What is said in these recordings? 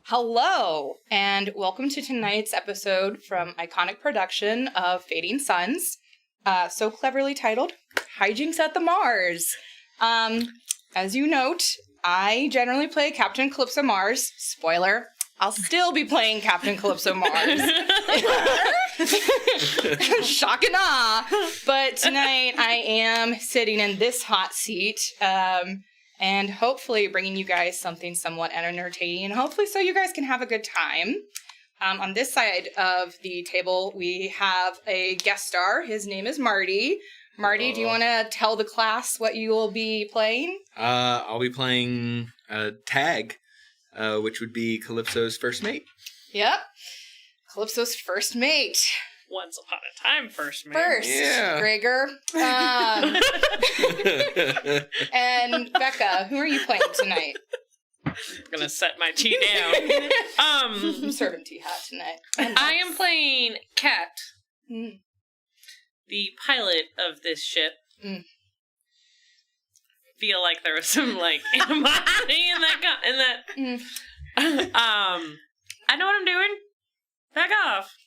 Hello, and welcome to tonight's episode from iconic production of Fading Suns, so cleverly titled, Hijinks at the Marz. As you note, I generally play Captain Calypso Marz. Spoiler, I'll still be playing Captain Calypso Marz. Shock and awe. But tonight I am sitting in this hot seat, and hopefully bringing you guys something somewhat entertaining, hopefully so you guys can have a good time. On this side of the table, we have a guest star. His name is Marty. Marty, do you want to tell the class what you will be playing? I'll be playing Tag, which would be Calypso's first mate. Yep. Calypso's first mate. Once upon a time, first mate. First, yeah. Gregor. And Becca, who are you playing tonight? I'm gonna set my tea down. I'm serving tea hot tonight. I am playing Kat, Mm. the pilot of this ship. Mm. Feel like there was some animosity in that. Mm. I know what I'm doing. Back off.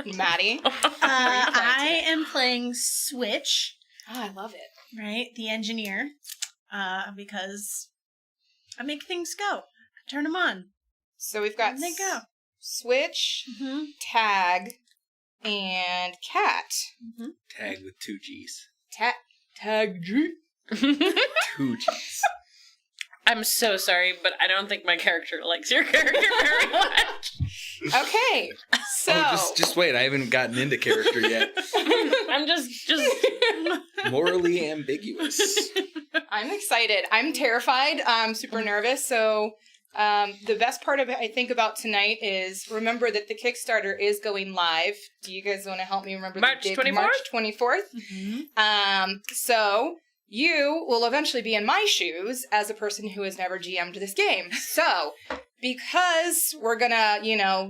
Maddie. I am playing Switch, Oh, I love it. right? The engineer, because I make things go. I turn them on. So we've got And they go. Switch, Mm-hmm. Tag, and Cat. Mm-hmm. Tag with 2 G's. Tag G. 2 G's. I'm so sorry, but I don't think my character likes your character very much. Okay, so just wait. I haven't gotten into character yet. I'm just Morally ambiguous. I'm excited. I'm terrified. I'm super nervous. So the best part of it, I think, about tonight is remember that the Kickstarter is going live. Do you guys want to help me remember March the date? 24th? March 24th. Mm-hmm. So you will eventually be in my shoes as a person who has never GM'd this game. So because we're gonna,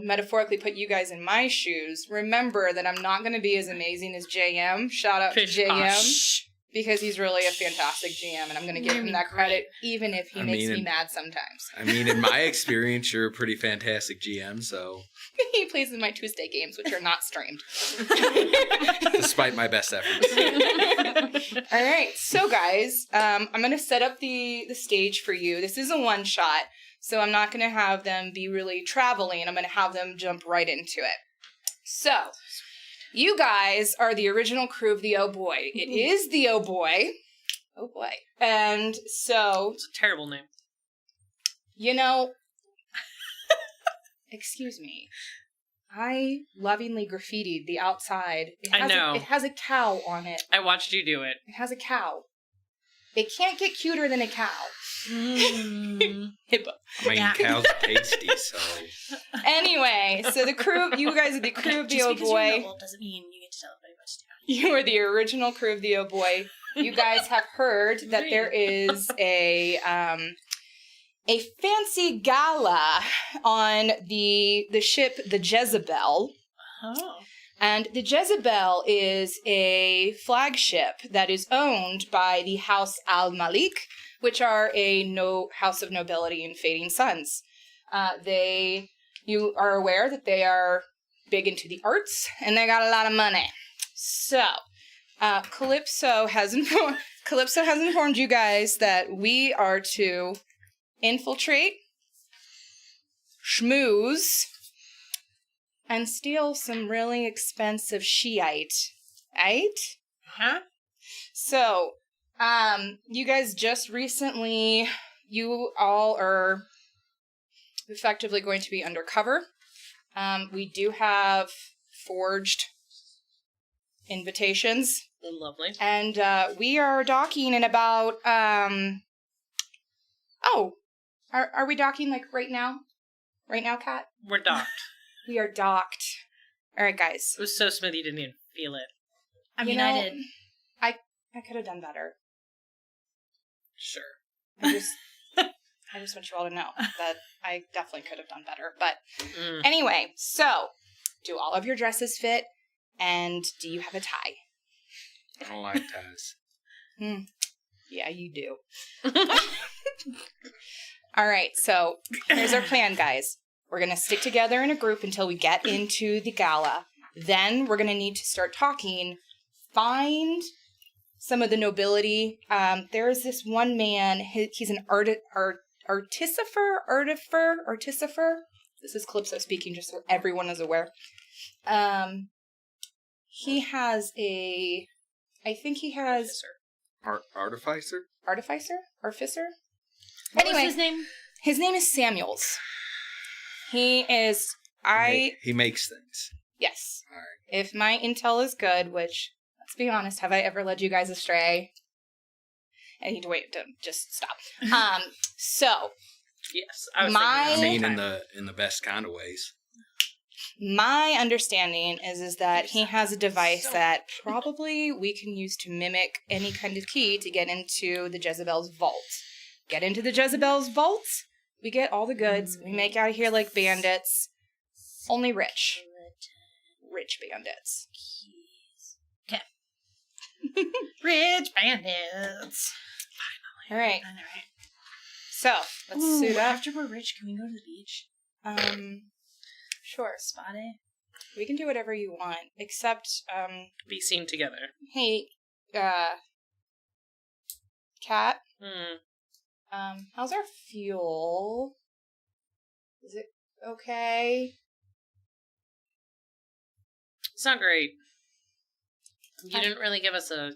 metaphorically put you guys in my shoes, remember that I'm not gonna be as amazing as JM. Shout out to JM. Because he's really a fantastic GM, and I'm going to give him that credit, even if he makes me mad sometimes. I mean, in my experience, you're a pretty fantastic GM, so... He plays in my Tuesday games, which are not streamed. Despite my best efforts. All right, so guys, I'm going to set up the stage for you. This is a one-shot, so I'm not going to have them be really traveling. I'm going to have them jump right into it. So... you guys are the original crew of the Oh Boy. It is the Oh Boy. Oh boy. And so... It's a terrible name. Excuse me. I lovingly graffitied the outside. I know. It has a cow on it. I watched you do it. It has a cow. It can't get cuter than a cow. Hippo. I mean, cows are tasty, so... Anyway, so the crew, you guys are the crew of the Just Oh because Boy. you're noble doesn't mean you get to tell everybody what to do. You are the original crew of the Oh Boy. You guys have heard that there is a fancy gala on the ship, the Jezebel. Oh. And the Jezebel is a flagship that is owned by the House Al-Malik, which are a house of nobility in Fading Suns. You are aware that they are big into the arts, and they got a lot of money. So, Calypso has informed you guys that we are to infiltrate, schmooze, and steal some really expensive Shiite. Right? Huh? So, you guys just recently, you all are effectively going to be undercover. We do have forged invitations. Lovely. And we are docking in about, are we docking right now? Right now, Kat? We're docked. We are docked. All right, guys. It was so smooth you didn't even feel it. I mean, I did. I could have done better. Sure. I just want you all to know that I definitely could have done better. But Mm. anyway, so do all of your dresses fit? And do you have a tie? I don't like ties. Yeah, you do. All right, so here's our plan, guys. We're going to stick together in a group until we get into the gala. Then we're going to need to start talking, find some of the nobility. There is this one man, he's an artificer. This is Calypso speaking, just so everyone is aware. He has Artificer? Artificer? What Anyway, was his name? his name is Samuels. He is, He makes things. yes. All right. If my intel is good, which, let's be honest, have I ever led you guys astray? I need to wait, just stop. So, Yes, I was My- I thinking mean, that in the best kind of ways. my understanding is that he has a device that probably we can use to mimic any kind of key to get into the Jezebel's vault. Get into the Jezebel's vault, we get all the goods, we make out of here like bandits. Only rich. Rich bandits. Okay. Rich bandits. All right, I know, right? so let's Ooh, suit up. after we're rich, can we go to the beach? Sure. Spa day? We can do whatever you want, except, be seen together. hey, Cat, how's our fuel? Is it okay? It's not great. You didn't really give us a,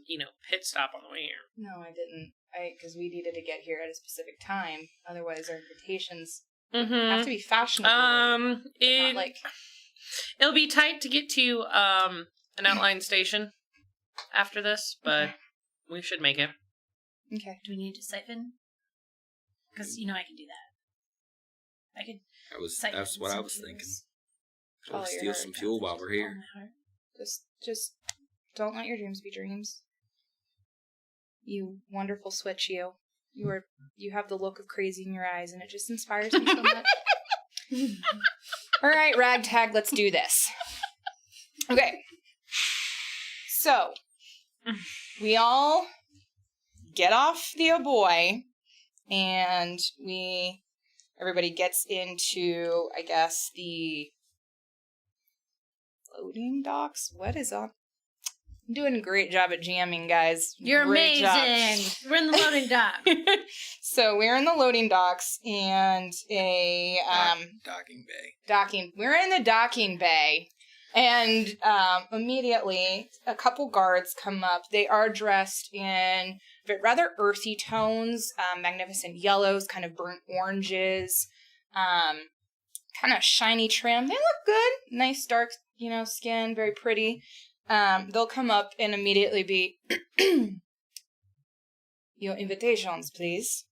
pit stop on the way here. No, I didn't. Because we needed to get here at a specific time. Otherwise, our invitations Mm-hmm. have to be fashionable. Not like It'll be tight to get to an outline station after this, but we should make it. okay. Do we need to siphon? Because, I can do that. I could siphon. That's what I some was fuels. thinking. Follow We'll your steal heart. some fuel while we're here. Follow my heart. Just don't let your dreams be dreams. You wonderful switch, you. You have the look of crazy in your eyes, and it just inspires me so much. All right, ragtag, let's do this. Okay. So, we all get off the Aboy, and everybody gets into, I guess, the loading docks. What is on? I'm doing a great job at jamming, guys. You're Great job. amazing. We're in the loading dock. So we're in the loading docks and a Docking bay. docking. We're in the docking bay, and immediately a couple guards come up. They are dressed in rather earthy tones, magnificent yellows, kind of burnt oranges, kind of shiny trim. They look good. Nice dark, skin, very pretty. They'll come up and immediately be, your invitations, please.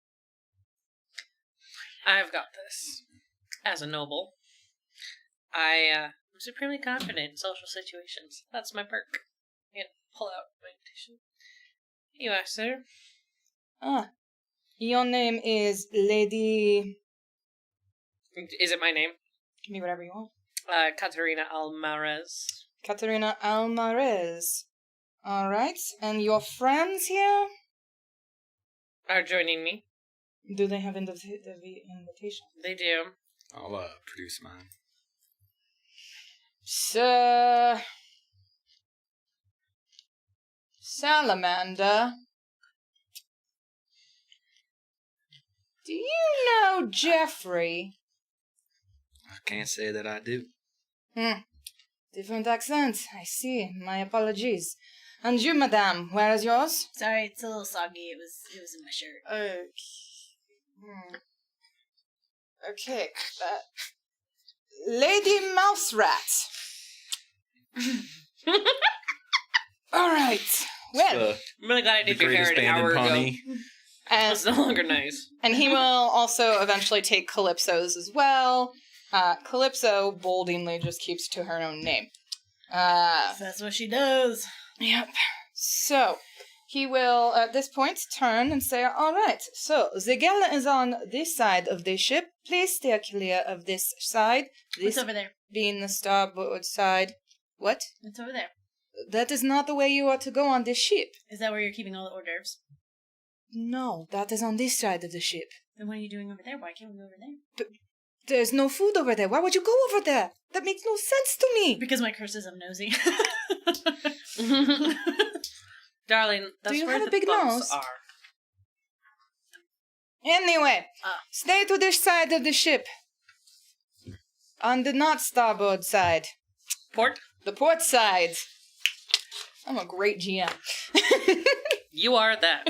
I've got this. As a noble, I'm supremely confident in social situations. That's my perk. And pull out my invitation. Here you are, sir. Your name is Lady... Is it my name? Give me whatever you want. Katerina Almarez. Katerina Almarez. All right. And your friends here? Are joining me. Do they have the invitation? They do. I'll produce mine. Sir... Salamander. Do you know Jeffrey? I can't say that I do. Different accent. I see. My apologies. And you, madame, where is yours? Sorry, it's a little soggy. It was in my shirt. Okay. Lady Mouse Rat. All right. Well, I'm really glad I The did your hair greatest an band hour in ago. Pawnee. It's no longer nice. and he will also eventually take Calypso's as well. Calypso boldingly just keeps to her own name. That's what she does. Yep. So, he will, at this point, turn and say, all right, so the gala is on this side of the ship. Please steer clear of this side. What's This over there? being the starboard side. What? What's over there? That is not the way you are to go on this ship. Is that where you're keeping all the hors d'oeuvres? No, that is on this side of the ship. Then what are you doing over there? Why can't we go over there? There's no food over there. Why would you go over there? That makes no sense to me. Because my curse is I'm nosy. Darling, that's you where have a the big bumps nose? are. Anyway, Ah. stay to this side of the ship. On the not starboard side. Port, The port side. I'm a great GM. you are that.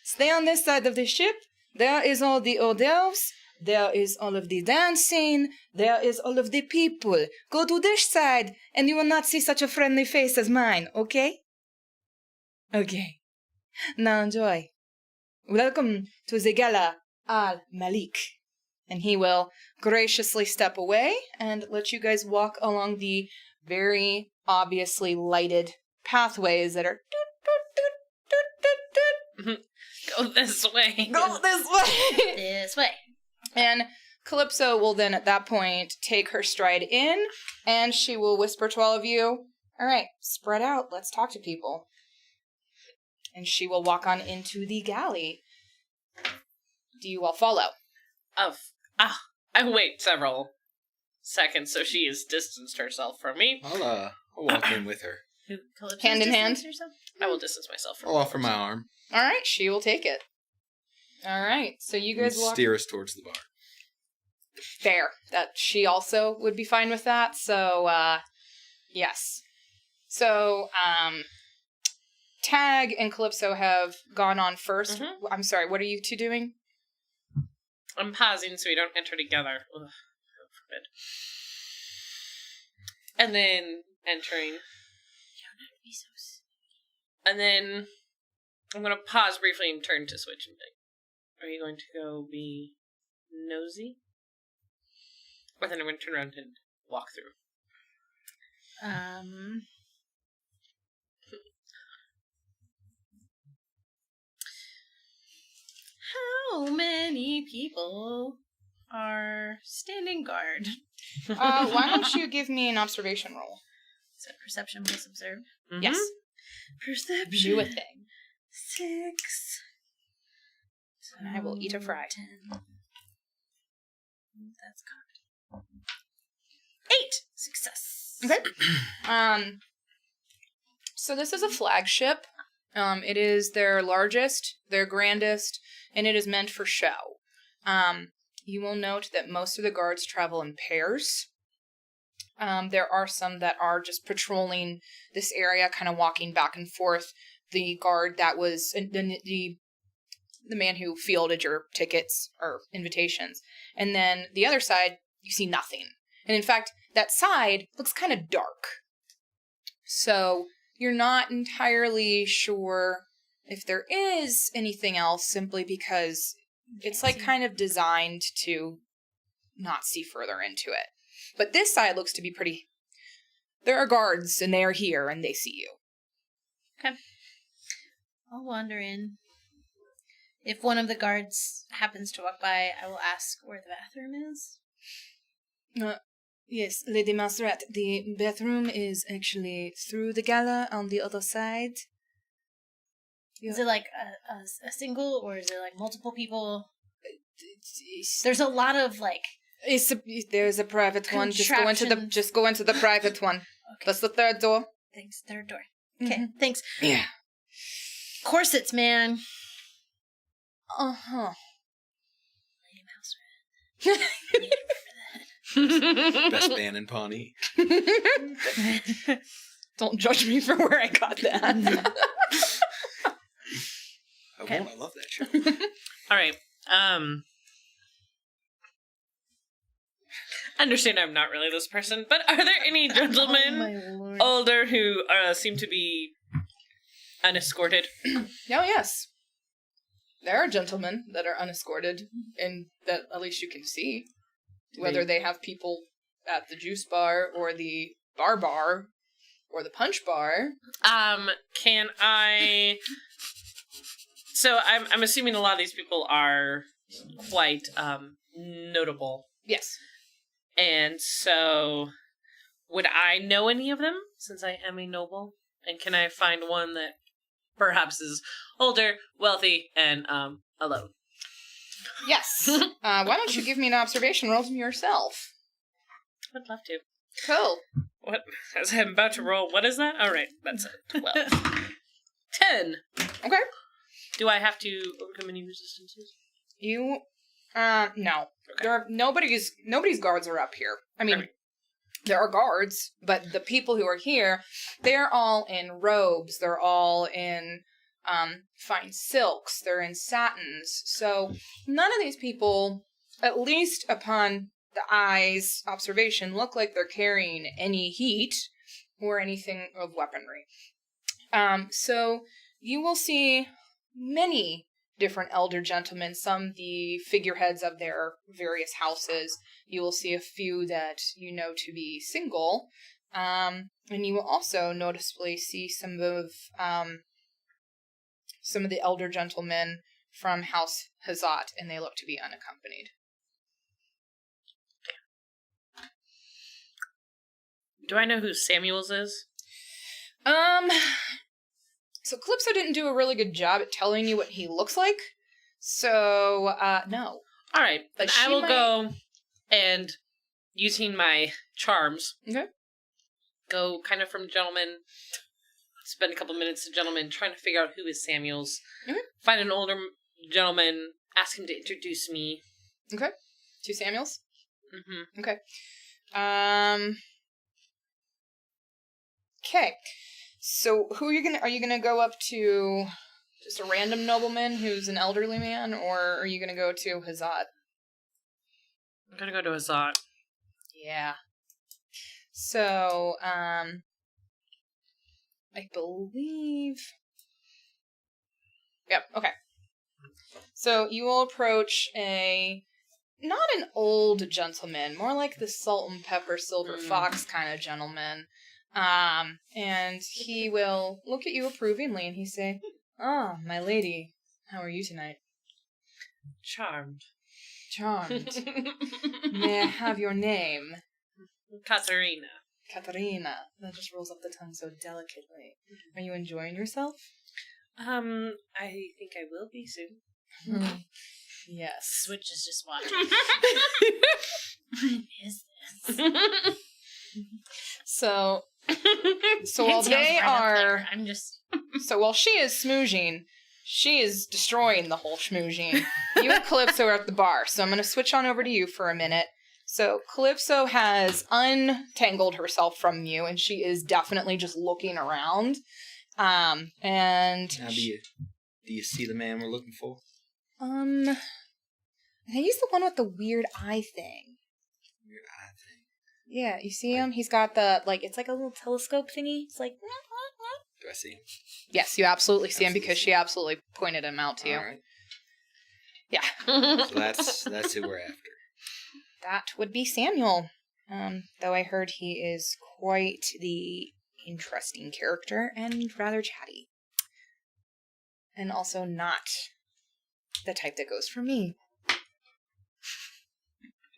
Stay on this side of the ship. There is all the hors d'oeuvres. There is all of the dancing. There is all of the people. Go to this side, and you will not see such a friendly face as mine, okay? Okay. Now enjoy. Welcome to the Gala Al-Malik. And he will graciously step away and let you guys walk along the very obviously lighted pathways that are Go this way. go this way. This way. And Calypso will then at that point take her stride in and she will whisper to all of you, all right, spread out. Let's talk to people. And she will walk on into the galley. Do you all follow? I wait several seconds so she has distanced herself from me. I'll walk in with her. Who, Calypso's Hand in hand? distance or something? I will distance myself from I'll offer my arm. All right, she will take it. All right, so you guys and walk. steer us towards the bar. Fair. That she also would be fine with that. So, yes. So, Tag and Calypso have gone on first. Mhm. I'm sorry, what are you two doing? I'm pausing so we don't enter together. Ugh, God forbid. And then entering. And then I'm going to pause briefly and turn to Switch and think, are you going to go be nosy? Or then I'm going to turn around and walk through. How many people are standing guard? Why don't you give me an observation roll? Is that perception plus observe? Mhm. Yes. Perception. Do a thing. 6. And I will eat a fry. 10. That's cocked. 8. Success. Okay. So this is a flagship. It is their largest, their grandest, and it is meant for show. You will note that most of the guards travel in pairs. There are some that are just patrolling this area, kind of walking back and forth. The guard that was the man who fielded your tickets or invitations. And then the other side, you see nothing. And in fact, that side looks kind of dark. So you're not entirely sure if there is anything else, simply because it's like kind of designed to not see further into it. But this side looks to be pretty... There are guards, and they are here, and they see you. Okay. I'll wander in. If one of the guards happens to walk by, I will ask where the bathroom is. Yes, Lady Mouserat, the bathroom is actually through the gala on the other side. Is it like a single, or is it like multiple people? There's a lot of like... There's a private one. Just go into the private one. Okay. That's the third door. Thanks. Third door. Okay, thanks. Yeah. Corsets, man. Uh-huh. Lady Mouse. Best man in Pawnee. Don't judge me for where I got that. I won't. I love that show. All right. I understand I'm not really this person, but are there any Oh, gentlemen my lord. older who seem to be unescorted? Oh, yes. There are gentlemen that are unescorted, and that at least you can see. Whether they have people at the juice bar, or the bar, or the punch bar. Can I... So I'm assuming a lot of these people are quite notable. Yes. And so, would I know any of them, since I am a noble? And can I find one that perhaps is older, wealthy, and alone. Yes. Why don't you give me an observation roll from yourself? I'd love to. Cool. What? As I'm about to roll, what is that? All right, that's it. 12. 10. Okay. Do I have to overcome any resistances? You, no. Okay. Nobody's guards are up here. I mean, Right. there are guards, but the people who are here, they're all in robes. They're all in fine silks. They're in satins. So none of these people, at least upon the eye's observation, look like they're carrying any heat or anything of weaponry. So you will see many different elder gentlemen, some the figureheads of their various houses. You will see a few that you know to be single, and you will also noticeably see some of the elder gentlemen from House Hazat, and they look to be unaccompanied. Do I know who Samuels is? So Calypso didn't do a really good job at telling you what he looks like. So, no. All right, But then she I will might- go and, using my charms, Okay. go kind of from gentleman, spend a couple minutes to gentleman, trying to figure out who is Samuels. Okay. Find an older gentleman, ask him to introduce me. Okay. Two Samuels? Mm-hmm. Okay. Okay. So who are you gonna go up to just a random nobleman who's an elderly man, or are you gonna go to Hazat? I'm gonna go to Azat. Yeah. So, I believe... Yep, okay. So you will approach not an old gentleman, more like the salt and pepper silver fox kind of gentleman. And he will look at you approvingly and he say, "Ah, my lady, how are you tonight?" Charmed. "Charmed. May I have your name?" Katarina. "Katarina." That just rolls off the tongue so delicately. Are you enjoying yourself? I think I will be soon. Yes. Switch is just watching. What is this? So while Tails they right up are, there. I'm just. so while she is smoozing, she is destroying the whole schmoozing. You and Calypso are at the bar, so I'm going to switch on over to you for a minute. So Calypso has untangled herself from you, and she is definitely just looking around. And Now, do you see the man we're looking for? I think he's the one with the weird eye thing. Weird eye thing. Yeah, you see him? He's got it's like a little telescope thingy. It's like... Do I see him? Yes, you absolutely see him Absolutely because see she absolutely pointed him out to you. All right. Yeah. So that's who we're after. That would be Samuel. Though I heard he is quite the interesting character and rather chatty. And also not the type that goes for me.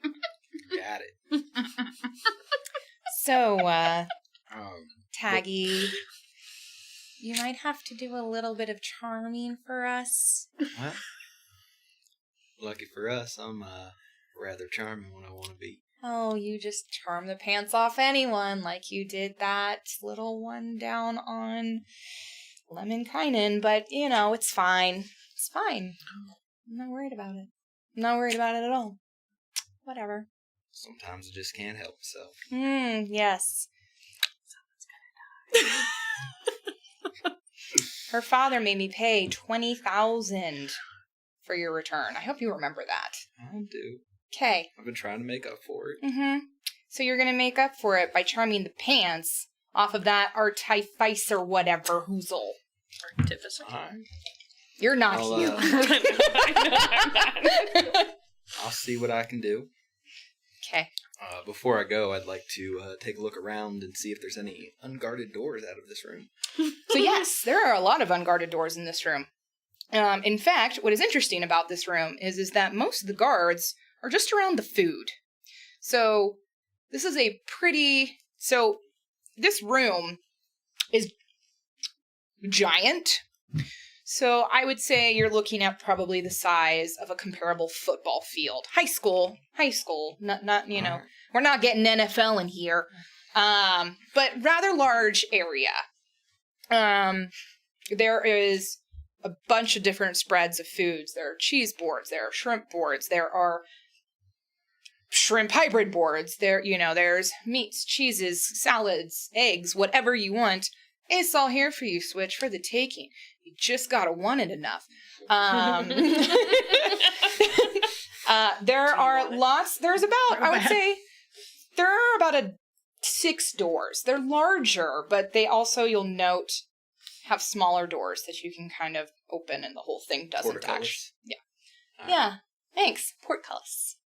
Got it. So, Um, Taggy, you might have to do a little bit of charming for us. well, lucky for us, I'm rather charming when I want to be. Oh, you just charm the pants off anyone like you did that little one down on Lemminkainen, but, it's fine. It's fine. I'm not worried about it. I'm not worried about it at all. Whatever. Sometimes I just can't help myself. Yes. Her father made me pay $20,000 for your return. I hope you remember that. I do. Okay. I've been trying to make up for it. So you're gonna make up for it by charming the pants off of that artificer whatever hoozle. Artificer. All right. You're not I'll, you. I'll see what I can do. Okay. Before I go, I'd like to take a look around and see if there's any unguarded doors out of this room. So yes, there are a lot of unguarded doors in this room. In fact, what is interesting about this room is that most of the guards are just around the food. So this is this room is giant, So I would say you're looking at probably the size of a comparable football field. High school, not we're not getting NFL in here. But rather large area. There is a bunch of different spreads of foods. There are cheese boards, there are shrimp boards, there are shrimp hybrid boards. There's meats, cheeses, salads, eggs, whatever you want. It's all here for you, Switch, for the taking. You just gotta want it enough. There are lots. There are about 6 doors. They're larger, but they also, you'll note, have smaller doors that you can kind of open, and the whole thing doesn't actually. Yeah. Yeah. Thanks. Portcullis.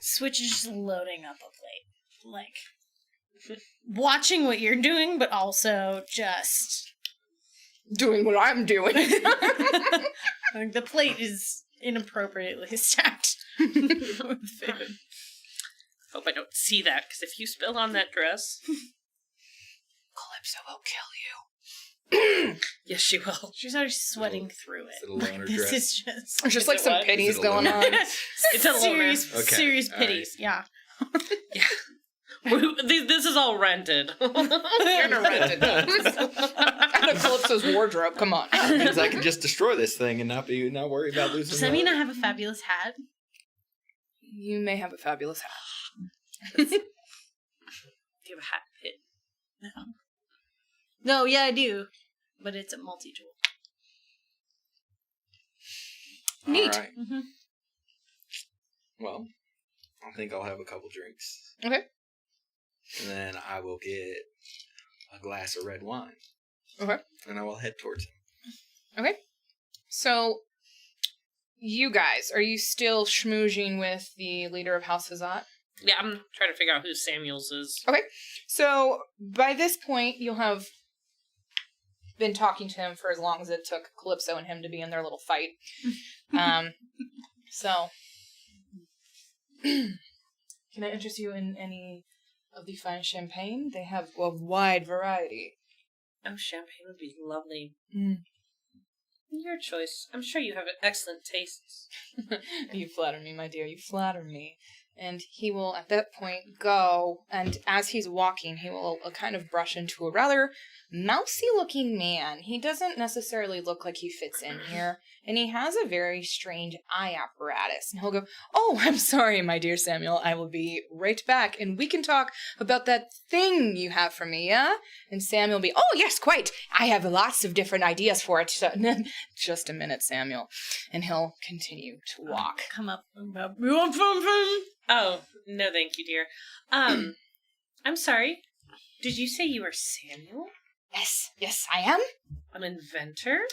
Switch is just loading up a plate. Watching what you're doing, but also just doing what I'm doing. The plate is inappropriately stacked with food. Hope I don't see that, because if you spill on that dress... Calypso will kill you. Yes, she will. She's already sweating through it. Is it a loner This dress? is just... There's just like some pitties Is it a going on. It's a loner. Serious pitties, yeah. Yeah. This is all rented. You're gonna rent it. Out of Calypso's wardrobe, come on. That means I can just destroy this thing and not worry about losing. Does that mean I have a fabulous hat? You may have a fabulous hat. Do you have a hat pit? No, yeah, I do. But it's a multi-tool. Neat. All right. Mm-hmm. Well, I think I'll have a couple drinks. Okay. And then I will get a glass of red wine. Okay. And I will head towards him. Okay. So, you guys, are you still schmoozing with the leader of House Hazat? Yeah, I'm trying to figure out who Samuels is. Okay. So, by this point, you'll have been talking to him for as long as it took Calypso and him to be in their little fight. So, can I interest you in any of the fine champagne? They have a wide variety. Oh, champagne would be lovely. Mm. Your choice. I'm sure you have excellent tastes. You flatter me, my dear. You flatter me. And he will, at that point, go, and as he's walking, he will kind of brush into a rather mousy-looking man. He doesn't necessarily look like he fits in here, and he has a very strange eye apparatus. And he'll go, "Oh, I'm sorry, my dear Samuel. I will be right back, and we can talk about that thing you have for me, yeah?" And Samuel will be, "Oh, yes, quite. I have lots of different ideas for it." So, just a minute, Samuel. And he'll continue to walk. Come up. Oh, no thank you, dear. I'm sorry. Did you say you were Samuel? Yes, I am. An inventor?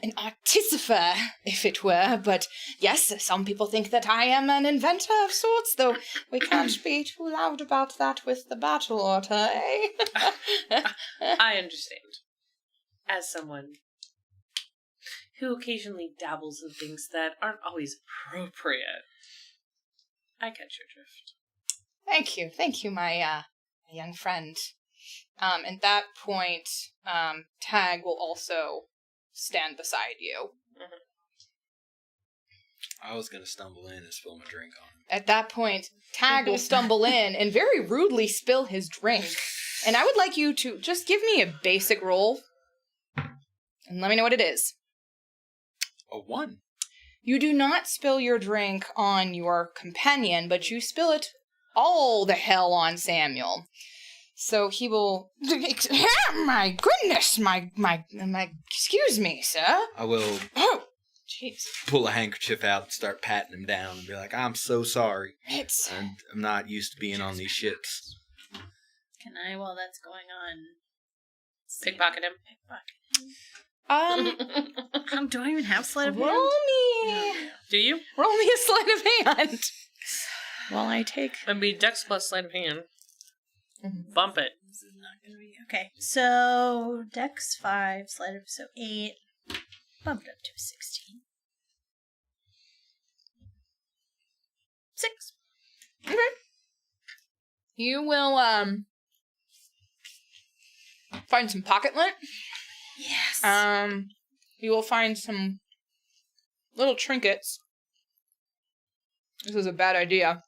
An artificer, if it were, but yes, some people think that I am an inventor of sorts, though we can't be too loud about that with the battle order, eh? I understand. As someone who occasionally dabbles in things that aren't always appropriate, I catch your drift. Thank you, my young friend. At that point, Tag will also stand beside you. Mm-hmm. I was going to stumble in and spill my drink on him. At that point, Tag will stumble in and very rudely spill his drink. And I would like you to just give me a basic roll and let me know what it is. A 1. You do not spill your drink on your companion, but you spill it all the hell on Samuel. So he will... My goodness, my, excuse me, sir. I will Oh, jeez. pull a handkerchief out and start patting him down and be like, "I'm so sorry. It's... I'm not used to being on these ships." Can I, while that's going on... Pickpocket him. Do I even have sleight of hand? roll me... Do you? Roll me a sleight of hand. Well, I take... That'd be Dex plus sleight of hand. Bump it. This is not going to be... Okay, so Dex 5, sleight of... So 8. Bumped up to 16. 6. Okay. You will, find some pocket lint. Yes. You will find some little trinkets. This is a bad idea.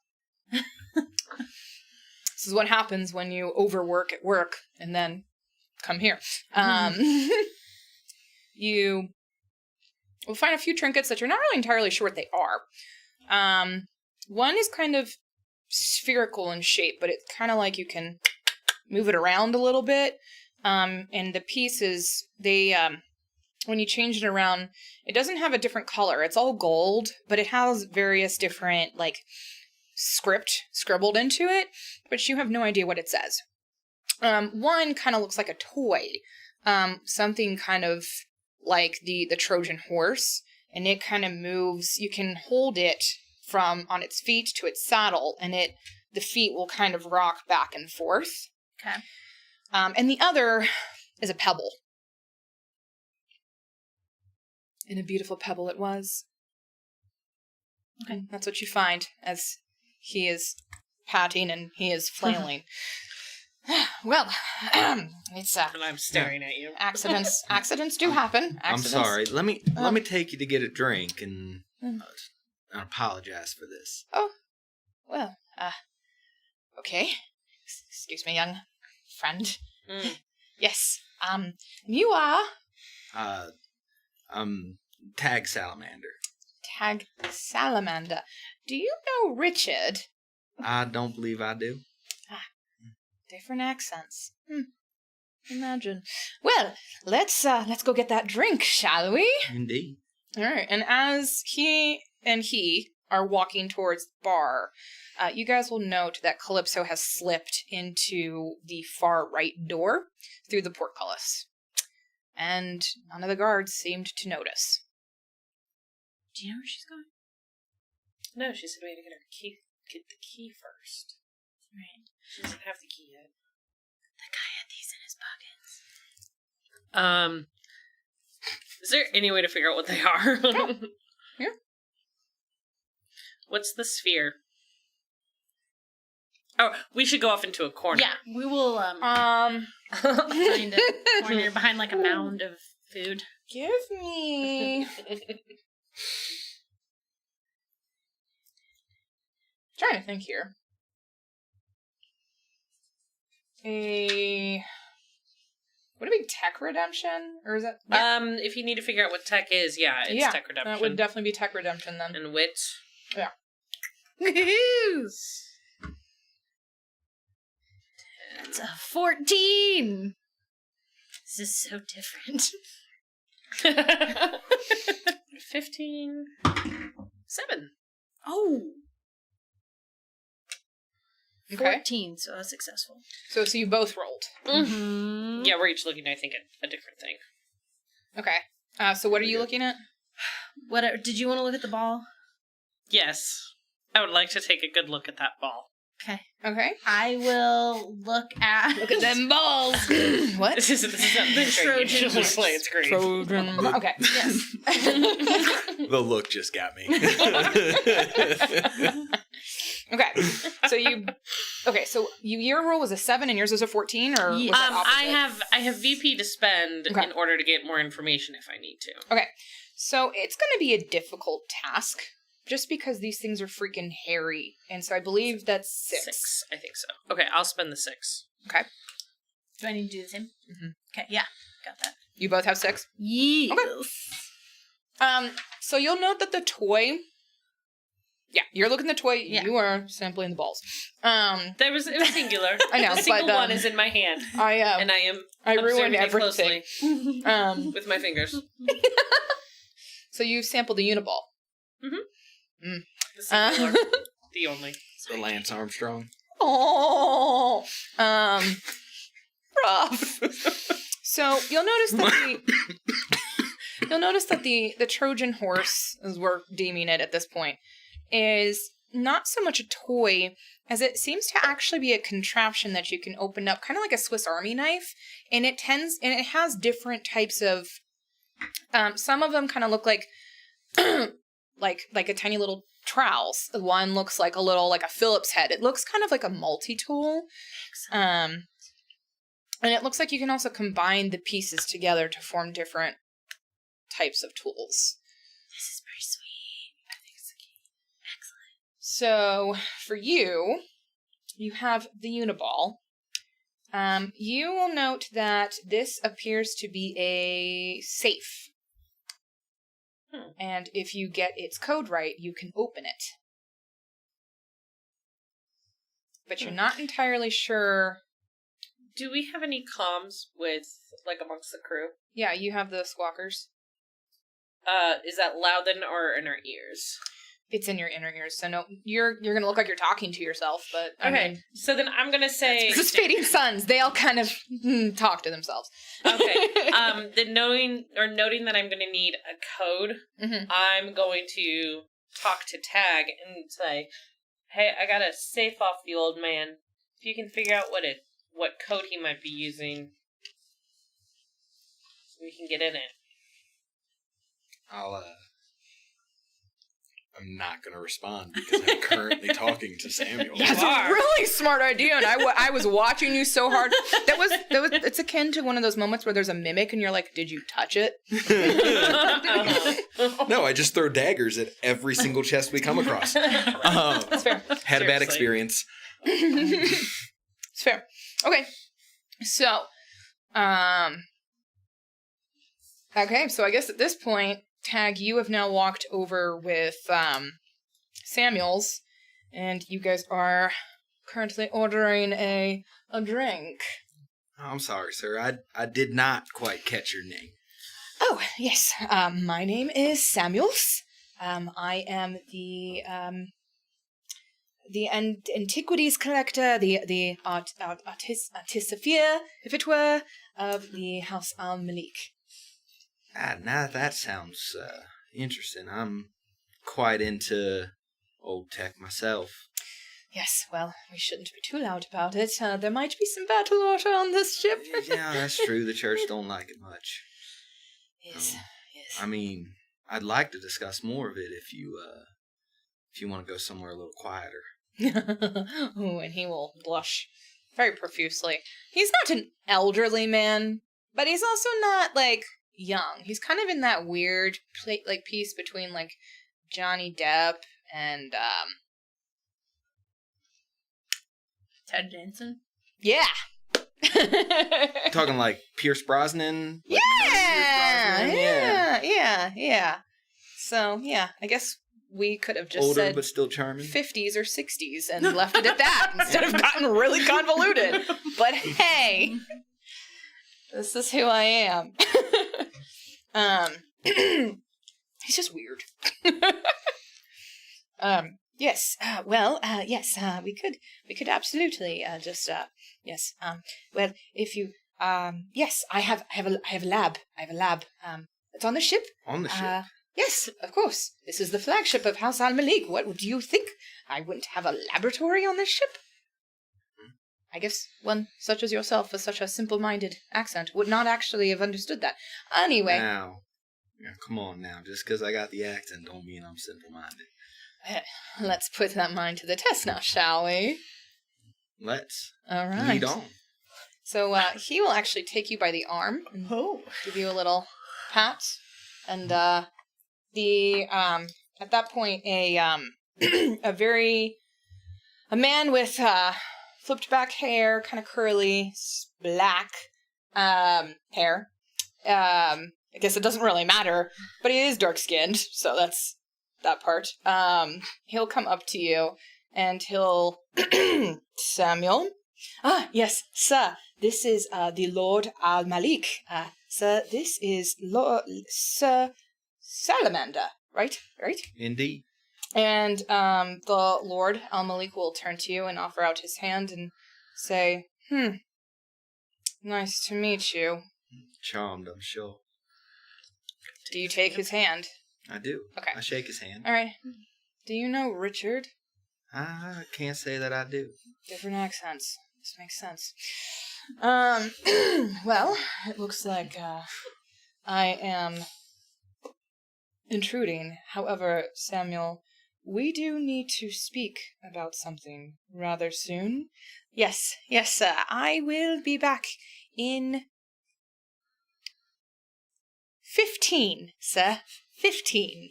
This is what happens when you overwork at work and then come here. You will find a few trinkets that you're not really entirely sure what they are. One is kind of spherical in shape, but it's kind of like you can move it around a little bit. And the pieces, when you change it around, it doesn't have a different color. It's all gold, but it has various different, like, script scribbled into it, but you have no idea what it says. One kind of looks like a toy, something kind of like the Trojan horse, and it kind of moves. You can hold it from on its feet to its saddle, and the feet will kind of rock back and forth. Okay. And the other is a pebble. And a beautiful pebble it was. Okay. That's what you find as he is patting and he is flailing. Well, it's And I'm staring at you. accidents do happen. I'm Accidents. sorry. Let me take you to get a drink and I apologize for this. Oh, well, okay. Excuse me, young friend. Yes, you are? Tag Salamander. Tag Salamander. Do you know Richard? I don't believe I do. Different accents. Imagine. Well, let's go get that drink, shall we? Indeed. All right. And as he are walking towards the bar, you guys will note that Calypso has slipped into the far right door through the portcullis. And none of the guards seemed to notice. Do you know where she's going? No, she said we had to get the key first. Right. She doesn't have the key yet. The guy had these in his pockets. Is there any way to figure out what they are? Yeah. What's the sphere? Oh, we should go off into a corner. Yeah, we will find a corner behind like a mound of food. Give me... trying to think here. Would it be tech redemption? Or is that... Yeah. If you need to figure out what tech is, it's tech redemption. That would definitely be tech redemption then. And wit. Yeah. That's a 14! This is so different. 15. 7. Oh! Okay. 14, so I was successful. So you both rolled. Mm-hmm. Yeah, we're each looking, I think, at a different thing. Okay. So what are you looking at? Did you want to look at the ball? Yes. I would like to take a good look at that ball. Okay. Okay. I will look at... Look at them balls! What? This is something the Trojan usually horse. play. It's great. Trojan. Okay. Yes. The look just got me. Okay. So your roll was a 7 and yours was a 14, or was that opposite? I have VP to spend in order to get more information if I need to. Okay. So it's going to be a difficult task, just because these things are freaking hairy, and so I believe that's 6. I think so. Okay, I'll spend the 6. Okay. Do I need to do the same? Mm-hmm. Okay, yeah. Got that. You both have 6? Yes. Okay. So you'll note that the toy... Yeah, you're looking at the toy. Yeah. You are sampling the balls. It was singular. I know, the single but, one is in my hand, and I ruined observing it everything. closely with my fingers. So you sampled the Uniball. Mm-hmm. The singular, the only. The Lance Armstrong. Oh, rough. So you'll notice that the Trojan horse, as we're deeming it at this point, is not so much a toy as it seems to actually be a contraption that you can open up, kind of like a Swiss Army knife, and it has different types of. Some of them kind of look like like a tiny little trowels. The one looks like a Phillips head. It looks kind of like a multi-tool. And it looks like you can also combine the pieces together to form different types of tools. This is pretty sweet. I think it's the key. So, Excellent. for you, you have the Uniball. You will note that this appears to be a safe. And if you get its code right, you can open it. But you're not entirely sure. Do we have any comms with, like, amongst the crew? Yeah, you have the squawkers. Is that loud then or in our ears? It's in your inner ears, so no, you're gonna look like you're talking to yourself, but I Okay, mean, so then I'm gonna say... it's Fading Suns, they all kind of talk to themselves. Okay, then noting that I'm gonna need a code, I'm going to talk to Tag and say, hey, I got a safe off the old man. If you can figure out what code he might be using, so we can get in it. I'm not going to respond because I'm currently talking to Samuel. That's a really smart idea, and I was watching you so hard. That was it's akin to one of those moments where there's a mimic and you're like, did you touch it? No, I just throw daggers at every single chest we come across. That's fair. Had a bad experience. It's fair. Okay. So, okay, so I guess at this point, Tag, you have now walked over with Samuels, and you guys are currently ordering a drink. Oh, I'm sorry, sir. I did not quite catch your name. Oh, yes. My name is Samuels. I am the antiquities collector, the artisafier, if it were, of the House al-Malik. Now that sounds interesting. I'm quite into old tech myself. Yes, well, we shouldn't be too loud about it. There might be some battle order on this ship. Yeah, that's true. The church don't like it much. Yes, yes. I mean, I'd like to discuss more of it if you want to go somewhere a little quieter. Oh, and he will blush very profusely. He's not an elderly man, but he's also not, like, young. He's kind of in that weird piece between, like, Johnny Depp and Ted Danson? yeah. Talking like Pierce Brosnan? Yeah. So, yeah, I guess we could have just older said but still charming. 50s or 60s and left it at that instead of gotten really convoluted. But hey, this is who I am. He's just weird. Yes. Yes. We could absolutely yes. Well, if you yes, I have a lab. It's on the ship. On the ship. Yes, of course. This is the flagship of House Al-Malik. What would you think? I wouldn't have a laboratory on this ship? I guess one such as yourself with such a simple-minded accent would not actually have understood that. Anyway. Now, come on now. Just because I got the accent don't mean I'm simple-minded. Let's put that mind to the test now, shall we? Let's. All right. Lead on. So he will actually take you by the arm and give you a little pat. And at that point, a man with flipped back hair, kind of curly, black hair. I guess it doesn't really matter, but he is dark skinned, so that's that part. He'll come up to you and he'll Samuel. Ah, yes, sir. This is the Lord Al-Malik. Sir, this is Sir Salamander. Right? Indeed. And the Lord Al-Malik will turn to you and offer out his hand and say, nice to meet you. Charmed, I'm sure. Do you take his hand? I do. Okay. I shake his hand. All right. Do you know Richard? I can't say that I do. Different accents. This makes sense. Well, it looks like I am intruding. However, Samuel, we do need to speak about something rather soon. Yes, sir. I will be back in 15, sir. 15.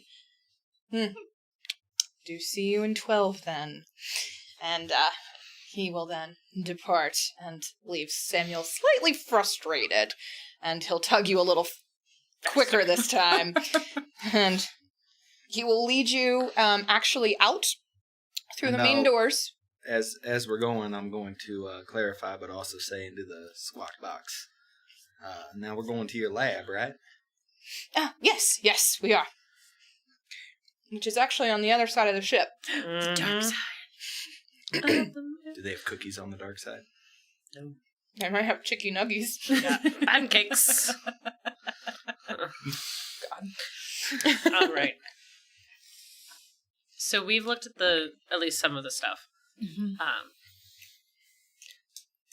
Do see you in 12 then. And he will then depart and leave Samuel slightly frustrated. And he'll tug you a little quicker this time. And he will lead you actually out through the main doors. As we're going, I'm going to clarify, but also say into the squawk box. Now we're going to your lab, right? Yes, we are. Which is actually on the other side of the ship. The dark side. Do they have cookies on the dark side? No. They might have chicky nuggies. Yeah. Pancakes. God. All right. So we've looked at at least some of the stuff. Mm-hmm.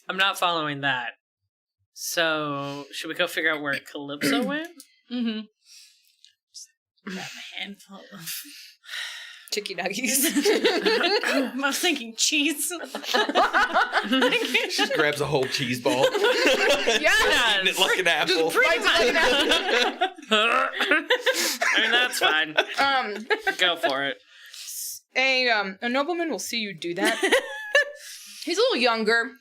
I'm not following that. So should we go figure out where Calypso went? Mm-hmm. Grab a handful of Chicky nuggies. I was thinking cheese. She grabs a whole cheese ball. Yes! Eating it like an apple. Pretty much. I mean, that's fine. Go for it. A nobleman will see you do that. He's a little younger,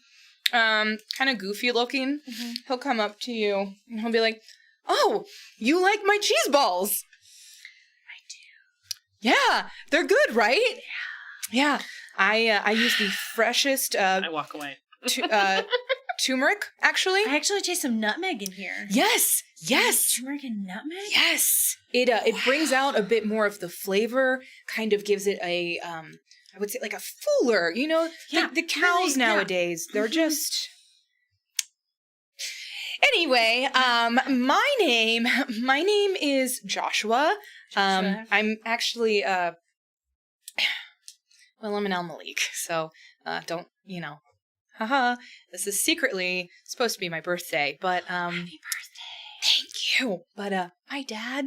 kind of goofy looking. Mm-hmm. He'll come up to you and he'll be like, "Oh, you like my cheese balls?" I do. Yeah, they're good, right? Yeah. I use the freshest I walk away. turmeric, actually. I actually taste some nutmeg in here. Yes. Turmeric and nutmeg? Yes. It brings out a bit more of the flavor, kind of gives it a I would say like a fuller, you know, Yeah, the cows really, nowadays, they're just Anyway, my name is Joshua. I'm actually well, I'm an Al-Malik, so don't, you know. Haha, this is secretly supposed to be my birthday, but Happy birthday. thank you. But my dad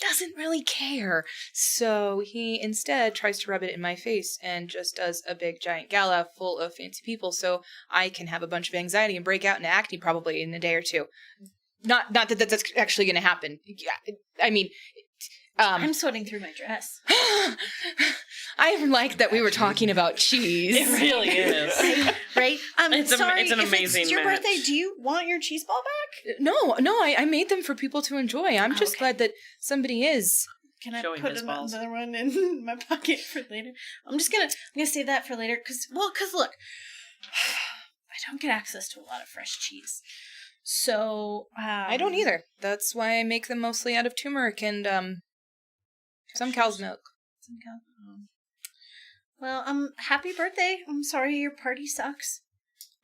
doesn't really care. So he instead tries to rub it in my face and just does a big giant gala full of fancy people so I can have a bunch of anxiety and break out into acne probably in a day or two. Not that that's actually going to happen. Yeah, I mean, I'm sorting through my dress. I like that we were talking about cheese. It really is. Right? It's sorry, it's an if amazing it's your match. birthday, do you want your cheese ball back? No, I made them for people to enjoy. I'm just Okay. glad that somebody is. Can I Showing put his balls. another one in my pocket for later? I'm gonna save that for later because look, I don't get access to a lot of fresh cheese, so I don't either. That's why I make them mostly out of turmeric and some cow's milk. Well, happy birthday. I'm sorry your party sucks.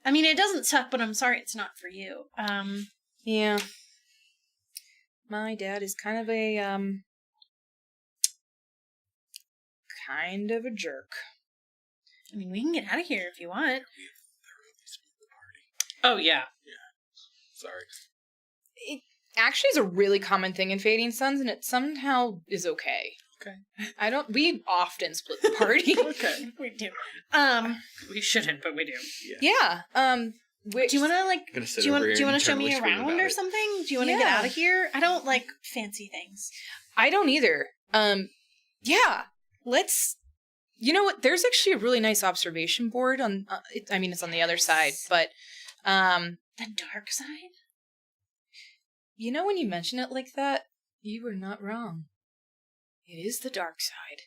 I mean, it doesn't suck, but I'm sorry it's not for you. Yeah. My dad is kind of a jerk. I mean, we can get out of here if you want. Oh, yeah. Sorry. It actually is a really common thing in Fading Suns, and it somehow is okay. Okay. We often split the party. Okay, we do. We shouldn't, but we do. Yeah. Do you want to Gonna sit Do you over want here to and show me eternally scream around about or it. something? Do you want to get Yeah. out of here? I don't like fancy things. I don't either. Yeah. Let's. You know what? There's actually a really nice observation board on. It's on the other side, but The dark side? you know, when you mention it like that, you were not wrong. It is the dark side.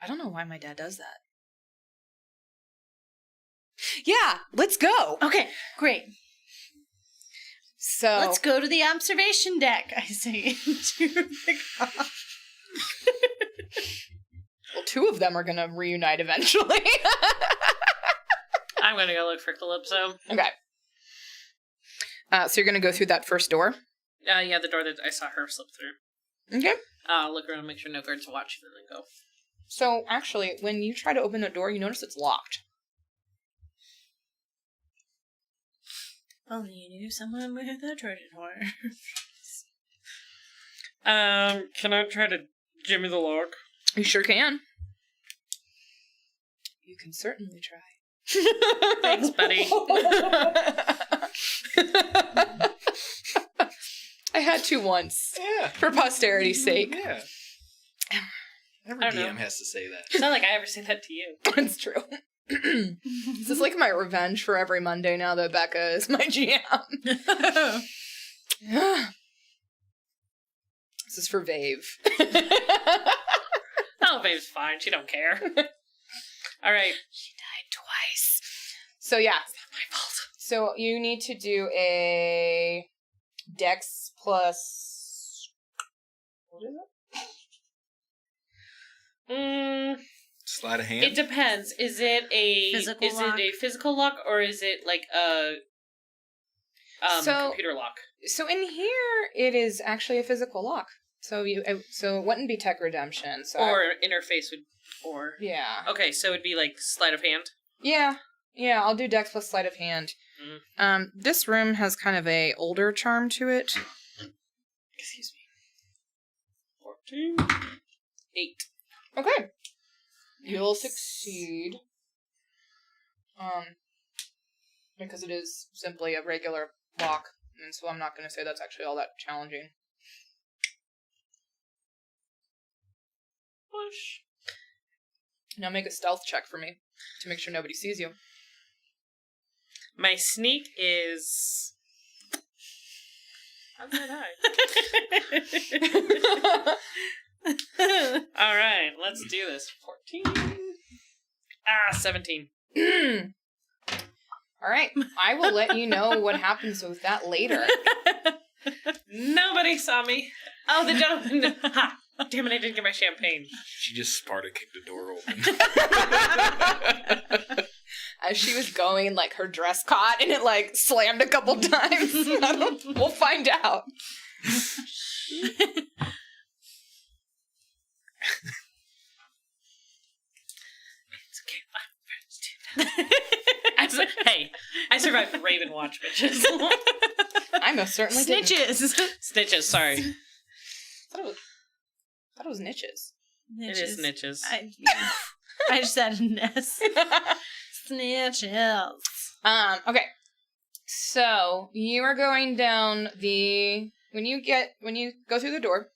I don't know why my dad does that. Yeah, let's go. Okay, great. So Let's go to the observation deck, I say into the car. well, two of them are gonna reunite eventually. I'm going to go look for Calypso. Okay. So you're gonna go through that first door. Yeah, the door that I saw her slip through. Okay. Look around, make sure no guards are watching, and then go. So actually, when you try to open the door, you notice it's locked. Only you knew someone with a Trojan horse. Can I try to jimmy the lock? You sure can. You can certainly try. Thanks, buddy. I had to once. Yeah. For posterity's sake. Yeah. Every I don't know. DM has to say that. It's not like I ever say that to you. It's true. This is like my revenge for every Monday now that Becca is my GM. This is for Vave. Oh, babe's fine. She don't care. All right. She died twice. So yeah. It's not my fault. So you need to do a Dex plus... What is it? Sleight of hand? It depends. Is it a physical lock or is it like a computer lock? So in here, it is actually a physical lock. So it wouldn't be tech redemption. So or interface would, or yeah. Okay, so it'd be like sleight of hand. Yeah. I'll do Dex plus sleight of hand. This room has kind of a older charm to it. Excuse me. 14. 8. Okay. You'll succeed. Because it is simply a regular lock, and so I'm not going to say that's actually all that challenging. Push. Now make a stealth check for me to make sure nobody sees you. My sneak is... How did I die? Alright, let's do this. 14. 17. Alright, I will let you know what happens with that later. Nobody saw me. Oh, the gentleman. Ha! Damn it, I didn't get my champagne. She just Sparta kicked the door open. As she was going, like, her dress caught, and it, like, slammed a couple times. We'll find out. Hey, I survived Raven Watch, bitches. I most certainly didn't. Snitches, sorry. I thought it was niches. It is snitches. I just added an S. Snitches. Okay. So you are going down the when you go through the door,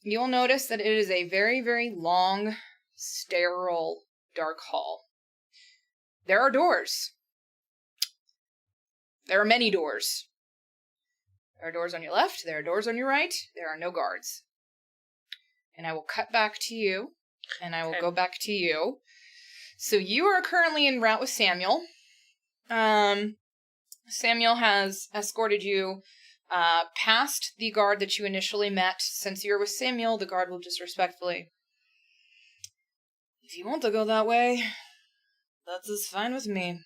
you'll notice that it is a very, very long, sterile, dark hall. There are doors. There are many doors. There are doors on your left, there are doors on your right, there are no guards. And I will cut back to you, and I will go back to you. So you are currently en route with Samuel. Samuel has escorted you past the guard that you initially met. Since you're with Samuel, the guard will just respectfully... If you want to go that way, that's just fine with me.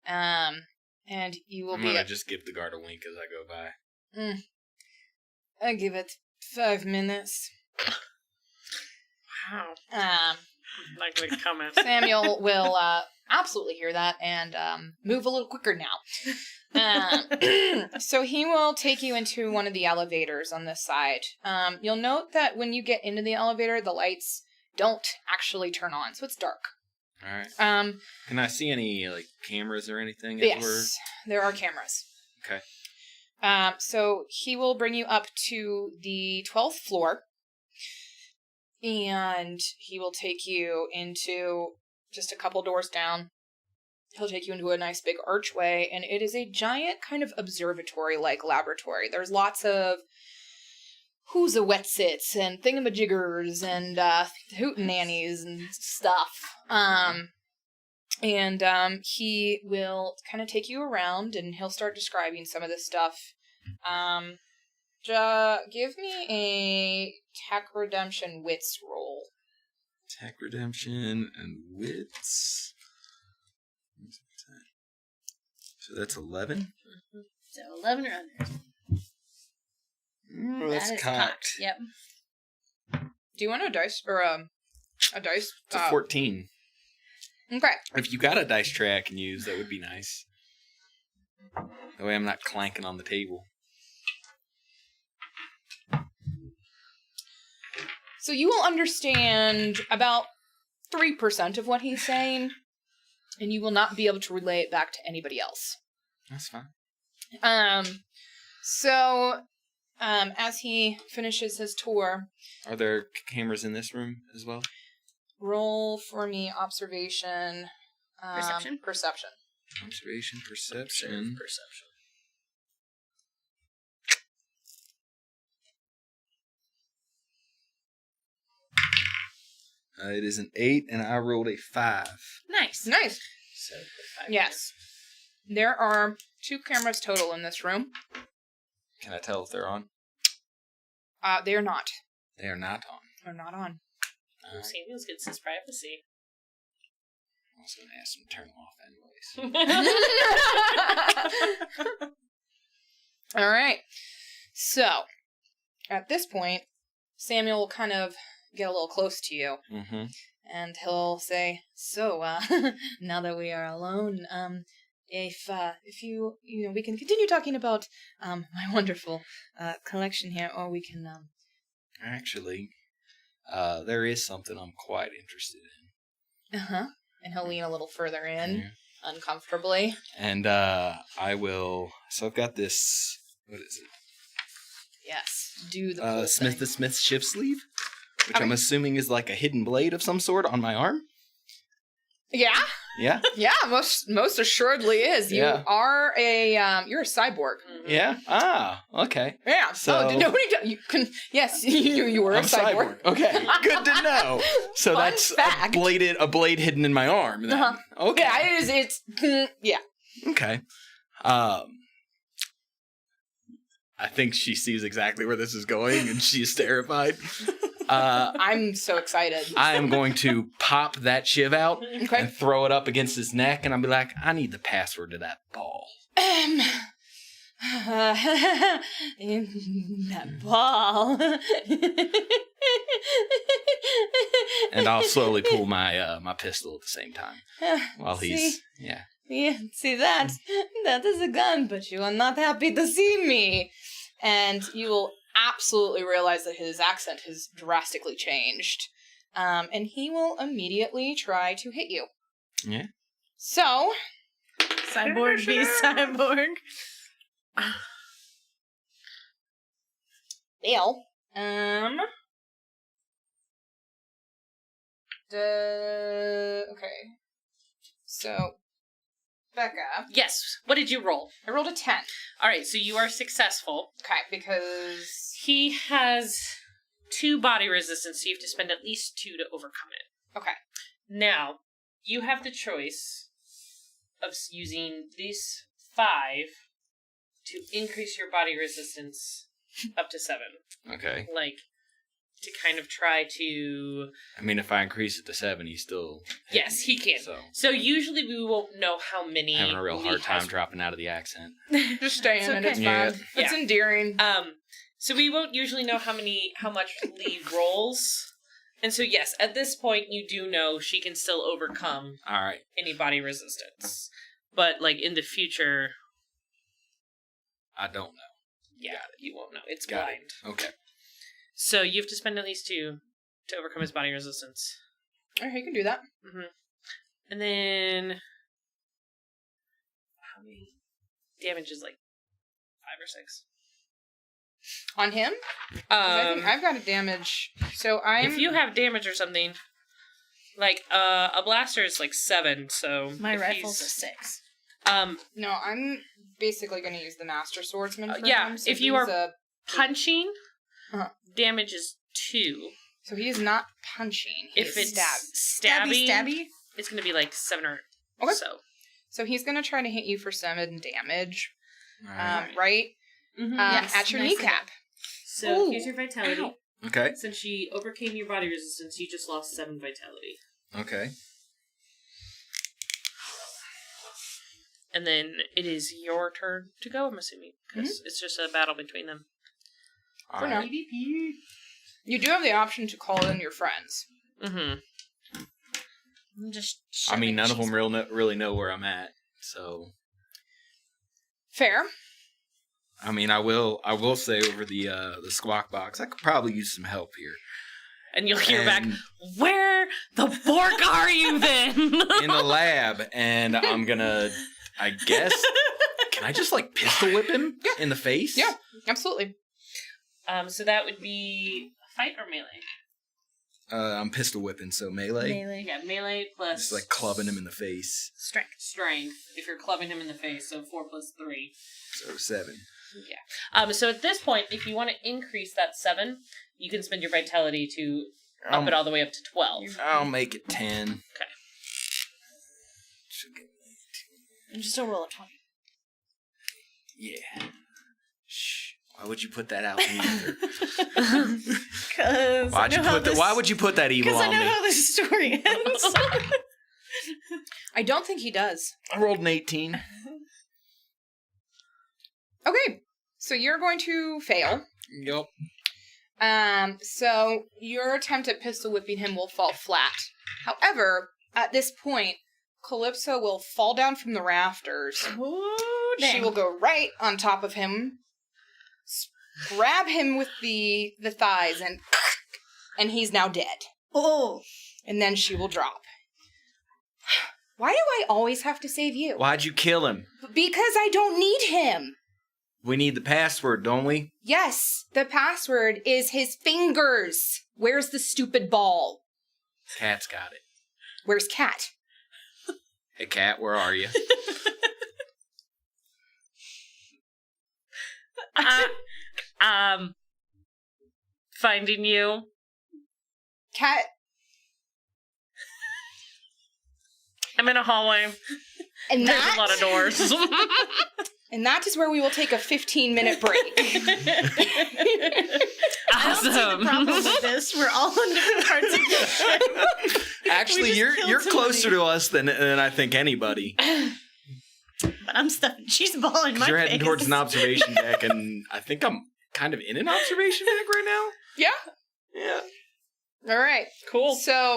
And you will I'm gonna just give the guard a wink as I go by. I give it 5 minutes. Wow. Not gonna comment. Samuel will absolutely hear that and move a little quicker now. So he will take you into one of the elevators on this side. You'll note that when you get into the elevator, the lights don't actually turn on, so it's dark. All right. Can I see any like cameras or anything? Yes, there are cameras. Okay. So he will bring you up to the 12th floor, and he will take you into just a couple doors down. He'll take you into a nice big archway, and it is a giant kind of observatory-like laboratory. There's lots of who's-a-wetsits and thingamajiggers and hootenannies and stuff. He will kind of take you around, and he'll start describing some of this stuff. Give me a tech redemption wits roll. Tech redemption and wits. So that's 11? So 11 or under. That's That is cocked. Yep. Do you want a dice or a dice? It's a 14. Okay. If you got a dice tray I can use, that would be nice. That way I'm not clanking on the table. So you will understand about 3% of what he's saying, and you will not be able to relay it back to anybody else. That's fine. So, as he finishes his tour, Are there cameras in this room as well? roll for me observation. Perception? Perception. Observation, perception. Perception. It is an 8, and I rolled a 5. Nice. Nice. So, Yes. There are 2 cameras total in this room. Can I tell if they're on? They are not. They are not on. They're not on. Samuels gets his privacy. I was going to ask them to turn them off anyways. All right. So, at this point, Samuel will kind of get a little close to you. Mm-hmm. And he'll say, "So, now that we are alone, if you we can continue talking about my wonderful collection here, or we can Actually, there is something I'm quite interested in. And he'll lean a little further in, uncomfortably. And I will. So I've got this. What is it? Yes, do the cool Smith thing. the Smith shift sleeve, which Okay. I'm assuming is like a hidden blade of some sort on my arm. Yeah, Yeah. yeah, most assuredly is. You Yeah. are you're a cyborg. Yeah. Ah. Okay. Yeah. So- did nobody? You can. Yes, you were a I'm cyborg. Okay. Good to know. So Fun that's fact. a blade hidden in my arm. Then. Uh-huh. Okay. Yeah, it is. It's yeah. Okay. I think she sees exactly where this is going, and she's terrified. I'm so excited. I am going to pop that shiv out Okay. and throw it up against his neck, and I'll be like, I need the password to that ball. That ball. And I'll slowly pull my my pistol at the same time while he's yeah. Yeah, see that? That is a gun, but you are not happy to see me. And you will absolutely realize that his accent has drastically changed. And he will immediately try to hit you. Yeah. So, Cyborg v. Cyborg. Bill, okay. So, Becca, Yes. What did you roll? I rolled a 10. All right, so you are successful. Okay, because He has 2 body resistance, so you have to spend at least 2 to overcome it. okay. Now, you have the choice of using these 5 to increase your body resistance up to 7. Okay. Like, to kind of try to... I mean, if I increase it to 7, he's still Yes, he can. So So usually we won't know how many... having a real hard Lee time has. dropping out of the accent. Just stay in it, it's Yeah. fine. It's endearing. So we won't usually know how much Lee rolls. And so yes, at this point you do know she can still overcome All right. any body resistance. But like in the future, I don't know. yeah, you won't know. It's Got blind. it. Okay. So you have to spend at least 2 to overcome his body resistance. Alright, you can do that. Mm-hmm. And then how many damage is like 5 or 6? On him? 'Cause I think I've got a damage. So I'm. If you have damage or something, like a blaster is like 7. So My if rifle's a he's- 6. No, I'm basically going to use the Master Swordsman for yeah, him. So if you he's are punching, Uh-huh. damage is 2. So he is not punching. He If is it's stabbing. stabbing, it's going to be like 7 or Okay. so. So he's going to try to hit you for 7 damage. All right. Right? Mm-hmm. At your nicely kneecap. So Ooh. here's your vitality. Ow. Okay. Since she overcame your body resistance, you just lost 7 vitality. Okay. And then it is your turn to go, I'm assuming. Because it's just a battle between them. All For now. right. You do have the option to call in your friends. Mm-hmm. Just I mean, none of cheese- them really know where I'm at. So, Fair. I mean, I will say over the squawk box, I could probably use some help here. And you'll hear back, And where the fork are you then? in the lab, and I'm gonna, I guess, can Can I just like pistol whip him in the face? Yeah, absolutely. So that would be fight or melee? I'm pistol whipping, so melee. Yeah, melee plus... Just like clubbing him in the face. Strength. If you're clubbing him in the face, so 4 plus 3. So 7. Yeah. So at this point, if you want to increase that 7, you can spend your vitality to up it all the way up to 12. I'll make it 10. Okay. And just don't roll a 20. Yeah. Shh. Why would you put that out either? Because Why would you put that evil on me? Because I know how this story ends. I don't think he does. I rolled an 18. Okay, so you're going to fail. Yup. So your attempt at pistol whipping him will fall flat. However, at this point, Calypso will fall down from the rafters. Ooh, She will go right on top of him, grab him with the thighs, and he's now dead. Oh. And then she will drop. Why do I always have to save you? Why'd you kill him? Because I don't need him. We need the password, don't we? Yes, the password is his fingers. Where's the stupid ball? Cat's got it. Where's Cat? Hey, Cat, where are you? Finding you. Cat. I'm in a hallway. And There's a lot of doors. And that is where we will take a 15-minute break. I don't see the problem with this. We're all on different parts of the ship. Actually, you're closer to us than I think anybody. But I'm stuffing cheese ball in my face. You're heading towards an observation deck, and I think I'm kind of in an observation deck right now. Yeah. Yeah. All right. Cool. So,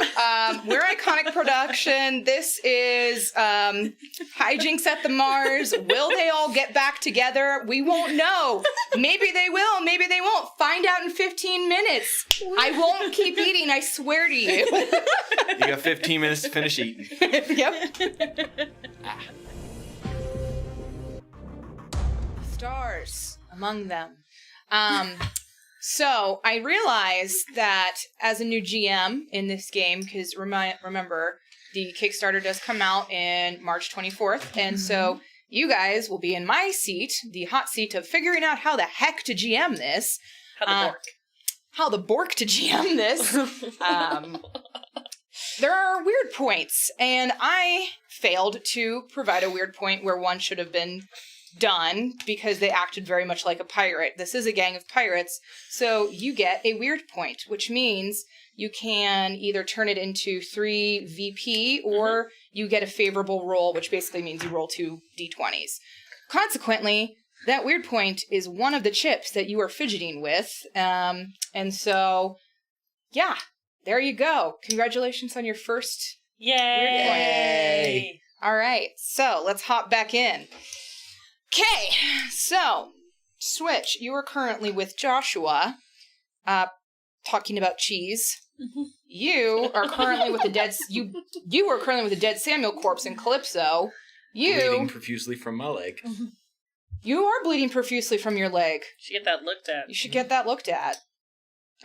we're Iconic Production. This is Hijinks at the Mars. Will they all get back together? We won't know. Maybe they will. Maybe they won't. Find out in 15 minutes. I won't keep eating. I swear to you. You got 15 minutes to finish eating. Yep. Stars among them. So I realized that as a new GM in this game, because remember, the Kickstarter does come out in March 24th, and so you guys will be in my seat, the hot seat of figuring out how the heck to GM this. How the bork to GM this. There are weird points, and I failed to provide a weird point where one should have been done because they acted very much like a pirate. This is a gang of pirates, so you get a weird point, which means you can either turn it into 3 VP or you get a favorable roll, which basically means you roll 2 D20s. Consequently, that weird point is one of the chips that you are fidgeting with, and so, yeah, there you go. Congratulations on your first weird point. Yay! All right, so let's hop back in. Okay, so, Switch, you are currently with Joshua, talking about cheese. You are currently with the dead, you are currently with the dead Samuel corpse in Calypso. Bleeding profusely from my leg. You are bleeding profusely from your leg. You should get that looked at. You should get that looked at.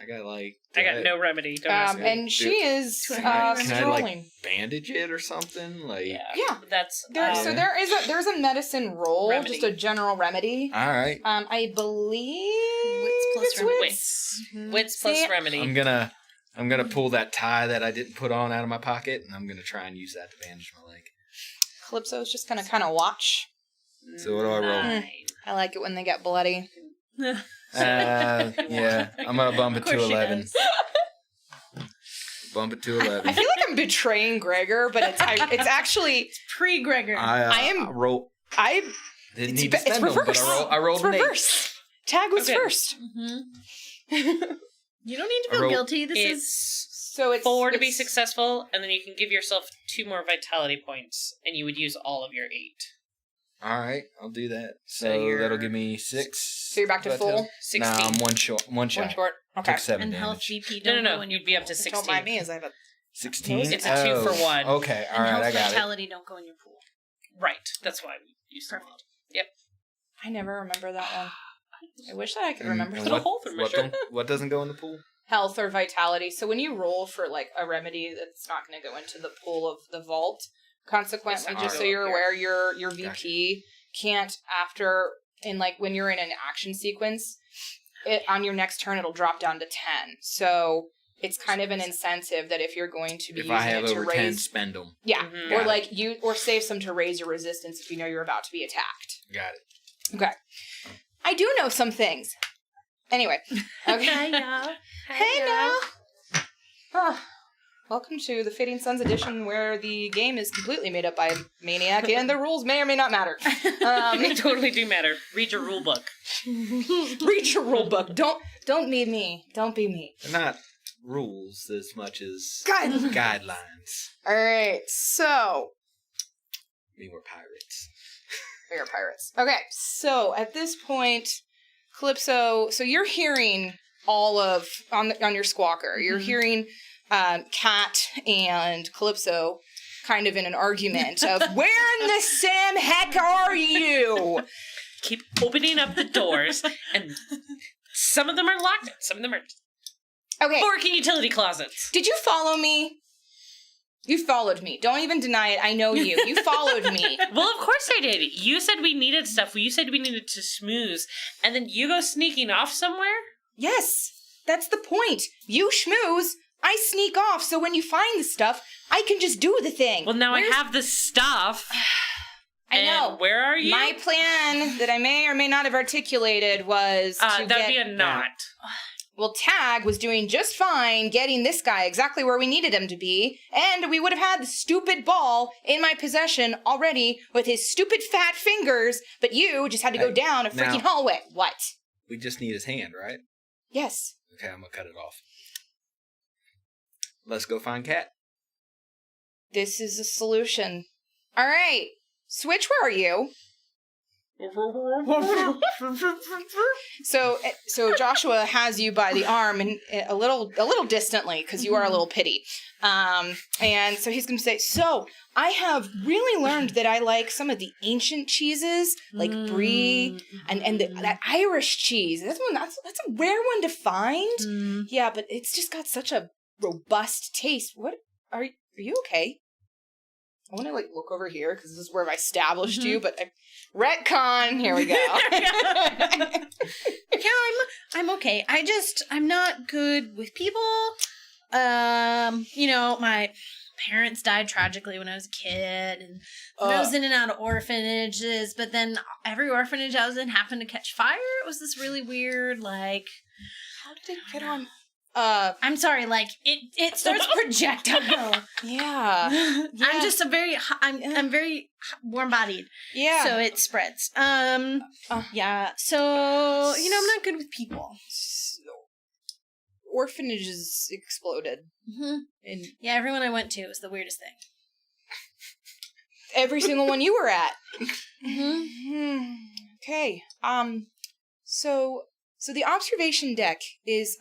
I got no remedy. Don't ask me. And she is can I strolling. bandage it or something? Yeah. That's So there's a medicine roll, remedy. just a general remedy. All right. I believe Wits plus it's remedy. wits. Wits plus See? remedy. I'm gonna pull that tie that I didn't put on out of my pocket, and I'm gonna try and use that to bandage my leg. Calypso's just gonna kind of watch. So what do I roll? 9. I like it when they get bloody. Yeah, I'm gonna bump it to 11. Bump it to 11. I feel like I'm betraying Gregor, but it's actually Pre-Gregor. I am- I. Didn't It's, need to it's spend them, but reverse. I rolled It's an 8. reverse. Tag was Okay. first. You don't need to feel guilty. This is... So it's 4 to be it's- successful, and then you can give yourself 2 more vitality points, and you would use all of your 8. All right, I'll do that. So So you're- that'll give me 6. So you're back to full? 16. Nah, I'm one short. One One shot. short. Okay. Took 7 And health damage. VP No, don't go in you'd your be up pool. to 16. Don't mind me, as I have a 16. It's a 2 for 1. Okay, all And right, health I got it. vitality don't go in your pool. Right. That's why we used to. Perfect. Yep. I never remember that one. I wish that I could remember And the whole thermometer. what doesn't go in the pool? health or vitality. So when you roll for like a remedy that's not going to go into the pool of the vault, consequently, just so you're aware, your VP can't when you're in an action sequence, on your next turn it'll drop down to 10. So it's kind of an incentive that if you're going to be If using I have it to over raise 10, spend them. Yeah. Mm-hmm. Or save some to raise your resistance if you know you're about to be attacked. Got it. Okay. I do know some things. Anyway. Okay. Hey, y'all. Hey now. Welcome to the Fading Suns edition where the game is completely made up by a maniac and the rules may or may not matter. They totally do matter. Read your rule book. Read your rule book. Don't be me. Don't be me. They're not rules as much as Guidelines. guidelines. All right. So We're pirates. we are pirates. Okay. So at this point, Calypso, so you're hearing all of on your squawker. You're hearing Kat and Calypso kind of in an argument of where in the Sam heck are you? Keep opening up the doors, and some of them are locked, some of them are Okay. working utility closets. Did you follow me? You followed me. Don't even deny it. I know you. You followed me. Well, of course I did. You said we needed stuff. You said we needed to schmooze, and then you go sneaking off somewhere? Yes. That's the point. You schmooze. I sneak off, so when you find the stuff, I can just do the thing. Well, now I have the stuff. I know. Where are you? My plan that I may or may not have articulated was to that'd be a knot. Well, Tag was doing just fine getting this guy exactly where we needed him to be, and we would have had the stupid ball in my possession already with his stupid fat fingers, but you just had to go down a freaking hallway. What? We just need his hand, right? Yes. Okay, I'm gonna cut it off. Let's go find Kat. This is a solution. All right. Switch, where are you? So Joshua has you by the arm and a little distantly because you are a little pitty. And so he's going to say, so I have really learned that I like some of the ancient cheeses like brie and that Irish cheese. That's a rare one to find. Yeah, but it's just got such a robust taste. What are you okay? I want to look over here because this is where I've established you, but retcon. Here we go. Yeah, I'm okay. I'm not good with people. My parents died tragically when I was a kid, and I was in and out of orphanages. But then every orphanage I was in happened to catch fire. It was this really weird, how did it get on? I'm sorry, it starts projectile. Yeah. I'm just I'm very warm-bodied. Yeah. So it spreads. Yeah. So, I'm not good with people. Orphanages exploded. Mm-hmm. And yeah, everyone I went to was the weirdest thing. every single one you were at. Mm-hmm. Okay. So the observation deck is,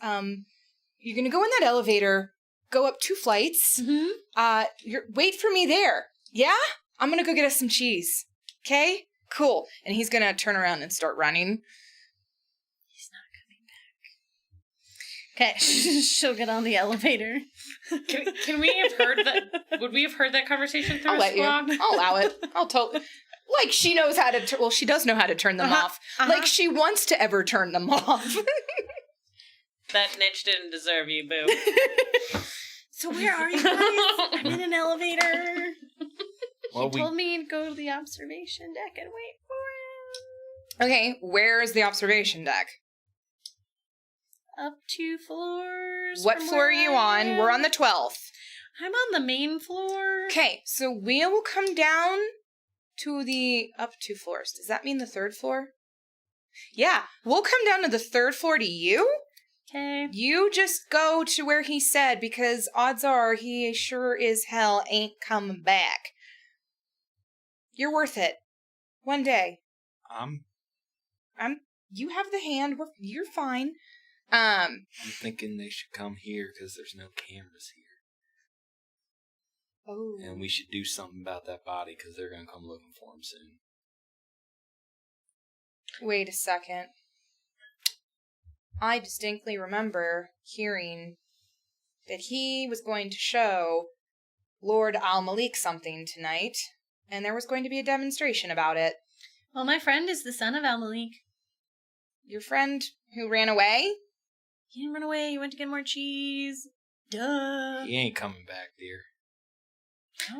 you're gonna go in that elevator, go up 2 flights. Mm-hmm. Wait for me there. Yeah? I'm gonna go get us some cheese. Okay? Cool. And he's gonna turn around and start running. He's not coming back. Okay. She'll get on the elevator. Can we have heard that? Would we have heard that conversation through I'll a let you. squawk? I'll allow it. I'll totally. Like she knows how to. Well, she does know how to turn them off. Like she wants to ever turn them off. That niche didn't deserve you, boo. So where are you guys? I'm in an elevator. Well, He told me to go to the observation deck and wait for him. Okay, where is the observation deck? Up 2 floors. What from floor are where you I on? am. We're on the 12th. I'm on the main floor. Okay, so we will come down to the up 2 floors. Does that mean the 3rd floor? Yeah, we'll come down to the 3rd floor to you. Okay. You just go to where he said, because odds are he sure as hell ain't coming back. You're worth it. One day. You have the hand. You're fine. I'm thinking they should come here because there's no cameras here. Oh. And we should do something about that body because they're going to come looking for him soon. Wait a second. I distinctly remember hearing that he was going to show Lord Al-Malik something tonight, and there was going to be a demonstration about it. Well, my friend is the son of Al-Malik. Your friend who ran away? He didn't run away. He went to get more cheese. Duh. He ain't coming back, dear.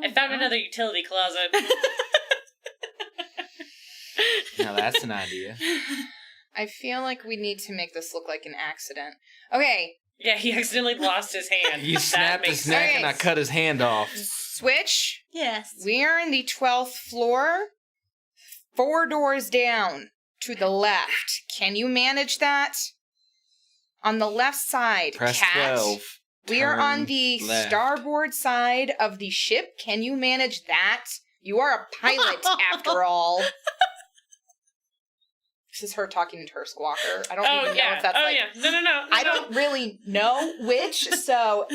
I found another utility closet. Now that's an idea. I feel like we need to make this look like an accident. Okay. Yeah, he accidentally lost his hand. You snapped his neck sense. and I cut his hand off. Switch. Yes. We are in the 12th floor. 4 doors down to the left. Can you manage that? On the left side, Press Cat. 12. We are on Turn the left. starboard side of the ship. Can you manage that? You are a pilot, after all. This is her talking to her squawker. I don't even know if that's like... yeah. No. I don't really know which, so...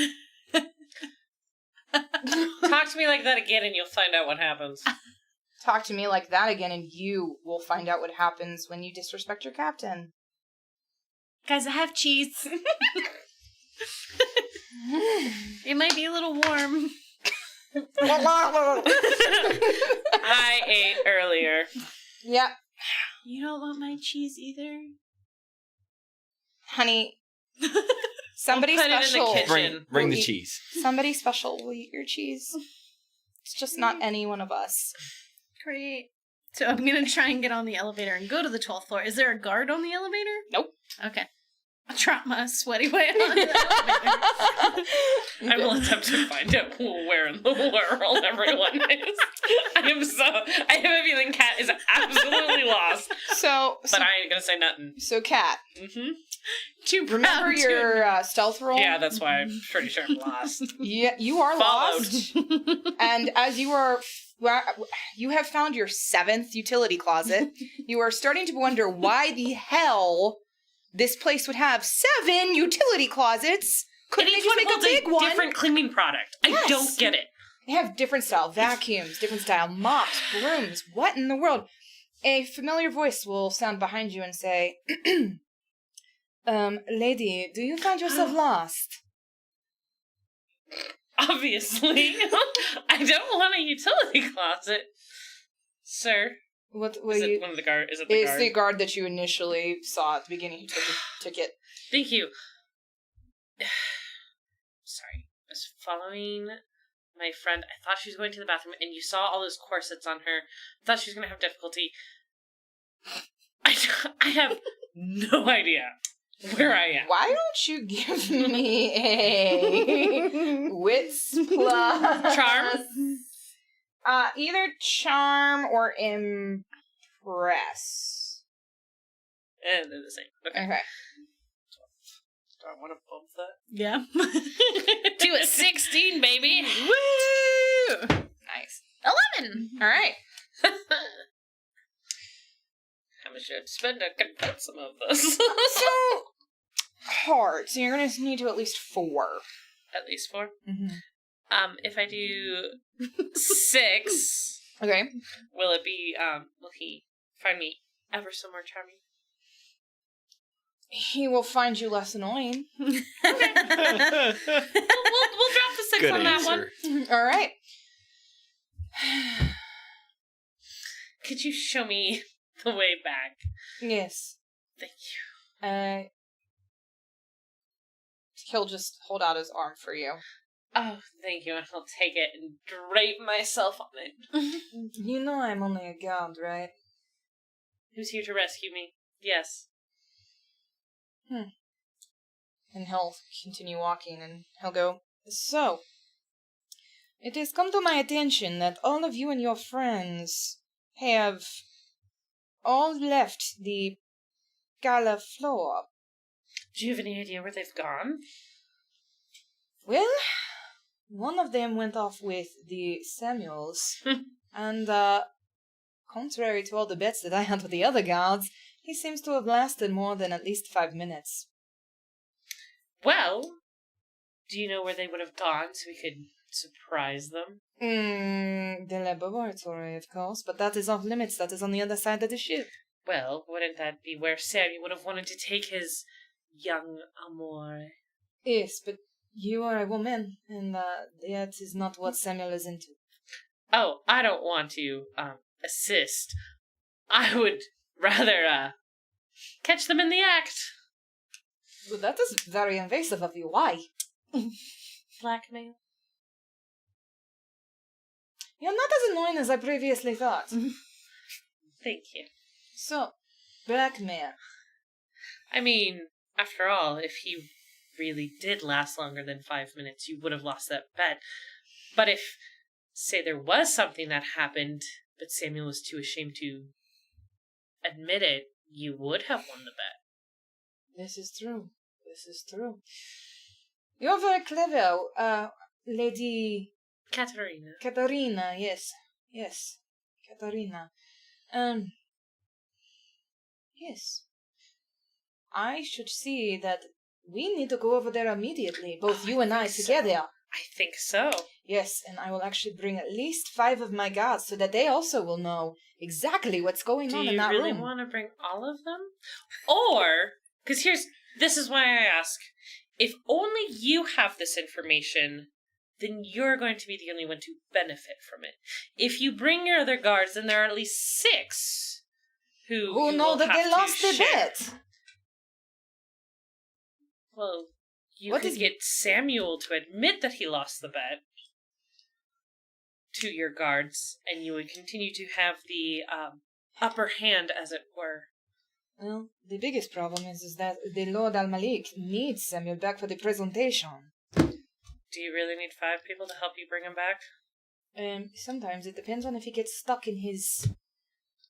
Talk to me like that again and you'll find out what happens. Talk to me like that again and you will find out what happens when you disrespect your captain. Guys, I have cheese. It might be a little warm. I ate earlier. Yep. You don't want my cheese either? Honey, somebody We'll put it in the special. kitchen. Bring will the eat- cheese. Somebody special will eat your cheese. It's just not any one of us. Great. So I'm going to try and get on the elevator and go to the 12th floor. Is there a guard on the elevator? Nope. Okay. I'll trot my sweaty way on the elevator. I will attempt to find out where in the world everyone is. I have a feeling Kat is absolutely lost. But I ain't gonna say nothing. So Kat, Too remember proud your stealth roll? Yeah, that's why I'm pretty sure I'm lost. Yeah, you are Followed. lost. And as you are, you have found your 7th utility closet. You are starting to wonder why the hell this place would have 7 utility closets. Couldn't they just make a big one? Different cleaning product. Yes. I don't get it. They have different style vacuums, different style mops, brooms. What in the world? A familiar voice will sound behind you and say, lady, do you find yourself lost? Obviously. I don't want a utility closet. Sir. What Is it one of the guard? Is it the It's guard? the guard that you initially saw at the beginning who took the ticket. Thank you. Sorry. I was following my friend. I thought she was going to the bathroom, and you saw all those corsets on her. I thought she was going to have difficulty. I have no idea where I am. Why don't you give me a wits plus Charm? Either charm or impress. And they're the same. Okay. Okay. Do I want to bump that? Yeah. To a 16, baby! Woo! Nice. 11. All right. How much should I spend to convert some of this? So hard. So you're gonna need to at least 4. At least 4. Mm-hmm. If I do 6, Okay. will it be, will he find me ever so more charming? He will find you less annoying. We'll drop the 6 Good on that one. answer. All right. Could you show me the way back? Yes. Thank you. He'll just hold out his arm for you. Oh, thank you. I'll take it and drape myself on it. You know I'm only a guard, right? Who's here to rescue me? Yes. And he'll continue walking and he'll go, so, it has come to my attention that all of you and your friends have all left the gala floor. Do you have any idea where they've gone? Well, one of them went off with the Samuels, and, contrary to all the bets that I had with the other guards, he seems to have lasted more than at least 5 minutes. Well, do you know where they would have gone so we could surprise them? The laboratory, of course, but that is off limits. That is on the other side of the ship. Well, wouldn't that be where Sammy would have wanted to take his young amour? Yes, but you are a woman, and that is not what Samuel is into. Oh, I don't want to, assist. I would rather, catch them in the act. Well, that is very invasive of you. Why? Blackmail. You're not as annoying as I previously thought. Thank you. So, blackmail. I mean, after all, if he really did last longer than 5 minutes, you would have lost that bet. But if, say, there was something that happened, but Samuel was too ashamed to admit it, you would have won the bet. This is true. This is true. You're very clever, Lady Katerina. yes. Yes. Katerina. Yes. I should see that we need to go over there immediately, both you and I together. I think so. Yes, and I will actually bring at least 5 of my guards so that they also will know exactly what's going on in that room. Do you really want to bring all of them? Or, because this is why I ask, if only you have this information, then you're going to be the only one to benefit from it. If you bring your other guards, then there are at least 6 who know that they lost their share. bet. Well, you could get Samuel to admit that he lost the bet to your guards, and you would continue to have the upper hand, as it were. Well, the biggest problem is that the Lord Al-Malik needs Samuel back for the presentation. Do you really need 5 people to help you bring him back? Sometimes it depends on if he gets stuck in his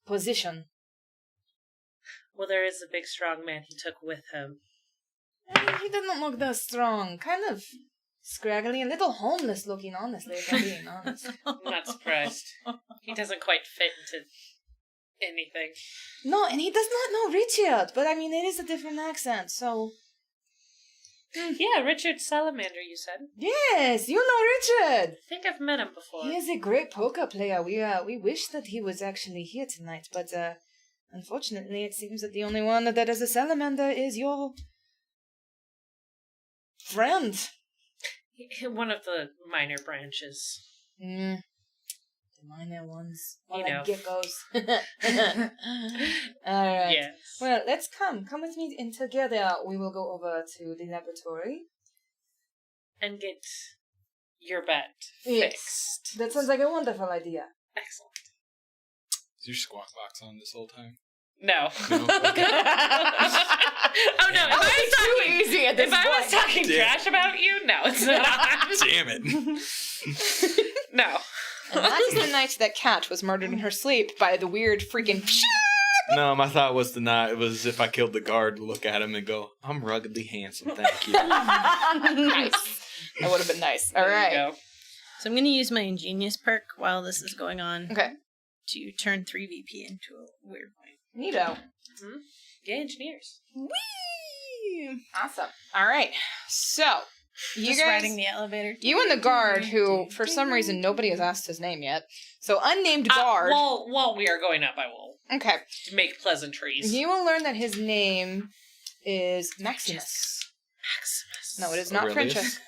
position. Well, there is a big, strong man he took with him. He doesn't look that strong. Kind of scraggly, a little homeless looking, honestly, if I'm being honest. I'm not surprised. He doesn't quite fit into anything. No, and he does not know Richard, but I mean, it is a different accent, so... Yeah, Richard Salamander, you said. Yes, you know Richard! I think I've met him before. He is a great poker player. We wish that he was actually here tonight, but unfortunately it seems that the only one that is a salamander is your... friend. One of the minor branches. The minor ones. You Like know. geckos. Alright. Yes. Well, let's come. Come with me, and together we will go over to the laboratory. And get your bet Yes. fixed. That sounds like a wonderful idea. Excellent. Is your squawk box on this whole time? No. No? Okay. Oh no! If I was talking Damn. trash about you, no, it's not. Damn it. No. And that is the night that Kat was murdered in her sleep by the weird freaking... No, my thought was if I killed the guard, look at him and go, I'm ruggedly handsome, thank you. Nice. That would have been nice. All There right. you go. So I'm going to use my ingenious perk while this is going on Okay. to turn 3 VP into a weird point. Neato. Mm-hmm. Yeah, engineers. Whee! Awesome. All right. So, you Just guys... riding the elevator. You and the guard, who, for some reason, nobody has asked his name yet. So, unnamed guard. While we are going up, I will Okay. make pleasantries. You will learn that his name is Maximus. Maximus. No, it is not Aurelius? Princess.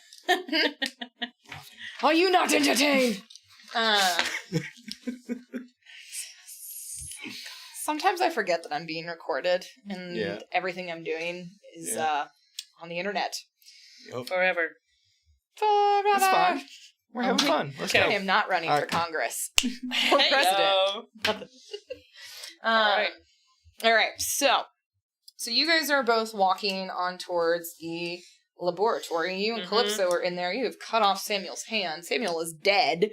Are you not entertained? Sometimes I forget that I'm being recorded, and everything I'm doing is on the internet. Yep. Forever. Forever. That's fine. We're having fun. Let's I go. am not running for Congress or president. All right. So you guys are both walking on towards the laboratory. You and Calypso are in there. You have cut off Samuel's hand. Samuel is dead.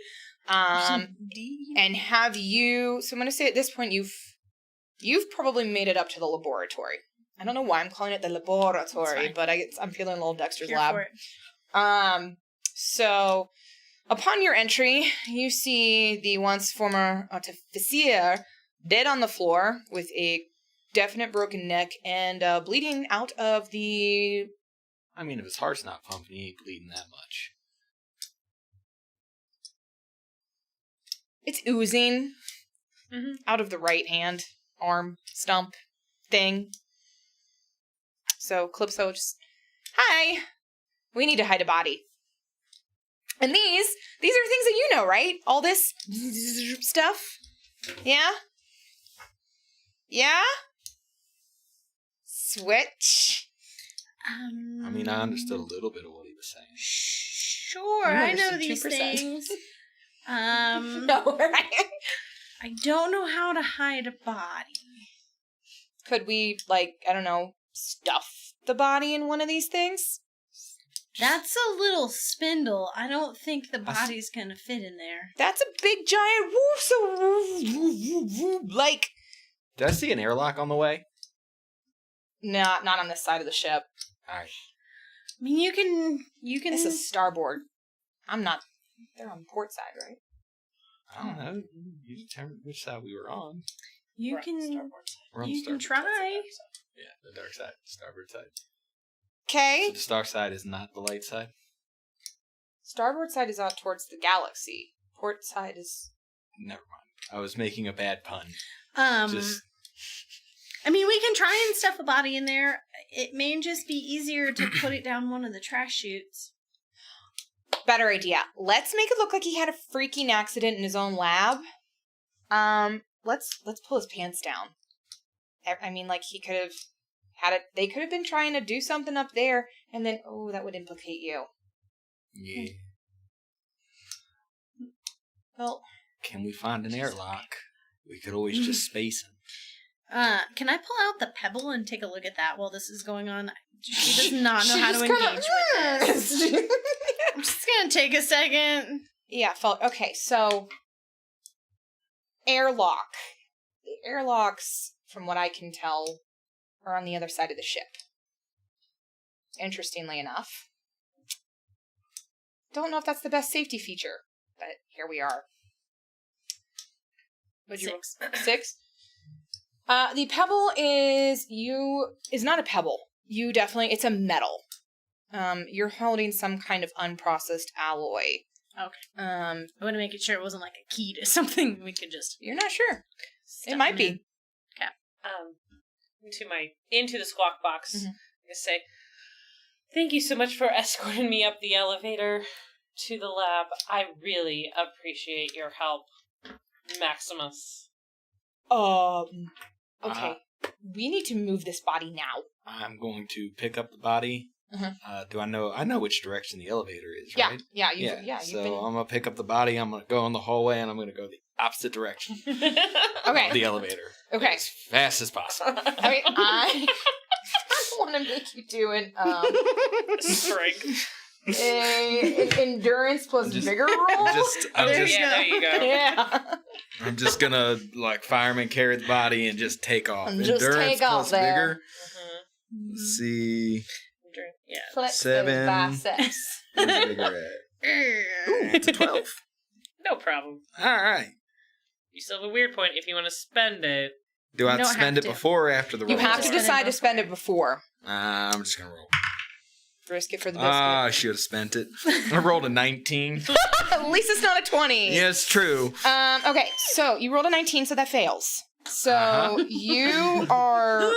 And have you? So I'm going to say at this point you've probably made it up to the laboratory. I don't know why I'm calling it the laboratory, but I'm feeling a little Dexter's Here Lab. for it. So upon your entry, you see the once former artificier dead on the floor with a definite broken neck and bleeding out of the... I mean, if his heart's not pumping, he ain't bleeding that much. It's oozing out of the right hand. arm stump thing. So Calypso just, hi, we need to hide a body. And these are things that you know, right? All this stuff. Yeah? Yeah? Switch. I mean, I understood a little bit of what he was saying. Sure, You I know understood these 2%. things. No, right? I don't know how to hide a body. Could we, like, I don't know, stuff the body in one of these things? That's a little spindle. I don't think the body's gonna fit in there. That's a big giant woof, like... Did I see an airlock on the way? Not on this side of the ship. Alright. I mean, you can. This is starboard. I'm not... They're on port side, right? I don't know. You determined which side we were on. You can. We're on the You can starboard try. Yeah, the dark side, starboard side. Okay. So the star side is not the light side? Starboard side is out towards the galaxy. Port side is... Never mind. I was making a bad pun. Just. I mean, we can try and stuff a body in there. It may just be easier to put it down one of the trash chutes. Better idea. Let's make it look like he had a freaking accident in his own lab. Let's pull his pants down. I mean, like, he could have had it. They could have been trying to do something up there, and then, oh, that would implicate you. Yeah. Well, Can we find an airlock? We could always just space him. Can I pull out the pebble and take a look at that while this is going on? She does not know She how to just kinda- engage with this. I'm just gonna take a second. yeah, okay, so airlock. The airlocks, from what I can tell, are on the other side of the ship. Interestingly enough. Don't know if that's the best safety feature, but here we are. What'd you roll? 6? The pebble is not a pebble. It's a metal. You're holding some kind of unprocessed alloy. Okay. I want to make it sure it wasn't like a key to something we could just. You're not sure. stuff It might in. be. Into the squawk box. Mhm. I say, thank you so much for escorting me up the elevator to the lab. I really appreciate your help, Maximus. Okay. We need to move this body now. I'm going to pick up the body. Mhm. I know which direction the elevator is, Yeah, right? yeah. So I'm going to pick up the body, I'm going to go in the hallway, and I'm going to go the opposite direction Okay. of the elevator. Okay. As fast as possible. I mean, I want to make you do an Strength. endurance plus vigor roll. There you go. Yeah. I'm just going to, like, fireman carry the body and just take off. And just Endurance take off plus there. vigor. Let's see. Yeah. Flex 7. those biceps. Where's vigor at? Ooh, it's a 12. No problem. All right. You still have a weird point if you want to spend it. Do I You don't spend have it to. before or after the roll? You have to Spend it decide to before. spend it before. I'm just going to roll. Risk it for the biscuit. I should have spent it. I rolled a 19. At least it's not a 20. Yeah, it's true. Okay, so you rolled a 19, so that fails. So Uh-huh. you are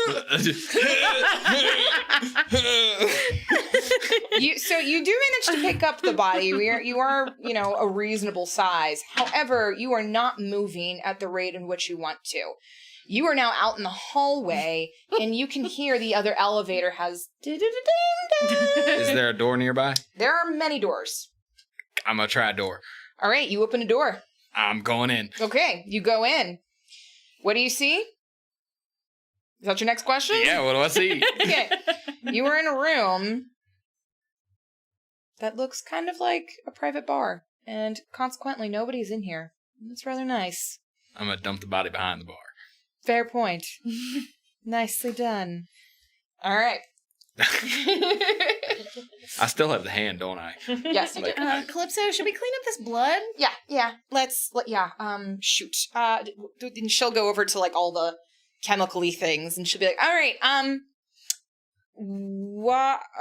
you do manage to pick up the body. You are a reasonable size. However, you are not moving at the rate in which you want to. You are now out in the hallway, and you can hear the other elevator has. Is there a door nearby? There are many doors. I'm going to try a door. All right, you open a door. I'm going in. Okay, you go in. What do you see? Is that your next question? Yeah, what do I see? Okay. You are in a room that looks kind of like a private bar, and consequently, nobody's in here. That's rather nice. I'm going to dump the body behind the bar. Fair point. Nicely done. All right. I still have the hand, don't I? Yes, you do. Calypso, should we clean up this blood? Yeah. Shoot. And she'll go over to like all the chemical-y things, and she'll be like, all right,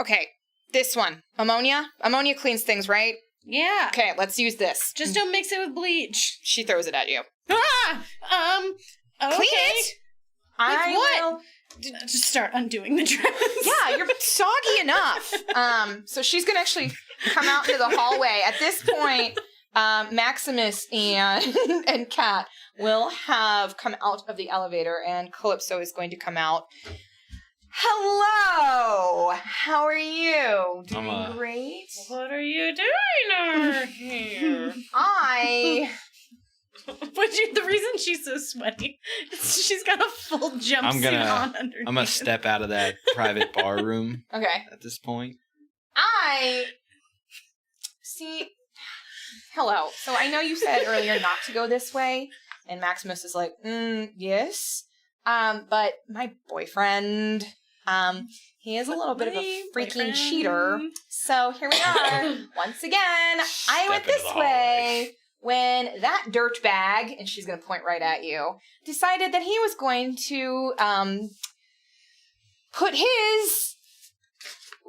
okay, this one. Ammonia? Ammonia cleans things, right? Yeah. Okay, let's use this. Just don't mix it with bleach. She throws it at you. Ah! Okay. Clean it? I what? will- Just start undoing the dress. Yeah, you're soggy enough. So she's gonna actually come out into the hallway. At this point, Maximus and Kat will have come out of the elevator, and Calypso is going to come out. Hello! How are you? Doing great? What are you doing over here? The reason she's so sweaty is she's got a full jumpsuit on underneath. I'm gonna step out of that private bar room Okay. at this point. See, hello. So I know you said earlier not to go this way, and Maximus is like, yes. But my boyfriend, he is a little bit of a freaking cheater. So here we are. Once again, I went this way when that dirtbag, and she's going to point right at you, decided that he was going to put his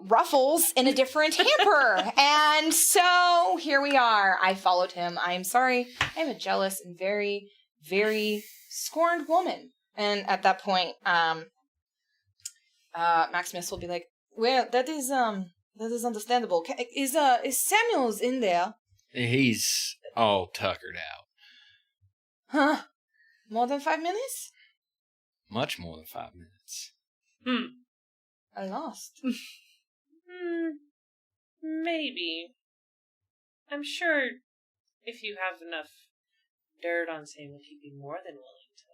ruffles in a different hamper. And so here we are. I followed him. I'm sorry. I'm a jealous and very, very scorned woman. And at that point, Maximus will be like, well, that is understandable. Is Samuel's in there? He's all tuckered out. Huh? More than 5 minutes? Much more than 5 minutes. I lost. Maybe. I'm sure if you have enough dirt on Samuel, he'd be more than willing to.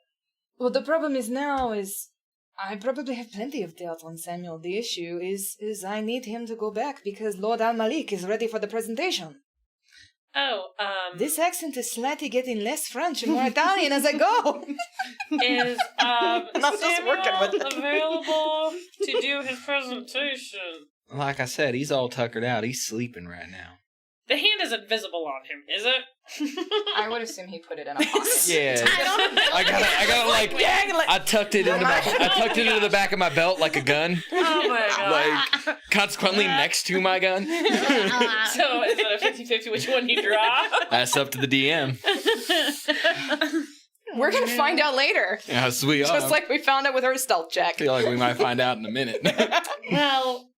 Well, the problem is now is I probably have plenty of dirt on Samuel. The issue is I need him to go back because Lord Al-Malik is ready for the presentation. Oh, This accent is slightly getting less French and more Italian as I go. Is I'm just Samuel working with it. available to do his presentation? Like I said, he's all tuckered out. He's sleeping right now. The hand isn't visible on him, is it? I would assume he put it in a pocket. Yeah, I got like I tucked it into the back of my belt like a gun. Oh my god. Like consequently next to my gun. So is it a 50-50 which one you draw? That's up to the DM. We're going to find out later. Yes, we are. Just like we found out with her stealth check. I feel like we might find out in a minute. Well,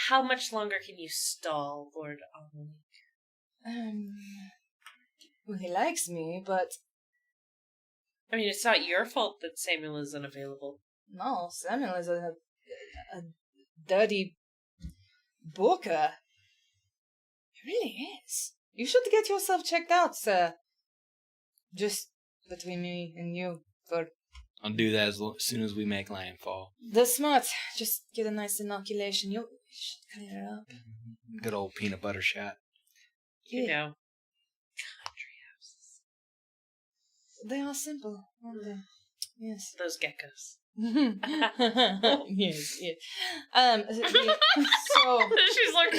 how much longer can you stall, Lord Al-Malik? Well, he likes me, but I mean, it's not your fault that Samuel is unavailable. no, Samuel is a dirty booker. He really is. You should get yourself checked out, sir. Just between me and you. For I'll do that as soon as we make landfall. the smart, just get a nice inoculation. You should clear it up. Good old peanut butter shot. You know. They are simple, aren't they? Yes. Those geckos. Yes, yes. So She's like,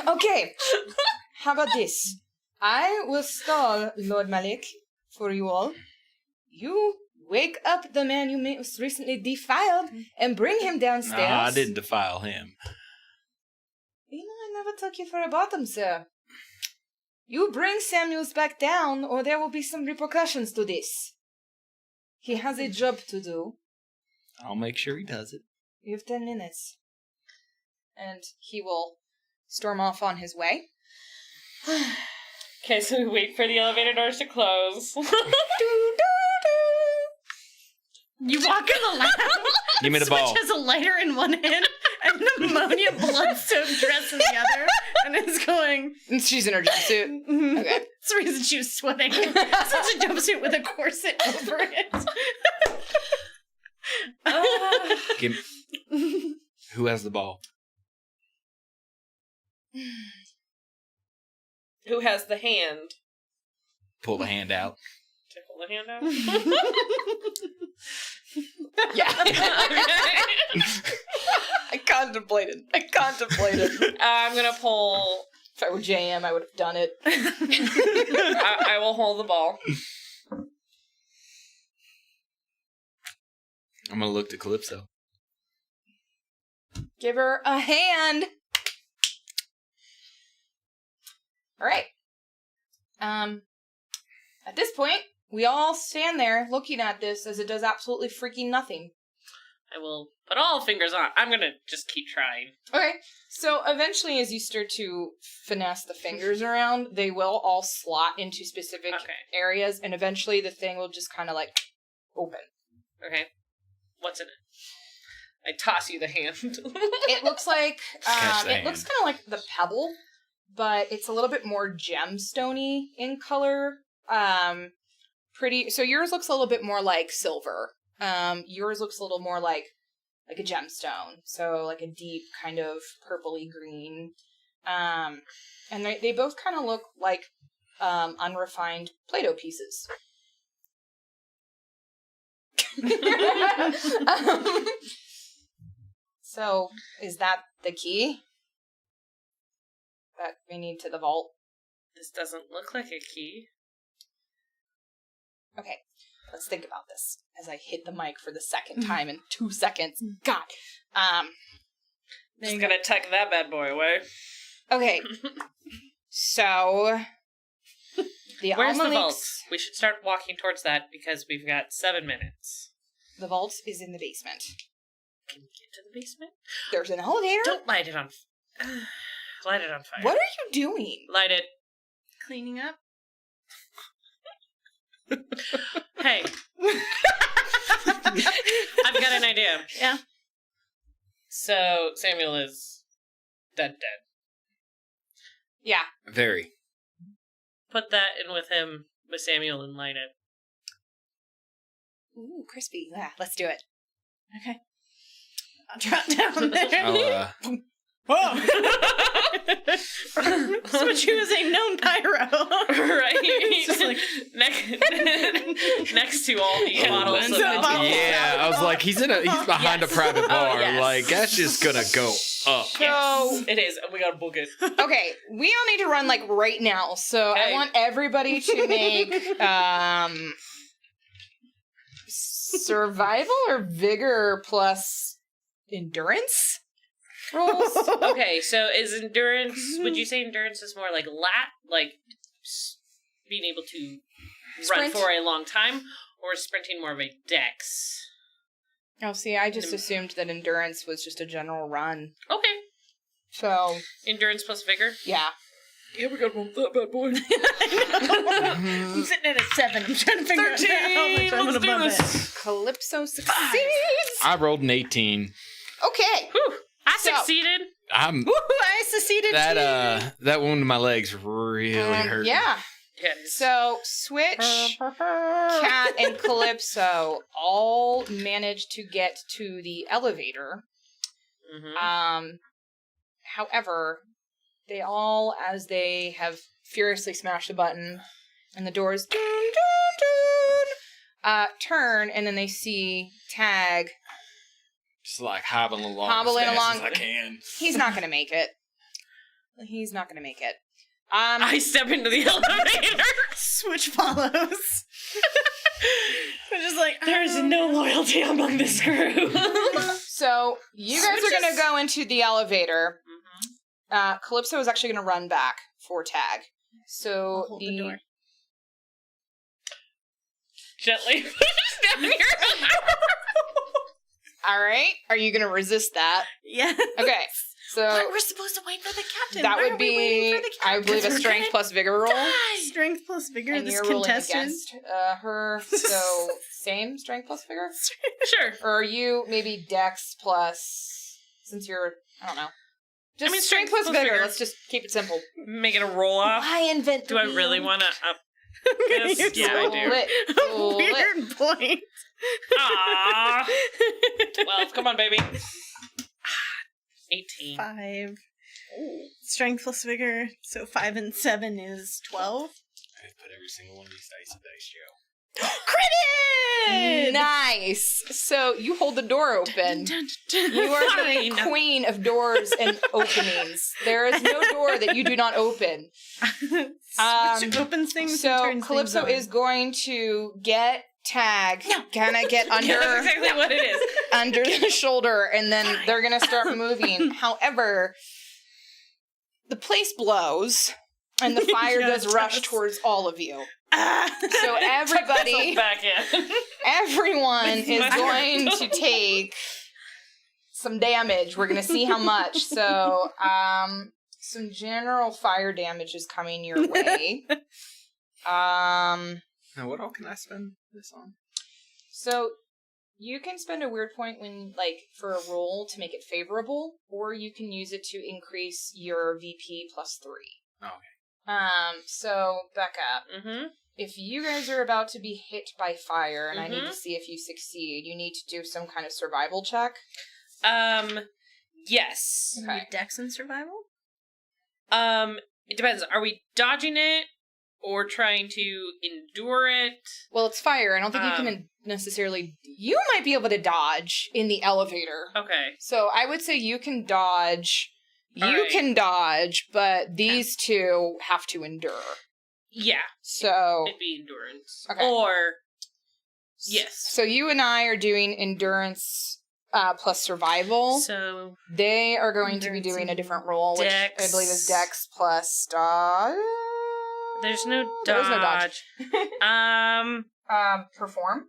okay. How about this? I will stall Lord Malik for you all. You wake up the man you most recently defiled and bring him downstairs. Nah, I didn't defile him. You know, I never took you for a bottom, sir. You bring Samuels back down, or there will be some repercussions to this. He has a job to do. I'll make sure he does it. You have 10 minutes. And he will storm off on his way. okay, so we wait for the elevator doors to close. You walk in the lab. Give me the ball. Switch has a lighter in one hand and an ammonia blood-soaked dress in the other, and it's going. And she's in her jumpsuit. Mhm. Okay. That's the reason she was sweating. Such a jumpsuit with a corset over it. Who has the ball? Who has the hand? Pull the hand out. Tickle the hand out? Yeah. Okay. I contemplated. I'm gonna pull. If I were JM, I would have done it. I will hold the ball. I'm gonna look to Calypso. Give her a hand. All right. At this point, we all stand there looking at this as it does absolutely freaking nothing. I will put all fingers on. I'm gonna just keep trying. Okay, so eventually as you start to finesse the fingers around, they will all slot into specific areas, and eventually the thing will just kind of like open. Okay. What's in it? I toss you the hand. It looks like, Catch the it looks kind of like the pebble, but it's a little bit more gemstone-y in color. So yours looks a little bit more like silver. Yours looks a little more like a gemstone. So like a deep kind of purpley green. And they both kind of look like, unrefined Play-Doh pieces. So, is that the key that we need to the vault? This doesn't look like a key. Okay, let's think about this as I hit the mic for the second time in 2 seconds. God. Just gonna tuck that bad boy away. Okay. So, Where's the vault? We should start walking towards that because we've got 7 minutes. The vault is in the basement. Can we get to the basement? There's an elevator. Don't light it on. Light it on fire. What are you doing? Light it. Cleaning up. Hey. I've got an idea. Yeah. So Samuel is dead. Yeah. Very. Put that in with him, with Samuel, and light it. Ooh, crispy. Yeah, let's do it. Okay. I'll drop down there. Whoa! Switch you as a known pyro. Right? Just like next to all the bottles of Yeah, I was like, he's behind a private bar. yes. Like, that's just gonna go up. So, it is, and we gotta book it. okay, we all need to run like right now. So Okay. I want everybody to make survival or vigor plus endurance rolls. Okay, so is endurance, would you say endurance is more like being able to run Sprint. for a long time, or is sprinting more of a dex? Oh, see, I just assumed that endurance was just a general run. Okay. So, Endurance plus vigor? yeah. Yeah, we gotta bump that bad boy. I'm sitting at a 7. I'm trying to figure out how much I'm gonna bump it. Calypso succeeds. I rolled an 18. Okay. Whew. I So- succeeded. I'm Woohoo! I succeeded that wound in my legs really hurt. Yeah. Yes. So, Switch, Cat, and Calypso all managed to get to the elevator. Mm-hmm. However, they all, as they have furiously smashed a button, and the doors turn, and then they see Tag. Just like hobbling along Hobbling as fast along. as I can. He's not going to make it. He's not going to make it. I step into the elevator. Switch follows. I'm just like, There's no loyalty among this crew. So, you guys are going to go into the elevator. Calypso is actually going to run back for Tag. So, hold the door. Gently push down your All right. Are you going to resist that? Yeah. Okay. So, What? We're supposed to wait for the captain. that Why would are we waiting be, for the I captain? believe, a 'Cause we're strength gonna plus vigor roll. die. Strength plus vigor. And This you're rolling contestant. against her. So, same strength plus vigor? Sure. Or are you maybe dex plus, since you're, I don't know. Just I mean, strength plus vigor. Let's just keep it simple. Make it a roll off. Why invent the Do I wheel? really want to up? Yes, You yeah, I do. Split. Weird point. Aww. 12. Come on, baby. 18. 5. Strength plus vigor. So 5 and 7 is 12. I put every single one of these dice in Dice Joe. Credit! Nice. So you hold the door open. You are the Fine. queen of doors and openings. There is no door that you do not open. Switch opens things and So turns Calypso things on. is going to get Tag, kind of get under That's exactly what it is. under the shoulder, and then they're going to start moving. However, the place blows, and the fire Yeah, does it rush does. towards all of you. So everybody, back in. everyone With is my going heart. to take some damage. We're going to see how much. So, some general fire damage is coming your way. Now, what all can I spend this on? So you can spend a weird point when, like, for a roll to make it favorable, or you can use it to increase your VP plus 3. Okay. So Becca, Mm-hmm. if you guys are about to be hit by fire, and I need Mhm. to see if you succeed, you need to do some kind of survival check. Yes. Okay. Dex and survival? It depends. Are we dodging it or trying to endure it? Well, it's fire. I don't think you can necessarily. You might be able to dodge in the elevator. Okay. So I would say you can dodge. You Alright. can dodge, but these two have to endure. Yeah. So It'd be endurance. Okay. Or yes. So you and I are doing endurance plus survival. So They are going to be Endurance doing a and different roll, which I Dex. believe is Dex plus dodge. there's no dodge. There is no dodge. Perform.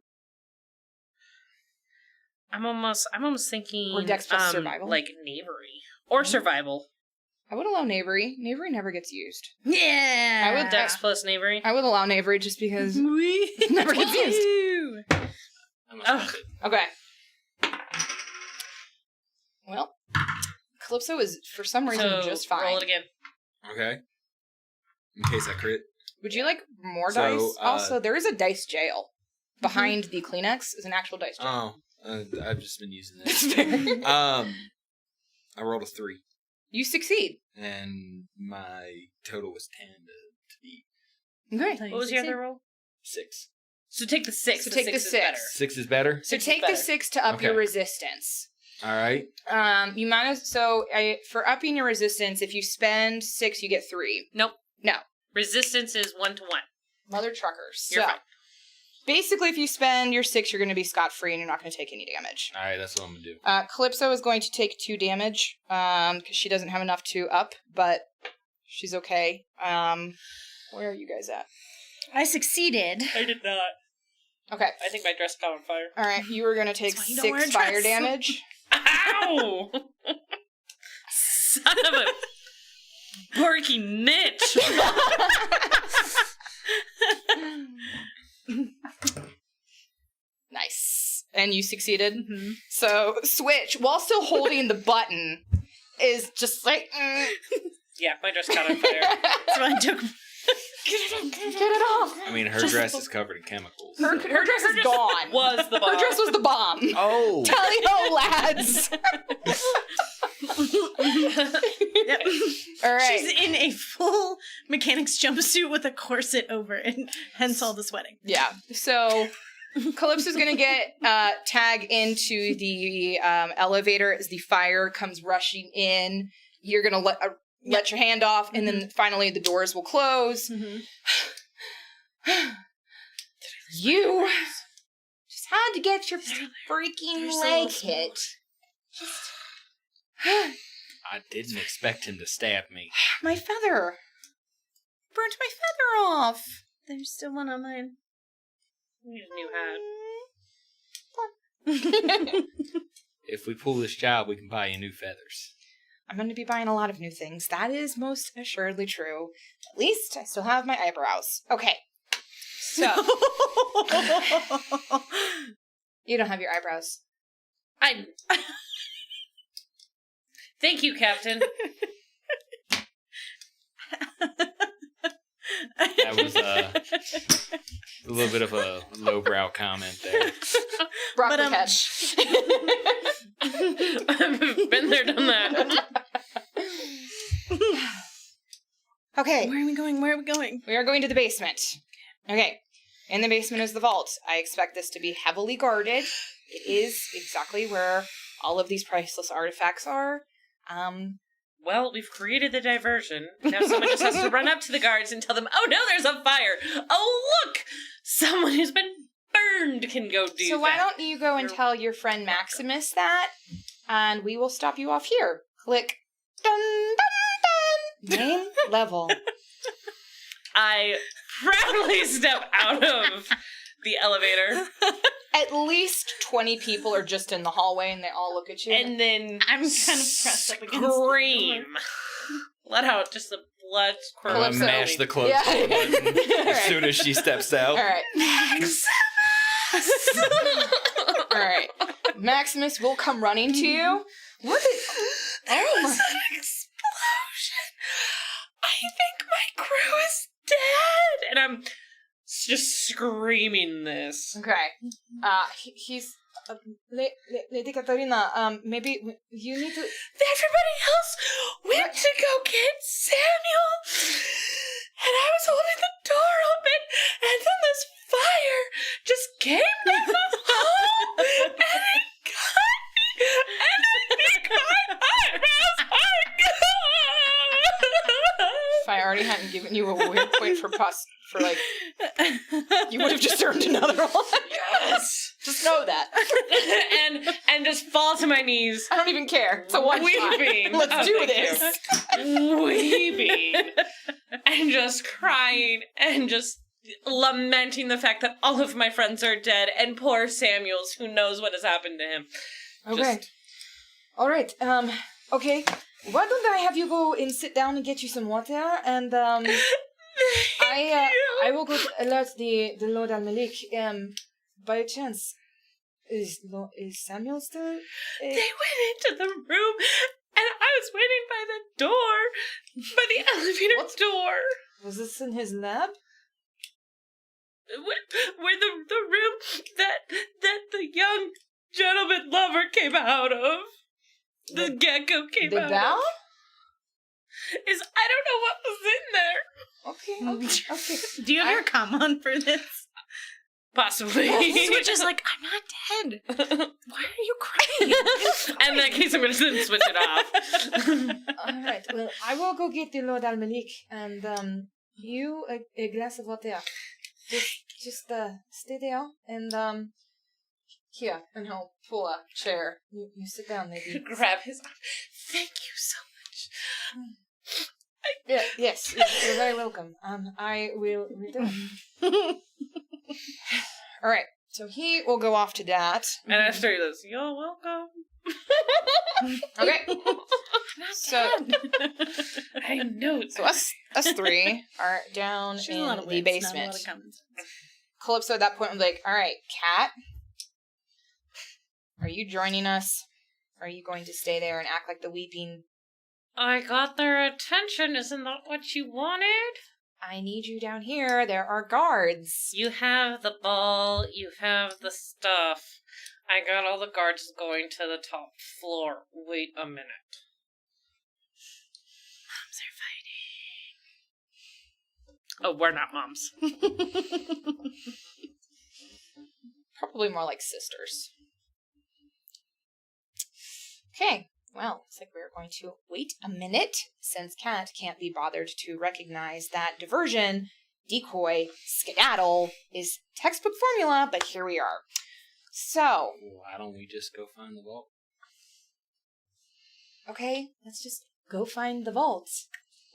I'm almost thinking Or Dex plus survival. like knavery or survival. I would allow knavery. Knavery never gets used. Yeah. I would Dex plus knavery. I would allow knavery just because. Never gets used. I must Ugh. have it. Okay. Well, Calypso is for some reason So just fine. roll it again. Okay. In case I crit. Would you like more So, dice? Also, there is a dice jail behind the Kleenex. Is an actual dice jail. Oh, I've just been using It's this. very- I rolled a 3, You succeed. and my total was 10 to beat Okay. What was your other roll? 6. So take the 6. So the take the 6 is 6. better. 6 is better. So Six is take the better. 6 to up Okay. your resistance. All right. You might as for upping your resistance, if you spend 6, you get 3. Nope. No. Resistance is 1 to 1. Mother truckers. You're so fine. basically, if you spend your 6, you're going to be scot-free and you're not going to take any damage. All right, that's what I'm going to do. Calypso is going to take 2 damage because she doesn't have enough to up, but she's okay. Where are you guys at? I succeeded. I did not. Okay. I think my dress caught on fire. All right, you are going to take That's why you don't wear 6 a fire dress. damage. Ow! Son of a porky niche. Nice. And you succeeded. Mm-hmm. So, Switch, while still holding the button, is just like, Yeah, my dress caught on fire. So I took. get it off. I mean, her dress is covered in chemicals. Her dress is gone. Was the bomb. Her dress was the bomb. Oh! Tally-ho, lads. Yep. All right. She's in a full mechanics jumpsuit with a corset over it, hence all the sweating. Yeah. So Calypso's gonna get tag into the elevator as the fire comes rushing in. You're gonna let your hand off, and then finally the doors will close. Mm-hmm. You just had to get your freaking They're so leg small. hit. I didn't expect him to stab me. My feather. Burnt my feather off. There's still one on mine. Need a new hat. If we pull this job, we can buy you new feathers. I'm going to be buying a lot of new things. That is most assuredly true. At least I still have my eyebrows. Okay. So, you don't have your eyebrows. Thank you, Captain. That was a little bit of a lowbrow comment there. Brock But, Burkhead. Been there, done that. Okay. Where are we going? Where are we going? We are going to the basement. Okay. In the basement is the vault. I expect this to be heavily guarded. It is exactly where all of these priceless artifacts are. Well, we've created the diversion. Now someone just has to run up to the guards and tell them, oh no, there's a fire. Oh, look! Someone who's been burned can go do So that. why don't you go and You're tell your friend Maximus that, and we will stop you off here. Click. Dun, dun, dun. Main level. I proudly step out of the elevator. At least 20 people are just in the hallway and they all look at you. And then I'm kind of pressed up against scream. Let out just the blood I'm gonna Calypso. mash the close Yeah. door button as Alright. soon as she steps out. All right. All right. Maximus will come running to you. What is... Oh my... an explosion. I think my crew is dead. And I'm just screaming this. Okay. He's... Lady Katarina, maybe you need to... Everybody else went to go get Samuel. And I was holding the door open. And then this fire just came down the hall. And it got me. And it got my If I already hadn't given you a weird point for like, you would have just earned another one. Yes. Just know that. and just fall to my knees. I don't even care. It's a one shot. Weeping. Let's Oh, do thank this. you. Weeping. And just crying and just lamenting the fact that all of my friends are dead and poor Samuel's, who knows what has happened to him. Okay. All right. Okay. Why don't I have you go and sit down and get you some water, and I will go alert the Lord Al-Malik. By chance, is Samuel still? They went into the room, and I was waiting by the door, by the elevator What? door, Was this in his lab? where the room that the young gentleman lover came out of. The gecko came The out bow? of. I don't know what was in there. Okay. Okay. Do you have your come on for this? Possibly. Switch is like, I'm not dead. Why are you crying? In that case, I'm going to switch it off. All right. Well, I will go get the Lord Al-Malik, and you a glass of water. Just stay there, and here, and he'll pull a chair. You sit down, maybe. Grab his arm. Thank you so much. Yeah, yes, you're very welcome. I will return. All right, so he will go off to that. And after this, you're welcome. Okay. So, I know. so us three are down She's in a lot of the wits, basement. not a lot of comments. Calypso at that point was like, "All right, Cat, are you joining us? Or are you going to stay there and act like the weeping? I got their attention. Isn't that what you wanted? I need you down here. There are guards." You have the ball. You have the stuff. I got all the guards going to the top floor. Wait a minute. Moms are fighting. Oh, we're not moms. Probably more like sisters. Okay, well, looks like we're going to wait a minute, since Cat can't be bothered to recognize that diversion, decoy, skedaddle is textbook formula, but here we are. So, Why don't we just go find the vault? okay, let's just go find the vault.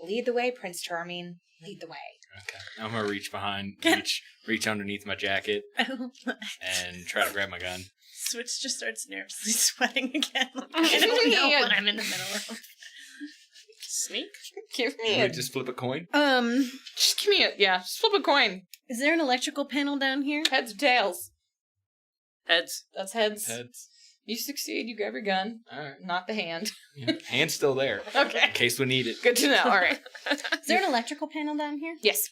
Lead the way, Prince Charming. Lead the way. Okay. I'm gonna reach behind, reach underneath my jacket, and try to grab my gun. Switch just starts nervously sweating again. Like, I don't know what I'm in the middle of. Sneak? Give me Can a... we just flip a coin? Just give me a... Yeah, just flip a coin. Is there an electrical panel down here? Heads or tails? Heads. That's heads. Heads. You succeed, you grab your gun. Alright. Not the hand. Yeah. Hand's still there. Okay. In case we need it. Good to know. All right. Is there an electrical panel down here? Yes.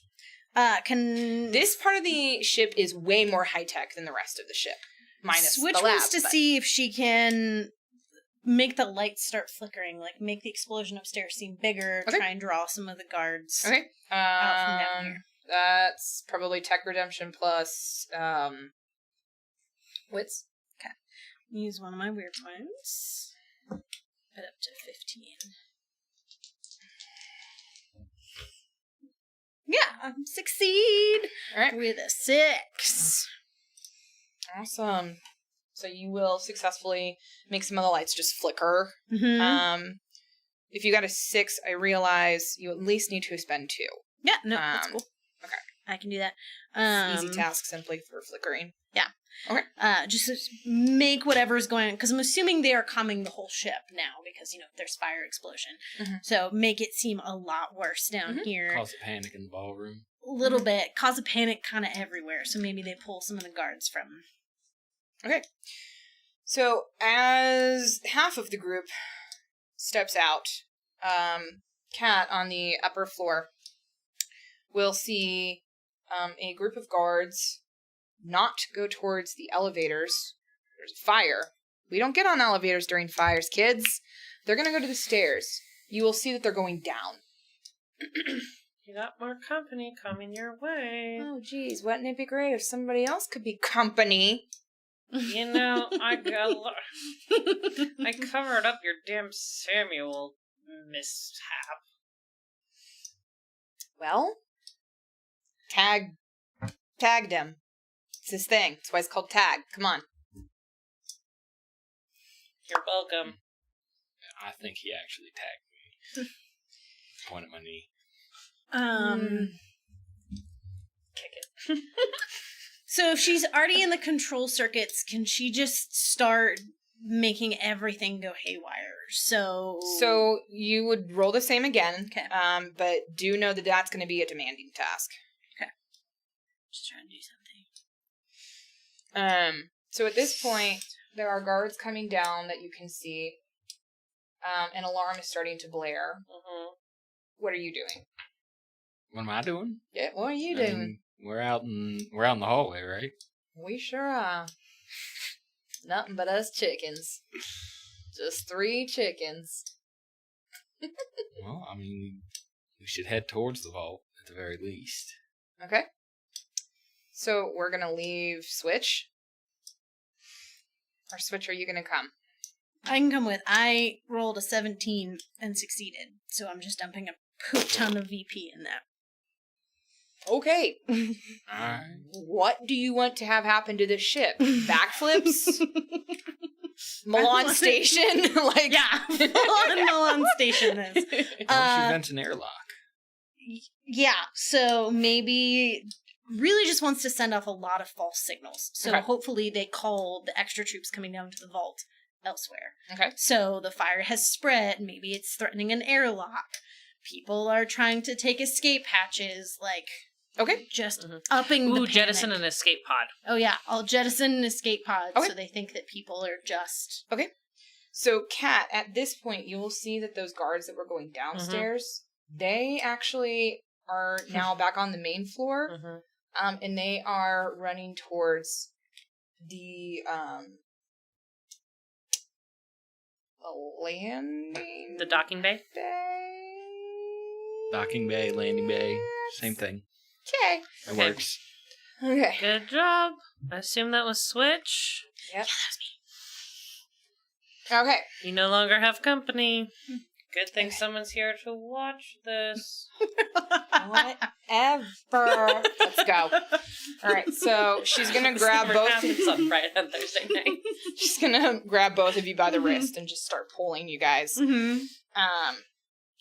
Can This part of the ship is way more high-tech than the rest of the ship. Minus Switch the lab. wants to see if she can make the lights start flickering, like make the explosion upstairs seem bigger, Okay. try and draw some of the guards Okay. out from down here. That's probably tech redemption plus wits. Use one of my weird ones. Put up to 15. Yeah, succeed All right. with a 6. Awesome. So you will successfully make some of the lights just flicker. Mm-hmm. If you got a 6, I realize you at least need to spend 2. Yeah, no, that's Um, cool. okay. I can do that. Easy task simply for flickering. Just make whatever's going on, because I'm assuming they are calming the whole ship now because, there's fire explosion. Mhm. So make it seem a lot worse down here. Cause a panic in the ballroom. A little bit. Cause a panic kind of everywhere. So maybe they pull some of the guards from. Okay. So as half of the group steps out, Kat on the upper floor will see a group of guards not go towards the elevators. There's a fire. We don't get on elevators during fires, kids. They're going to go to the stairs. You will see that they're going down. You got more company coming your way. Oh, geez. Wouldn't it be great if somebody else could be company? I covered up your damn Samuel mishap. Well, tagged him. It's his thing. That's why it's called tag. Come on. You're welcome. I think he actually tagged me. Point at my knee. Kick it. So if she's already in the control circuits, can she just start making everything go haywire? So you would roll the same again. Okay. But do know that that's going to be a demanding task. Just trying to do something. So at this point, there are guards coming down that you can see. An alarm is starting to blare. Mm-hmm. What are you doing? What am I doing? Yeah, what are you I doing? mean, we're out in the hallway, right? We sure are. Nothing but us chickens. Just 3 chickens. Well, I mean, we should head towards the vault at the very least. Okay. So we're gonna leave Switch. Or Switch, are you gonna come? I can come with. I rolled a 17 and succeeded, so I'm just dumping a poop ton of VP in that. Okay. Alright. What do you want to have happen to this ship? Backflips? Milan Station? Like, Yeah, on Milan Station is. Why don't you vent an airlock? Yeah, so maybe really just wants to send off a lot of false signals. So Okay. hopefully they call the extra troops coming down to the vault elsewhere. Okay. So the fire has spread. Maybe it's threatening an airlock. People are trying to take escape hatches. Like, Okay. just upping the Ooh, panic. jettison an escape pod. Oh yeah, I'll jettison escape pods Okay. so they think that people are just... So, Kat, at this point, you will see that those guards that were going downstairs, they actually are now back on the main floor, Mm-hmm. and they are running towards the landing The docking bay. bay. Docking bay, landing bay, same thing. Okay. It Okay. works. Okay. Good job. I assume that was Switch. Yep. Okay. You no longer have company. Good thing someone's here to watch this. Whatever. Let's go. All right. So she's gonna grab Never both. happens on Friday and Thursday night. She's gonna grab both of you by the wrist and just start pulling you guys. Mm-hmm.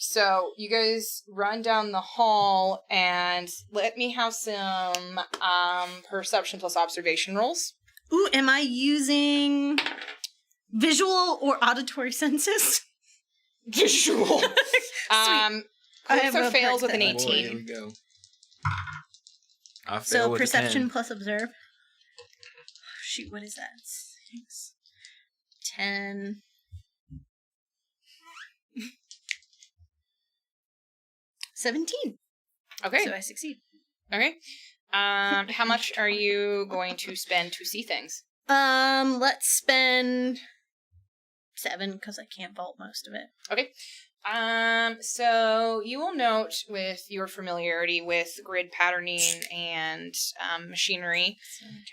So you guys run down the hall and let me have some perception plus observation rolls. Ooh, am I using visual or auditory senses? Visual. I have Calypso a fails with perk an that- Boy, here 18. we go. I fail So with perception a 10. plus observe. Shoot, what is that? 6, 10. 17. Okay. So I succeed. Okay. How much are you going to spend to see things? Let's spend 7 because I can't vault most of it. Okay. So you will note with your familiarity with grid patterning and machinery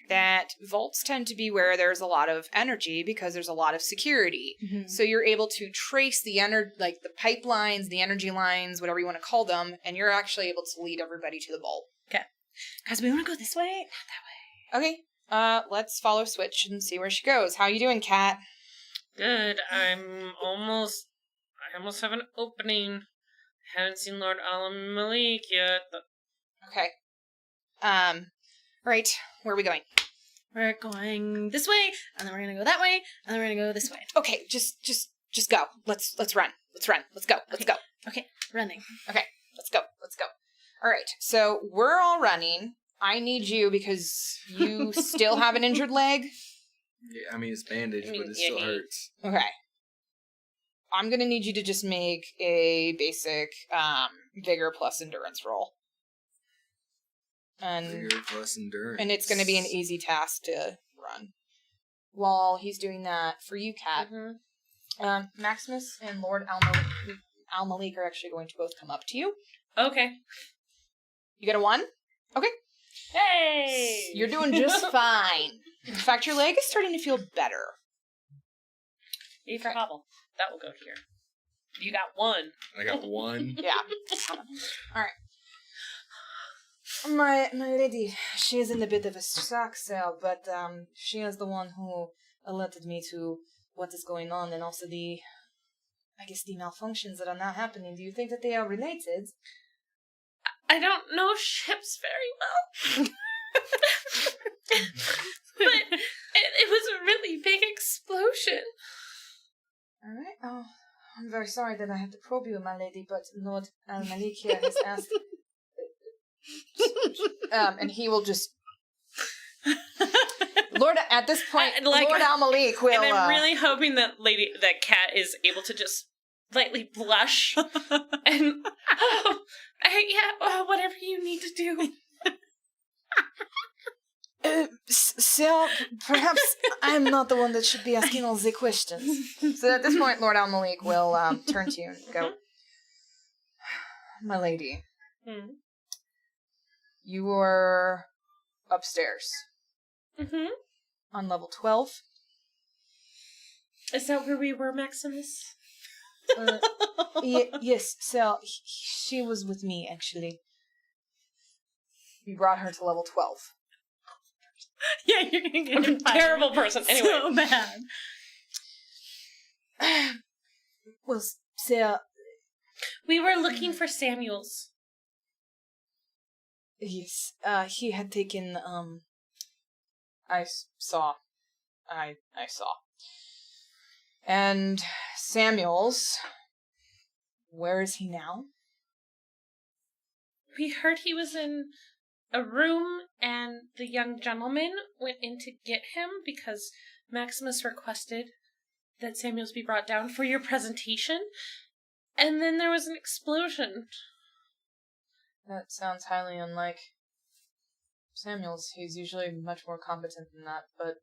that vaults tend to be where there's a lot of energy because there's a lot of security. Mhm. So you're able to trace the like the pipelines, the energy lines, whatever you want to call them, and you're actually able to lead everybody to the vault. Guys, we want to go this way? Not that way. Okay. Let's follow Switch and see where she goes. How you doing, Kat? Good. I almost have an opening. Haven't seen Lord Alam Malik yet. Okay. Right, where are we going? We're going this way, and then we're gonna go that way, and then we're gonna go this way. Okay, just go. Let's run. Let's run. Let's go. Let's go. Okay, running. Okay, let's go. Let's go. All right, so we're all running. I need you because you still have an injured leg. Yeah, I mean, it's bandaged, but it yeah, still hurts. Okay. I'm going to need you to just make a basic vigor plus endurance roll. Vigor plus endurance. And it's going to be an easy task to run. While he's doing that, for you, Kat, Maximus and Lord Al-Malik are actually going to both come up to you. Okay. You get a 1? Okay. Hey! You're doing just fine. In fact, your leg is starting to feel better. A for hobble. That will go here. You got 1. I got 1. Yeah. All right. My lady, she is in a bit of a shock cell, but she is the one who alerted me to what is going on, and also the malfunctions that are now happening. Do you think that they are related? I don't know ships very well. But it was a really big explosion. All right. Oh, I'm very sorry that I have to probe you, my lady, but Lord Al-Malik here has asked... and he will just... At this point, Lord Al-Malik will... And I'm really hoping that Kat is able to just lightly blush and... whatever you need to do. Sir, perhaps I'm not the one that should be asking all the questions. So at this point, Lord Al-Malik will turn to you and go, my lady, you were upstairs on level 12. Is that where we were, Maximus? Yes, sir. She was with me, actually. You brought her to level 12. Yeah, you're gonna get a terrible person. Anyway. So bad. Well, sir... We were looking for Samuels. Yes, he had taken, I saw. And Samuels, where is he now? We heard he was in a room, and the young gentleman went in to get him because Maximus requested that Samuels be brought down for your presentation, and then there was an explosion. That sounds highly unlike Samuels. He's usually much more competent than that, but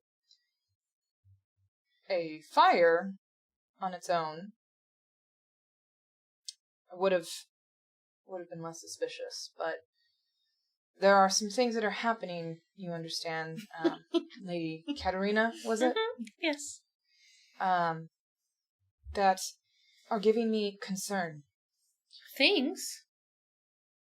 a fire on its own would have been less suspicious, but there are some things that are happening, you understand, Lady Katerina, was it? Yes. That are giving me concern. Things?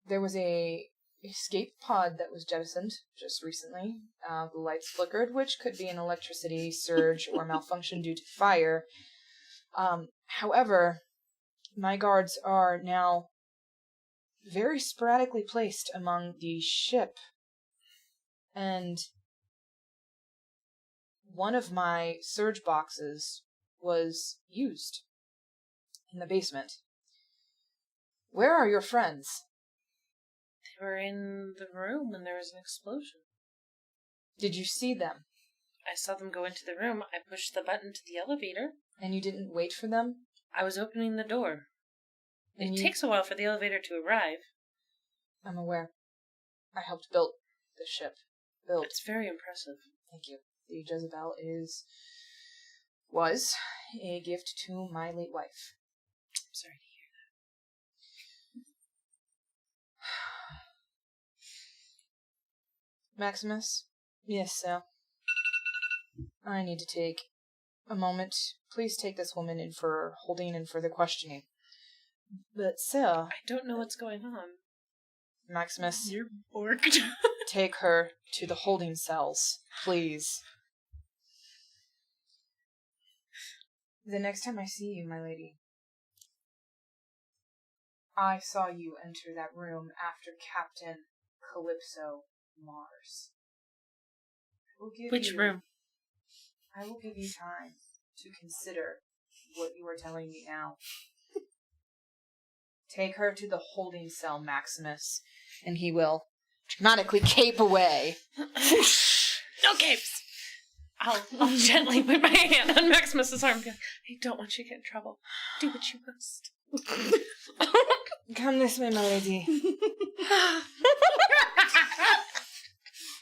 There was a escape pod that was jettisoned just recently. The lights flickered, which could be an electricity surge or malfunction due to fire. However, my guards are now very sporadically placed among the ship, and one of my surge boxes was used in the basement. Where are your friends? They were in the room when there was an explosion. Did you see them? I saw them go into the room. I pushed the button to the elevator. And you didn't wait for them? I was opening the door. And It takes a while for the elevator to arrive. I'm aware. I helped build the ship. It's very impressive. Thank you. The Jezebel was a gift to my late wife. I'm sorry to hear that. Maximus? Yes, sir. I need to take a moment. Please take this woman in for holding and further questioning. But, sir... I don't know what's going on. Maximus, You're borked. take her to the holding cells, please. The next time I see you, my lady, I saw you enter that room after Captain Calypso Marz. I will give Which you- room? I will give you time to consider what you are telling me now. Take her to the holding cell, Maximus. And he will dramatically cape away. No capes. I'll gently put my hand on Maximus's arm. I don't want you to get in trouble. Do what you must. Come this way, my lady.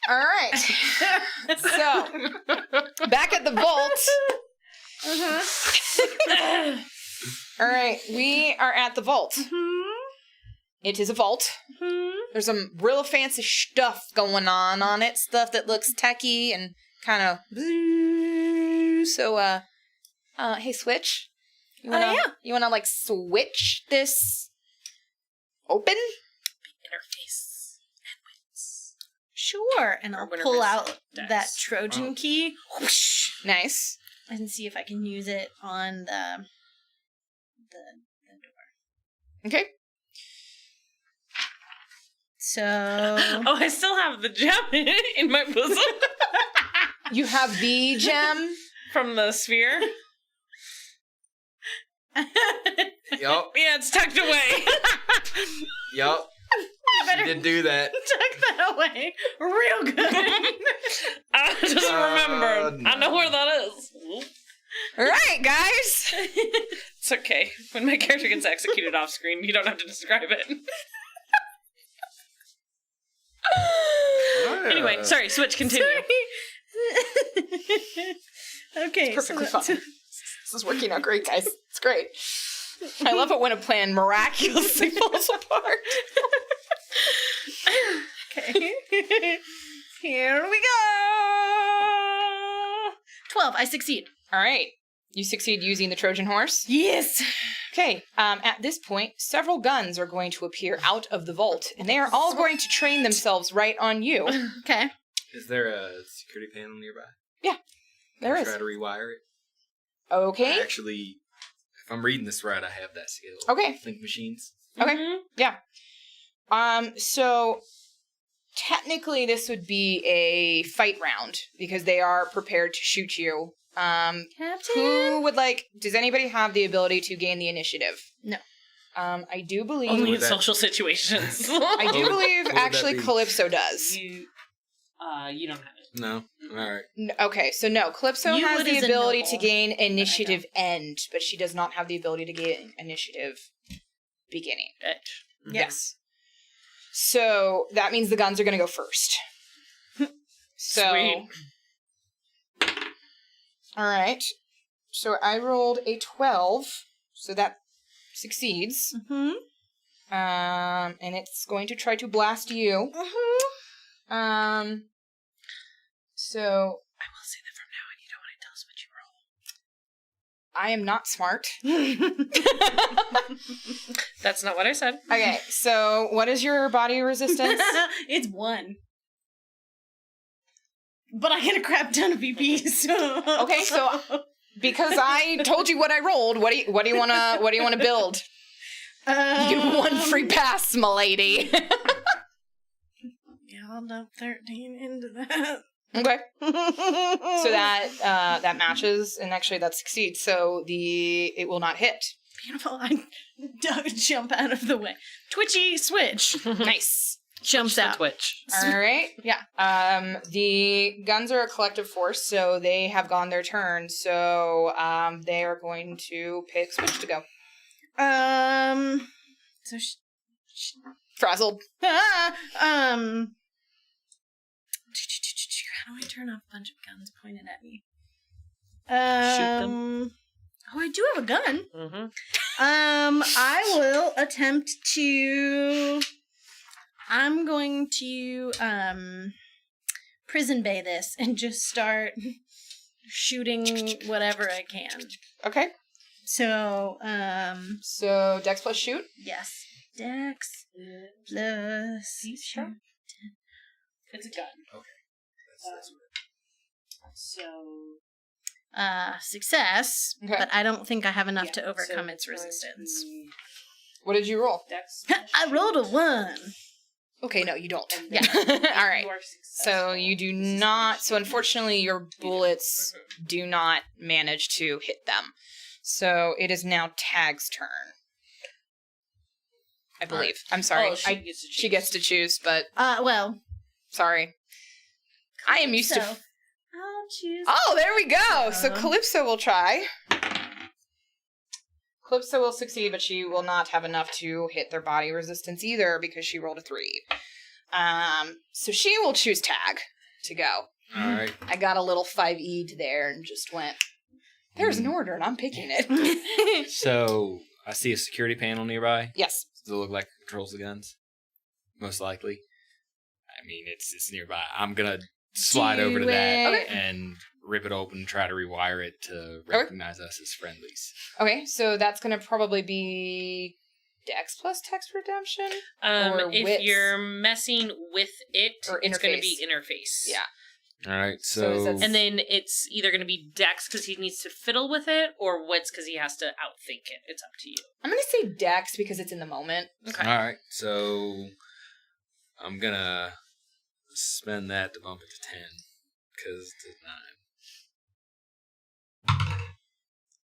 All right. So, back at the vault. All right, we are at the vault. It is a vault. There's some real fancy stuff going on it. Stuff that looks techy and kind of. So, hey, Switch. You wanna like switch this open? Interface. Headwinds. Sure. And I'll Or pull whatever out it that does. Trojan key. Whoosh, Nice. and see if I can use it on the door. Okay. So Oh, I still have the gem in my bosom You have the gem. from the sphere. Yup. Yeah, it's tucked away. Yup. better She did do that. tuck that away real good. I just remembered. No. I know where that is. All right, guys. It's okay. When my character gets executed off screen, you don't have to describe it. Anyway, sorry, Switch, continue. Okay, Perfectly fine. This is working out great, guys. It's great. I love it when a plan miraculously falls apart. Okay. Here we go. 12. I succeed. All right. You succeed using the Trojan horse. Yes. Okay. At this point, several guns are going to appear out of the vault, and they are all going to train themselves right on you. Okay. Is there a security panel nearby? There I'll is. try to rewire it. Okay. Actually, if I'm reading this right, I have that skill. Okay. Think machines. Okay. Mhm. Yeah. So technically this would be a fight round because they are prepared to shoot you. Captain. Who would like, does anybody have the ability to gain the initiative? No. I do believe, Only in Would that- social situations. I do believe What would that actually be? Calypso does. You don't have it. No. All right. Okay, so no, Calypso You has would the as a ability noble, to gain initiative end, but she does not have the ability to gain initiative beginning. Yes. So that means the guns are going to go first. So, Sweet. all right. So I rolled a 12, so that succeeds. Mm-hmm. And it's going to try to blast you. Mm-hmm. So I will say that from now on, you don't want to tell us what you roll. I am not smart. That's not what I said. Okay, so what is your body resistance? It's 1. But I get a crap ton of BP, so Okay, so because I told you what I rolled, what do you want to build? You get 1 free pass, my lady. Yeah, I'll dump 13 into that. Okay. So that matches, and actually that succeeds. So it will not hit. Beautiful. I jump out of the way. Twitchy switch. Nice. Jumps out. Twitch. All right. Yeah. The guns are a collective force, so they have gone their turn. So they are going to pick Switch to go. So Frazzled. how do I turn off a bunch of guns pointed at me? Shoot them. Oh, I do have a gun. Mm-hmm. I will attempt to. I'm going to prison bay this and just start shooting whatever I can. Okay. So, So Dex plus shoot. yes, Dex plus shoot. It's a gun. That's Success, Okay. but I don't think I have enough Yeah, to overcome so its it's going to resistance. be What did you roll? Dex. I rolled a 1. Okay, no, you don't. And Yeah. then All right. you are So successful. you do not. So unfortunately, your bullets do not manage to hit them. So it is now Tag's turn. I believe. I'm sorry. Oh, She gets to choose, but Well, sorry. I am used to. so I'll choose. Oh, there we go. So Uh-huh. Calypso will try. Calypso will succeed, but she will not have enough to hit their body resistance either because she rolled a 3. So she will choose Tag to go. All right. I got a little 5E there and just went, there's an order and I'm picking it. So I see a security panel nearby. Yes. Does it look like it controls the guns? Most likely. I mean, it's nearby. I'm gonna slide over to that Okay. and rip it open and try to rewire it to recognize us as friendlies. Okay, so that's going to probably be Dex plus text redemption? Or If wits. you're messing with it, Or it's going to interface. be interface. Yeah. All right, So so, is that- And then it's either going to be Dex because he needs to fiddle with it, or Wits because he has to outthink it. It's up to you. I'm going to say Dex because it's in the moment. Okay. all right, so I'm gonna spend that to bump it to 10 because it's 9.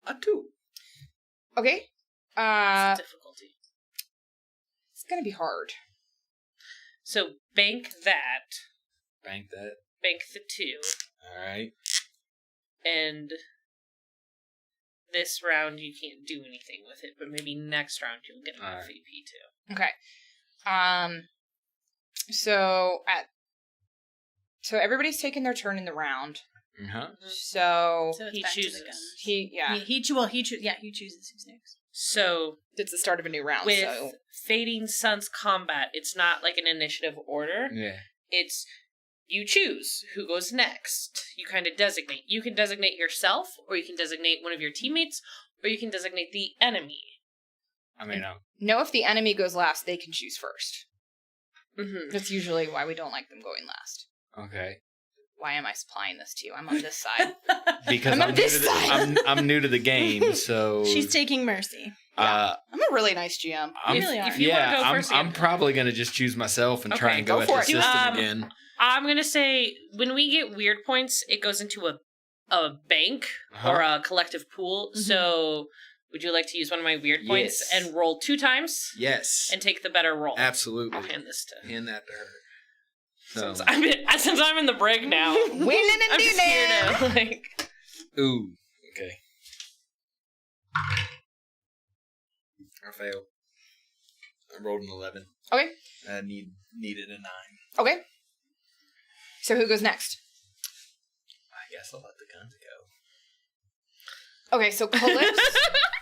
A 2. Okay. Difficulty. It's going to be hard. So bank that, Bank that. bank the 2, All right. and this round you can't do anything with it, but maybe next round you'll get enough Alright. VP too. Okay. So everybody's taking their turn in the round. Uh-huh. So So it's He back to the chooses. guns. he He chooses who's next. So it's the start of a new round. with So Fading Sun's combat, it's not like an initiative order. Yeah. It's you choose who goes next. You kind of designate. You can designate yourself, or you can designate one of your teammates, or you can designate the enemy. I mean, know if the enemy goes last, they can choose first. Mm-hmm. That's usually why we don't like them going last. okay. Why am I supplying this to you? I'm on this side. Because I'm on this side. I'm new to the game, so She's taking Mercy. I'm a really nice GM. I'm, You really are. If you wanna go I'm, first, I'm Ian. probably gonna just choose myself and try Okay, and go go at for the it. system again. I'm gonna say when we get weird points, it goes into a bank or a collective pool. Mhm. So would you like to use one of my weird points Yes. and roll 2 times Yes, and take the better roll? absolutely. I'll hand this to. Hand that to her. So, Since I'm in the brig now, Winning and I'm just here dinner. to like. ooh, okay. I failed. I rolled an 11. Okay. I needed a 9. Okay. So who goes next? I guess I'll let the guns go. Okay, so Calypso.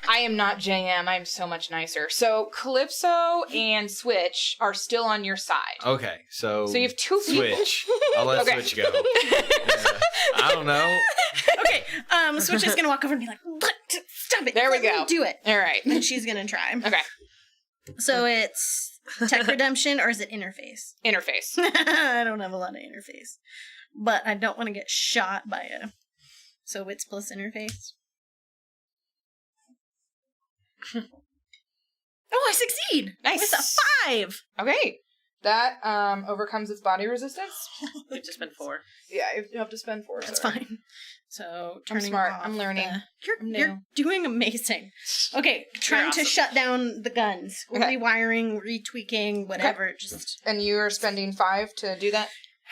I am not JM. I'm so much nicer. So Calypso and Switch are still on your side. Okay, so So you have 2 people. Switch. I'll let Okay. Switch go. Yeah. I don't know. Okay, Switch is gonna walk over and be like, "What? Stop it! There we Let me go. do it." All right. And she's gonna try. Okay. So it's tech redemption or is it interface? Interface. I don't have a lot of interface, but I don't want to get shot by a. So wits plus interface. Oh, I succeed! Nice. With a 5. Okay. That overcomes its body resistance. We've just been 4. Yeah, you have to spend 4. That's fine. So turning smart. off I'm learning. I'm new. You're doing amazing. Okay, trying to awesome. shut down the guns, Okay. rewiring, retweaking, whatever. Just And you are spending 5 to do that?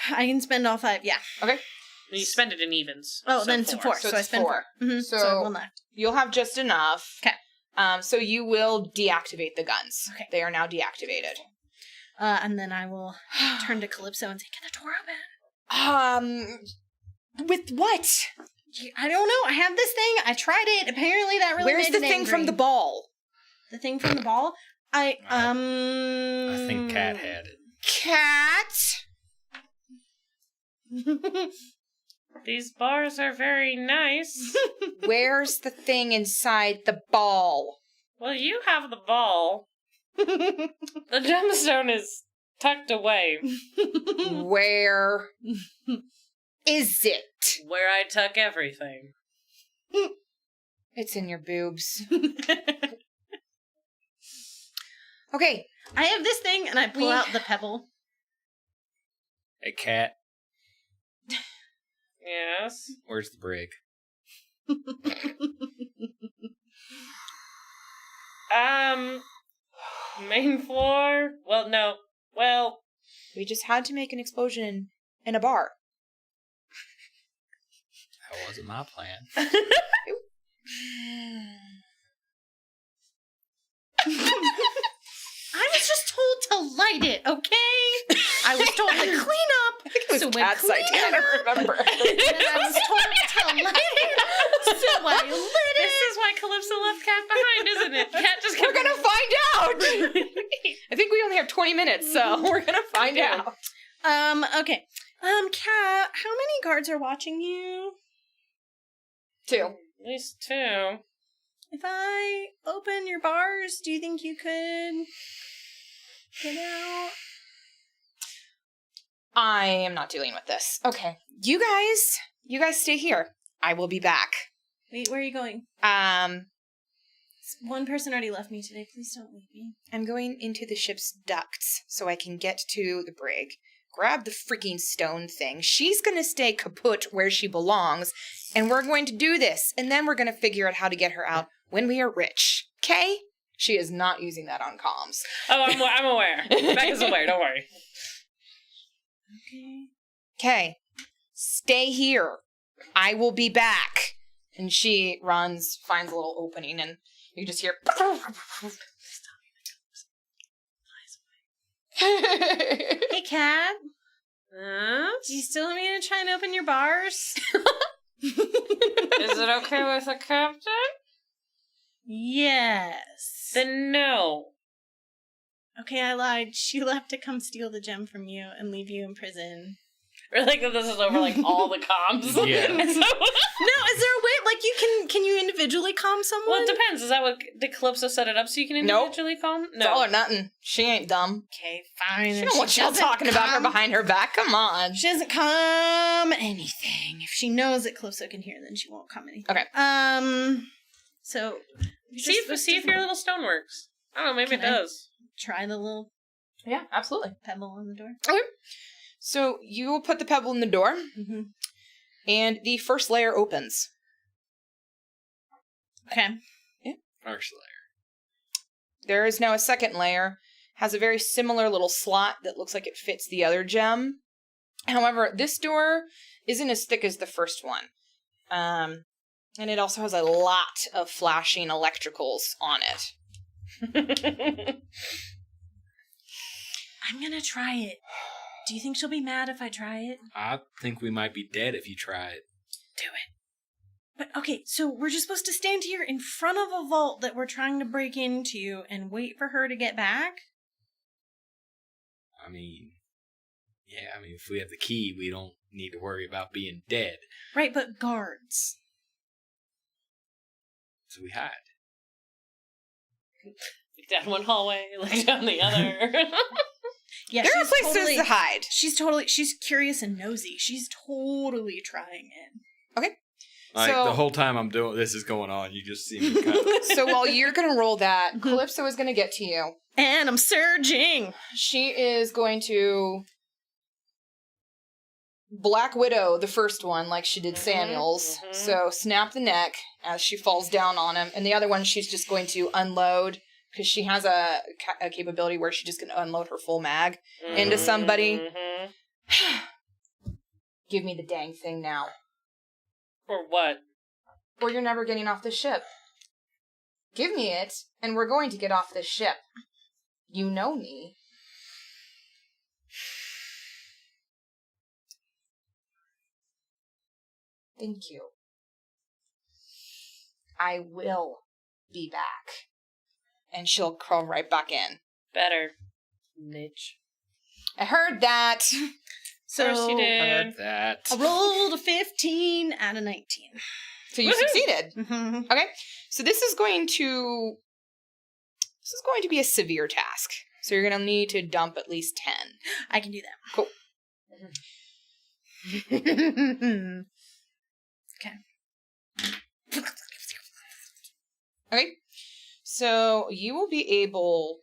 I can spend all 5. Yeah. Okay. You spend it in evens. Oh, so then it's 4. So So I it's spend 4. 4. Mm-hmm. So- So I have 1 left. You'll have just enough. 'Kay. So you will deactivate the guns. Okay. They are now deactivated. And then I will turn to Calypso and say, "Can the door open?" With what? I don't know. I have this thing. I tried it. Apparently, that really Where's made the it thing angry. from the ball? The thing from the ball. I think Cat had it. Cat? These bars are very nice. Where's the thing inside the ball? Well, you have the ball. The gemstone is tucked away Where is it? where I tuck everything. It's in your boobs. Okay. I have this thing, and I pull We- out the pebble. Hey, Cat, Yes. where's the brig? Main floor? Well, no. Well, We just had to make an explosion in a bar. That wasn't my plan. I was just told to light it, okay? I was told to clean up. I think it was So when Cat's idea. I cleaning don't remember. And I was told to light it. So I lit this it. is why Calypso left Cat behind, isn't it? Cat just We're gonna find out. I think we only have 20 minutes, so we're gonna find out. Okay. Kat, how many guards are watching you? 2. At least 2. If I open your bars, do you think you could get out? I am not dealing with this. Okay. You guys stay here. I will be back. Wait, where are you going? One person already left me today. Please don't leave me. I'm going into the ship's ducts so I can get to the brig. Grab the freaking stone thing. She's going to stay kaput where she belongs, and we're going to do this, and then we're going to figure out how to get her out when we are rich. Okay? She is not using that on comms. Oh, I'm aware. Becca's aware, don't worry. Okay. Okay. Stay here. I will be back. And she runs, finds a little opening, and you just hear... Hey, Kat. Huh? Do you still want me to try and open your bars? Is it okay with the captain? Yes. Then no. Okay, I lied. She left to come steal the gem from you and leave you in prison. We're like, this is over like all the comms. Yeah. No, is there a way, like, you can you individually calm someone? Well, it depends. Is that what did Calypso set it up so you can Nope. individually calm? It's all or nothing. She ain't dumb. Okay, fine. She If don't want y'all doesn't talking about her calm- behind her back. Come on. She doesn't come anything. If she knows that Calypso can hear, then she won't come anything. Okay. So See if your little stone works. I don't know, maybe Can it I? does. try the little Yeah, absolutely. pebble on the door. Okay. So you will put the pebble in the door, Mm-hmm. and the first layer opens. Okay. First layer. There is now a second layer. Has a very similar little slot that looks like it fits the other gem. However, this door isn't as thick as the first one. And it also has a lot of flashing electricals on it. I'm gonna try it. Do you think she'll be mad if I try it? I think we might be dead if you try it. Do it. But okay, so we're just supposed to stand here in front of a vault that we're trying to break into and wait for her to get back? I mean, yeah, if we have the key, we don't need to worry about being dead. Right, but guards. So we hide. Look down one hallway, look down the other. Yeah, There are she's places totally, to hide. she's curious and nosy. She's totally trying it. Like, So- the whole time I'm doing this is going on, you just see me kind of... So while you're going to roll that, Calypso is going to get to you. And I'm surging. She is going to Black Widow the first one, like she did Samuel's. mhm. So snap the neck as she falls down on him. And the other one, she's just going to unload, because she has a capability where she's just going to unload her full mag into somebody. Mhm. Give me the dang thing now, Or what? or you're never getting off the ship. Give me it, and we're going to get off this ship. You know me. Thank you. I will be back. And she'll crawl right back in. Better. Niche. I heard that. So Of course you did. Heard that. I rolled a 15 out of 19. So you Woohoo! succeeded. Mm-hmm. Okay. So this is going to be a severe task. So you're going to need to dump at least 10. I can do that. Cool. Okay. Okay. So you will be able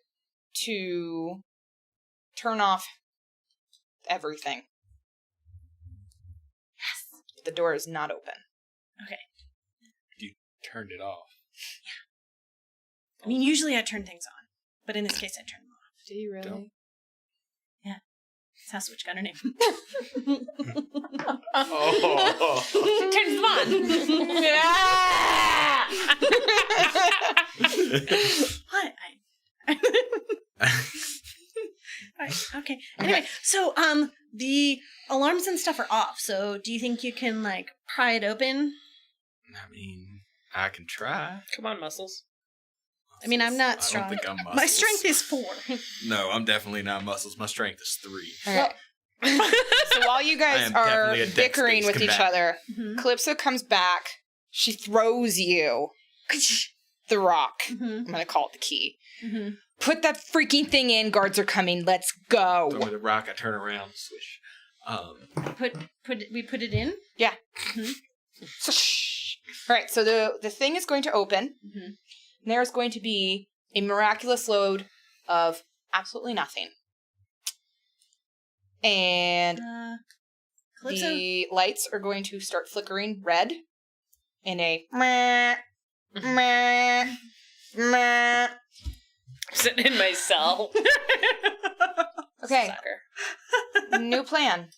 to turn off everything. The door is not open. You turned it off. I mean, usually I turn things on, but in this case, I turn them off. Do you really? Don't. That's how Switch got her name. Oh. Turns them on. What? Alright, okay. Anyway, so the alarms and stuff are off. So do you think you can like pry it open? I mean, I can try. Come on, muscles. I mean, I'm not I strong. don't think I'm muscles. My strength is 4. No, I'm definitely not muscles. My strength is 3. Okay. So while you I guys am are definitely a bickering with dex-based each other, Calypso comes back. She throws you the rock. I'm going to call it the key. Put that freaking thing in. Guards are coming. Let's Throw go. me the rock. I turn around, switch. We put it in. Yeah. All right. So the thing is going to open. There's going to be a miraculous load of absolutely nothing. And Calypso. the lights are going to start flickering red in a meh, meh, meh. Sitting in my cell. Okay, Sucker. new plan.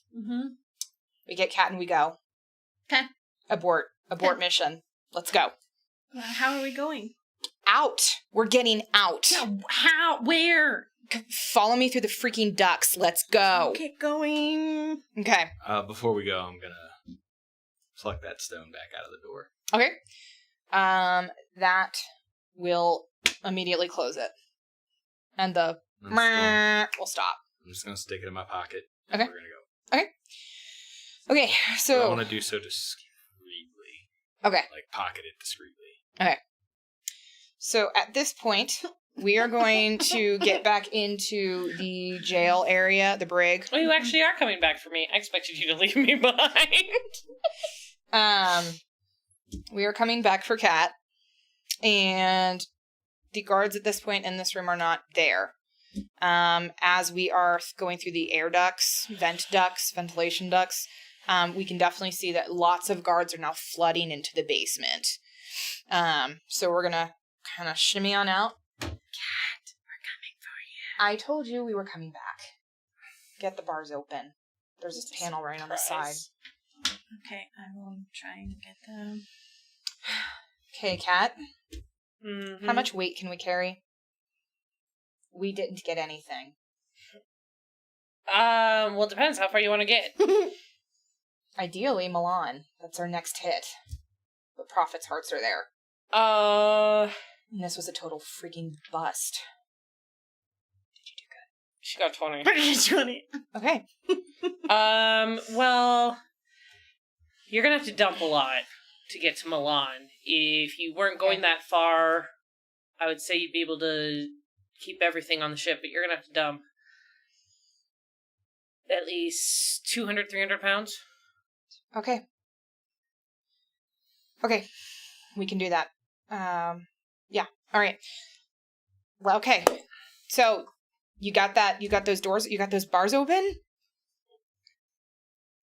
We get Cat and we go. Okay. Abort mission. Let's go. How are we going? Out. We're getting out. No, how? Where? Follow me through the freaking ducks. Let's go. Get going. Okay. Before we go, I'm gonna pluck that stone back out of the door. Okay. That will immediately close it. And the meh will stop. I'm just gonna stick it in my pocket. Okay. And we're gonna go. Okay, But I so... want to do so discreetly. Okay. Like, pocket it discreetly. Okay. So at this point, we are going to get back into the jail area, the brig. Well, you actually are coming back for me. I expected you to leave me behind. We are coming back for Cat, and the guards at this point in this room are not there. As we are going through the air ducts, ventilation ducts, we can definitely see that lots of guards are now flooding into the basement. So we're gonna kind of shimmy on out. Cat, we're coming for you. I told you we were coming back. Get the bars open. There's this panel right on the side. Okay, I will try and get them. Okay, Cat. Mm-hmm. How much weight can we carry? We didn't get anything. Well, it depends how far you want to get. Ideally, Milan. That's our next hit. But Prophet's hearts are there. And this was a total freaking bust. She got 20. 20. Okay. Well, you're gonna have to dump a lot to get to Milan. If you weren't going that far, I would say you'd be able to keep everything on the ship, but you're gonna have to dump at least 200, 300 pounds. Okay. Okay. We can do that. Yeah. All right. Well, okay. So, you got those doors, you got those bars open?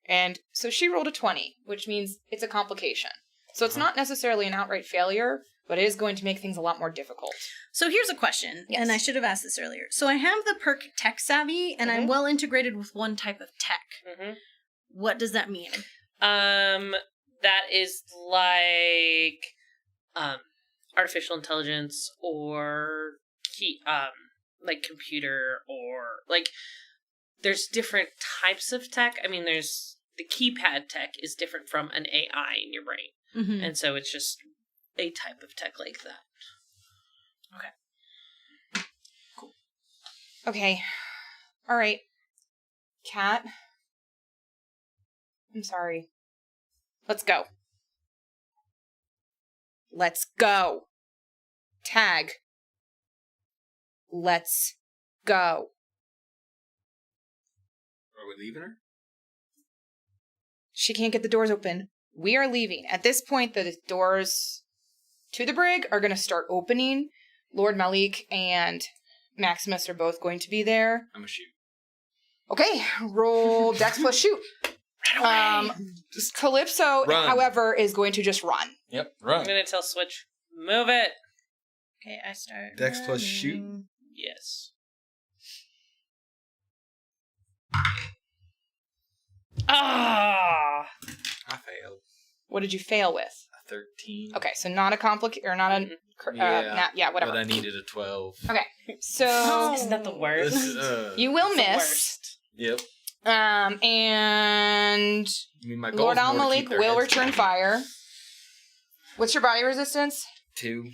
And so she rolled a 20, which means it's a complication. So it's not necessarily an outright failure, but it is going to make things a lot more difficult. So here's a question, Yes. and I should have asked this earlier. So I have the perk Tech Savvy, and I'm well integrated with one type of tech. Mm-hmm. What does that mean? That is like, artificial intelligence or like computer or like, there's different types of tech. I mean, there's the keypad tech is different from an AI in your brain. Mm-hmm. And so it's just a type of tech like that. Okay. Cool. Okay. All right. Cat. I'm sorry. Let's go. Let's go. Tag. Let's go. Are we leaving her? She can't get the doors open. We are leaving. At this point, the doors to the brig are going to start opening. Lord Malik and Maximus are both going to be there. I'm gonna shoot. Okay, roll Dex plus shoot. Calypso, Run. however, is going to just run. Yep, I'm run. gonna tell Switch, move it. Okay, I start. Dex plus shoot. running. Yes. I failed. What did you fail with? A 13. Okay, so not a complicated, or not a, whatever. But I needed a 12. Okay, so Isn't that the worst? you will It's the miss. worst. Yep. And I mean, my Lord goal's Al more to Malik keep their will heads return down. fire. What's your body resistance? 2.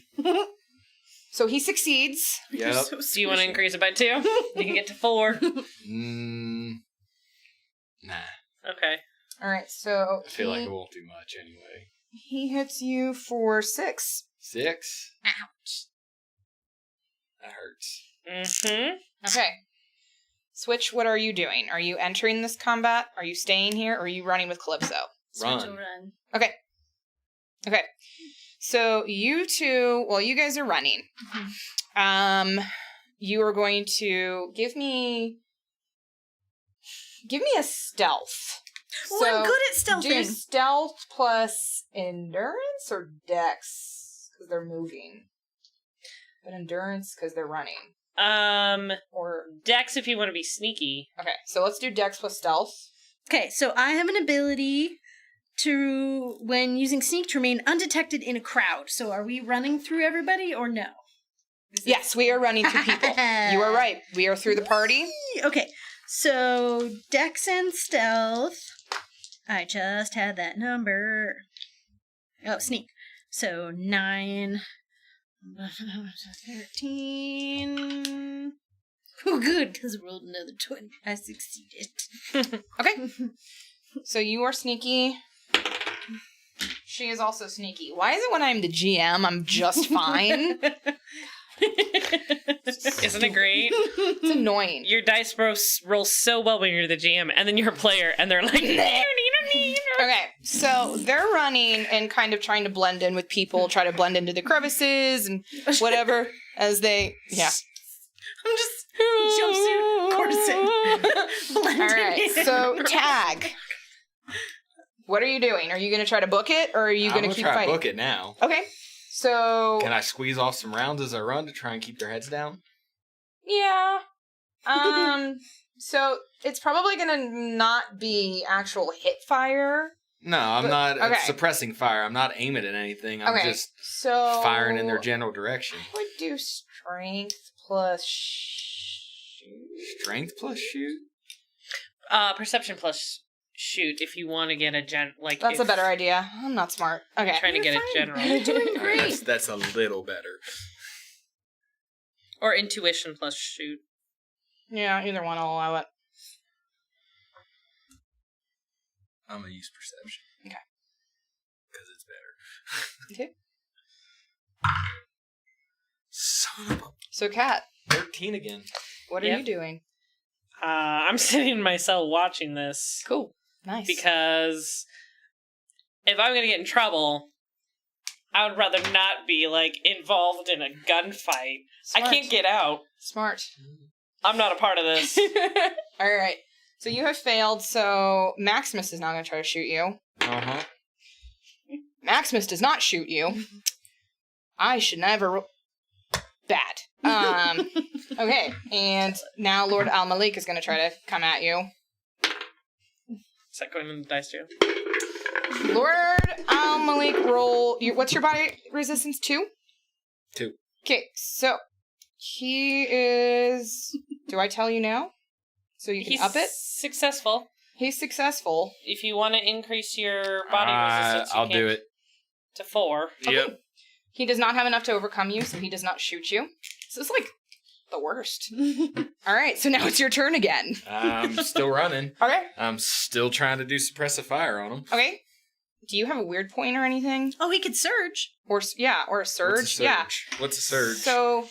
So he succeeds. Yep. Do you want to increase it by 2? You can get to 4. Nah. Okay. All right, so I feel like it won't do much anyway. he hits you for 6. 6? Ouch. That hurts. Mm-hmm. Okay. Switch, what are you doing? Are you entering this combat? Are you staying here? Or are you running with Calypso? Switch Run. will run. Okay. Okay. So you two, well, you guys are running. You are going to give me a stealth. Well, I'm good at Do stealthing. stealth plus endurance or dex because they're moving, but endurance because they're running. Or Dex if you want to be sneaky. okay, so let's do dex plus stealth. Okay, so I have an ability to, when using sneak, to remain undetected in a crowd. So are we running through everybody or no? Yes, we are running through people. You are right. We are through the party. Okay, so Dex and Stealth. I just had that number. Oh, sneak. So 9, 13. Oh, good, because I rolled another 20. I succeeded. Okay. So you are sneaky. She is also sneaky. Why is it when I'm the GM, I'm just fine? Isn't it great? It's annoying. Your dice roll so well when you're the GM, and then you're a player, and they're like, Okay, so they're running and kind of trying to blend in with people, try to blend into the crevices and whatever as they, yeah. I'm just jumpsuit, corset. All right, so tag. What are you doing? Are you going to try to book it, or are you going to keep try fighting? to book it now. Okay, so Can I squeeze off some rounds as I run to try and keep their heads down? yeah. So it's probably going to not be actual hit fire. No, I'm not okay. suppressing fire. I'm not aiming at anything. I'm Okay, just so firing in their general direction. I would do strength plus shoot. Strength plus shoot? Perception plus shoot if you want to get a That's a better idea. I'm not smart. Okay. Trying to get a general. You're doing All right, great. that's a little better. Or intuition plus shoot. Yeah, either one I'll allow it. I'm going to use perception. Okay. Because it's better. Okay. Son of a... So, Kat, 13 again. what are Yep. you doing? I'm sitting in my cell watching this Cool. Nice. because if I'm gonna get in trouble, I would rather not be involved in a gunfight. Smart. I can't get out. Smart. I'm not a part of this. All right. So you have failed. So Maximus is not going to try to shoot you. Uh-huh. Maximus does not shoot you. I should never. Bad. Okay. And now Lord Al Malik is going to try to come at you. Is that going in the dice too? Lord Al Malik, roll. What's your body resistance? 2? 2. Okay. So he is. Do I tell you now? So you can He's up it? successful. He's successful. If you want to increase your body resistance, you I'll can do it. to 4. Yep. He does not have enough to overcome you, so he does not shoot you. So it's the worst. All right, so now it's your turn again. I'm still running. Okay. I'm still trying to do suppressive fire on them. Okay. Do you have a weird point or anything? Oh, he could surge. Or a surge? Yeah. What's a surge? So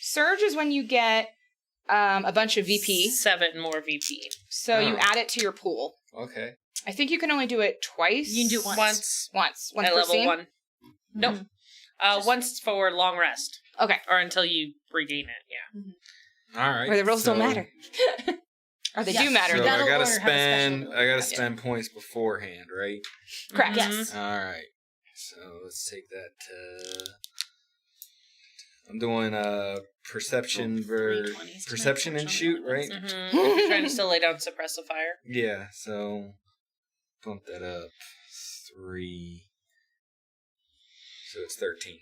surge is when you get a bunch of VP. 7 more VP. So you Oh. add it to your pool. Okay. I think you can only do it twice. You can do it once. Once Once at per level scene? 1. Nope. Once for long rest. Okay. Or until you regain it, yeah. All right. Where the rules don't matter. Or they Yes. do matter. So That I gotta order have a special spend. ability. I gotta spend points beforehand, right? Correct. Yes. All right. So let's take that to. I'm doing perception perception and shoot, right? Mm-hmm. Trying to still lay down suppressifier. Yeah. So bump that up 3. So it's 13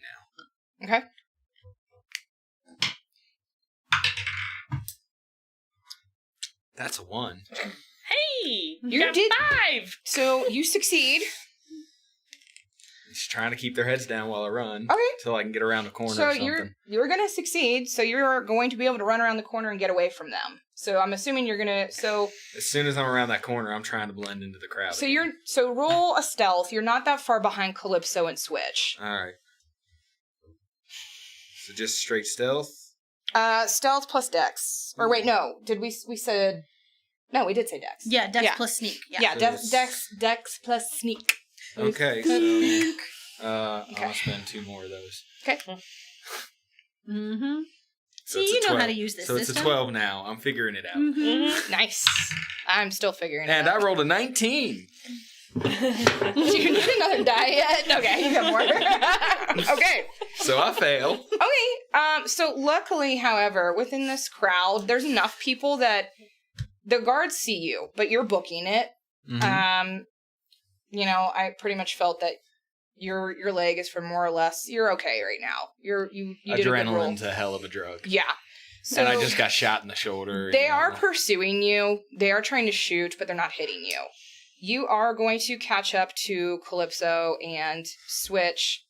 now. Okay. That's a 1. Hey, You got did- 5. So you succeed. Just trying to keep their heads down while I run. Okay. Until I can get around the corner So or something. you're gonna succeed. So you're going to be able to run around the corner and get away from them. So I'm assuming you're gonna. So As soon as I'm around that corner, I'm trying to blend into the crowd. so again. you're so roll a stealth. You're not that far behind Calypso and Switch. All right. So just straight stealth. Stealth plus Dex. Or wait, no. Did we said? No, we did say Dex. Yeah, Dex Yeah. plus sneak. Yeah, So Dex plus sneak. Okay, so Okay. I'll spend 2 more of those. Okay. Mm-hmm. So See, it's a you know how 12. to use this So it's a system. 12 now. I'm figuring it out. Mm-hmm. Nice. I'm still figuring it And I out. rolled a 19. Do you need another die yet? Okay, you got more. Okay. So I fail. Okay. So luckily, however, within this crowd, there's enough people that the guards see you, but you're booking it. Mhm. You know, I pretty much felt that your leg is for more or less. You're okay right now. You did a good roll. Adrenaline's a hell of a drug. Yeah. So And I just got shot in the shoulder. they you are know. pursuing you. They are trying to shoot, but they're not hitting you. You are going to catch up to Calypso and Switch.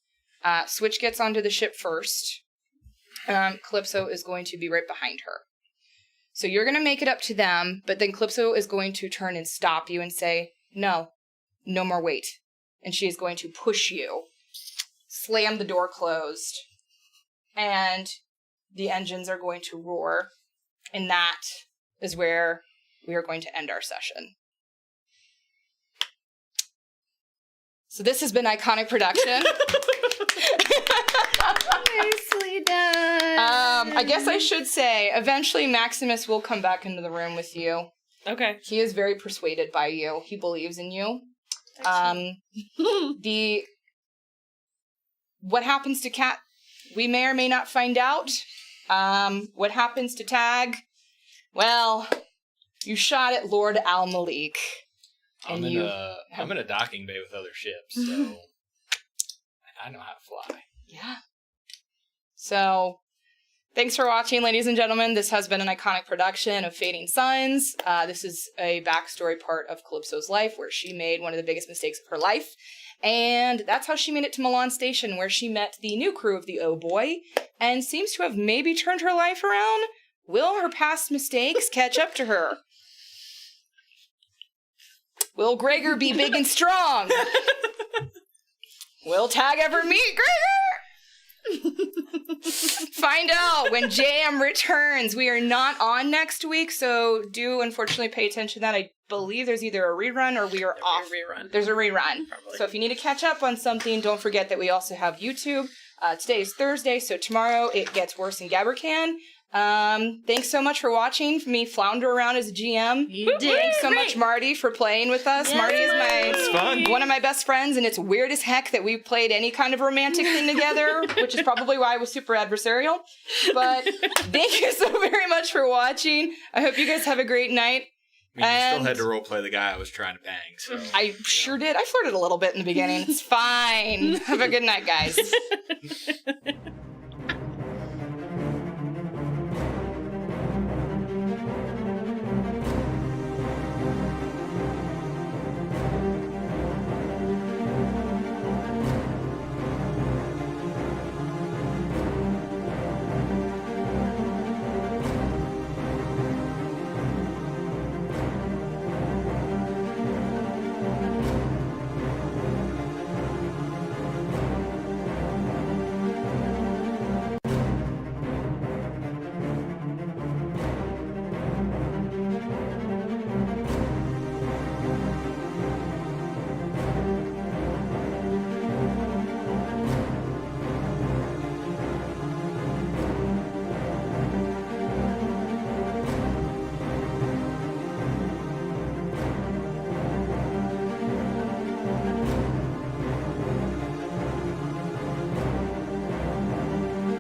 Switch gets onto the ship first. Calypso is going to be right behind her. So you're going to make it up to them, but then Calypso is going to turn and stop you and say, no more wait. And she is going to push you, slam the door closed, and the engines are going to roar. And that is where we are going to end our session. So this has been Iconic Production. Nicely done. I guess I should say, eventually Maximus will come back into the room with you. Okay. He is very persuaded by you. He believes in you. What happens to Cat, we may or may not find out. What happens to Tag? Well, you shot at Lord Al-Malik. I'm And in a docking bay with other ships, so I know how to fly. Yeah. So, thanks for watching, ladies and gentlemen. This has been an Iconic production of Fading Suns. This is a backstory part of Calypso's life where she made one of the biggest mistakes of her life. And that's how she made it to Milan Station, where she met the new crew of the Oh Boy and seems to have maybe turned her life around. Will her past mistakes catch up to her? Will Gregor be big and strong? Will Tag ever meet Gregor? Find out when JM returns. We are not on next week, so do unfortunately pay attention to that. I believe there's either a rerun or we are off. Rerun. There's a rerun. Probably. So if you need to catch up on something, don't forget that we also have YouTube. Today is Thursday, so tomorrow it gets worse in Gabbercan. Thanks so much for watching me flounder around as a GM. You did. Thanks so much, Marty, for playing with us. Yes. Marty is It's fun. one of my best friends, and it's weird as heck that we played any kind of romantic thing together, which is probably why I was super adversarial. But thank you so very much for watching. I hope you guys have a great night. I mean, you And- still had to roleplay the guy I was trying to bang, so. I sure did. I flirted a little bit in the beginning. It's fine. Have a good night, guys.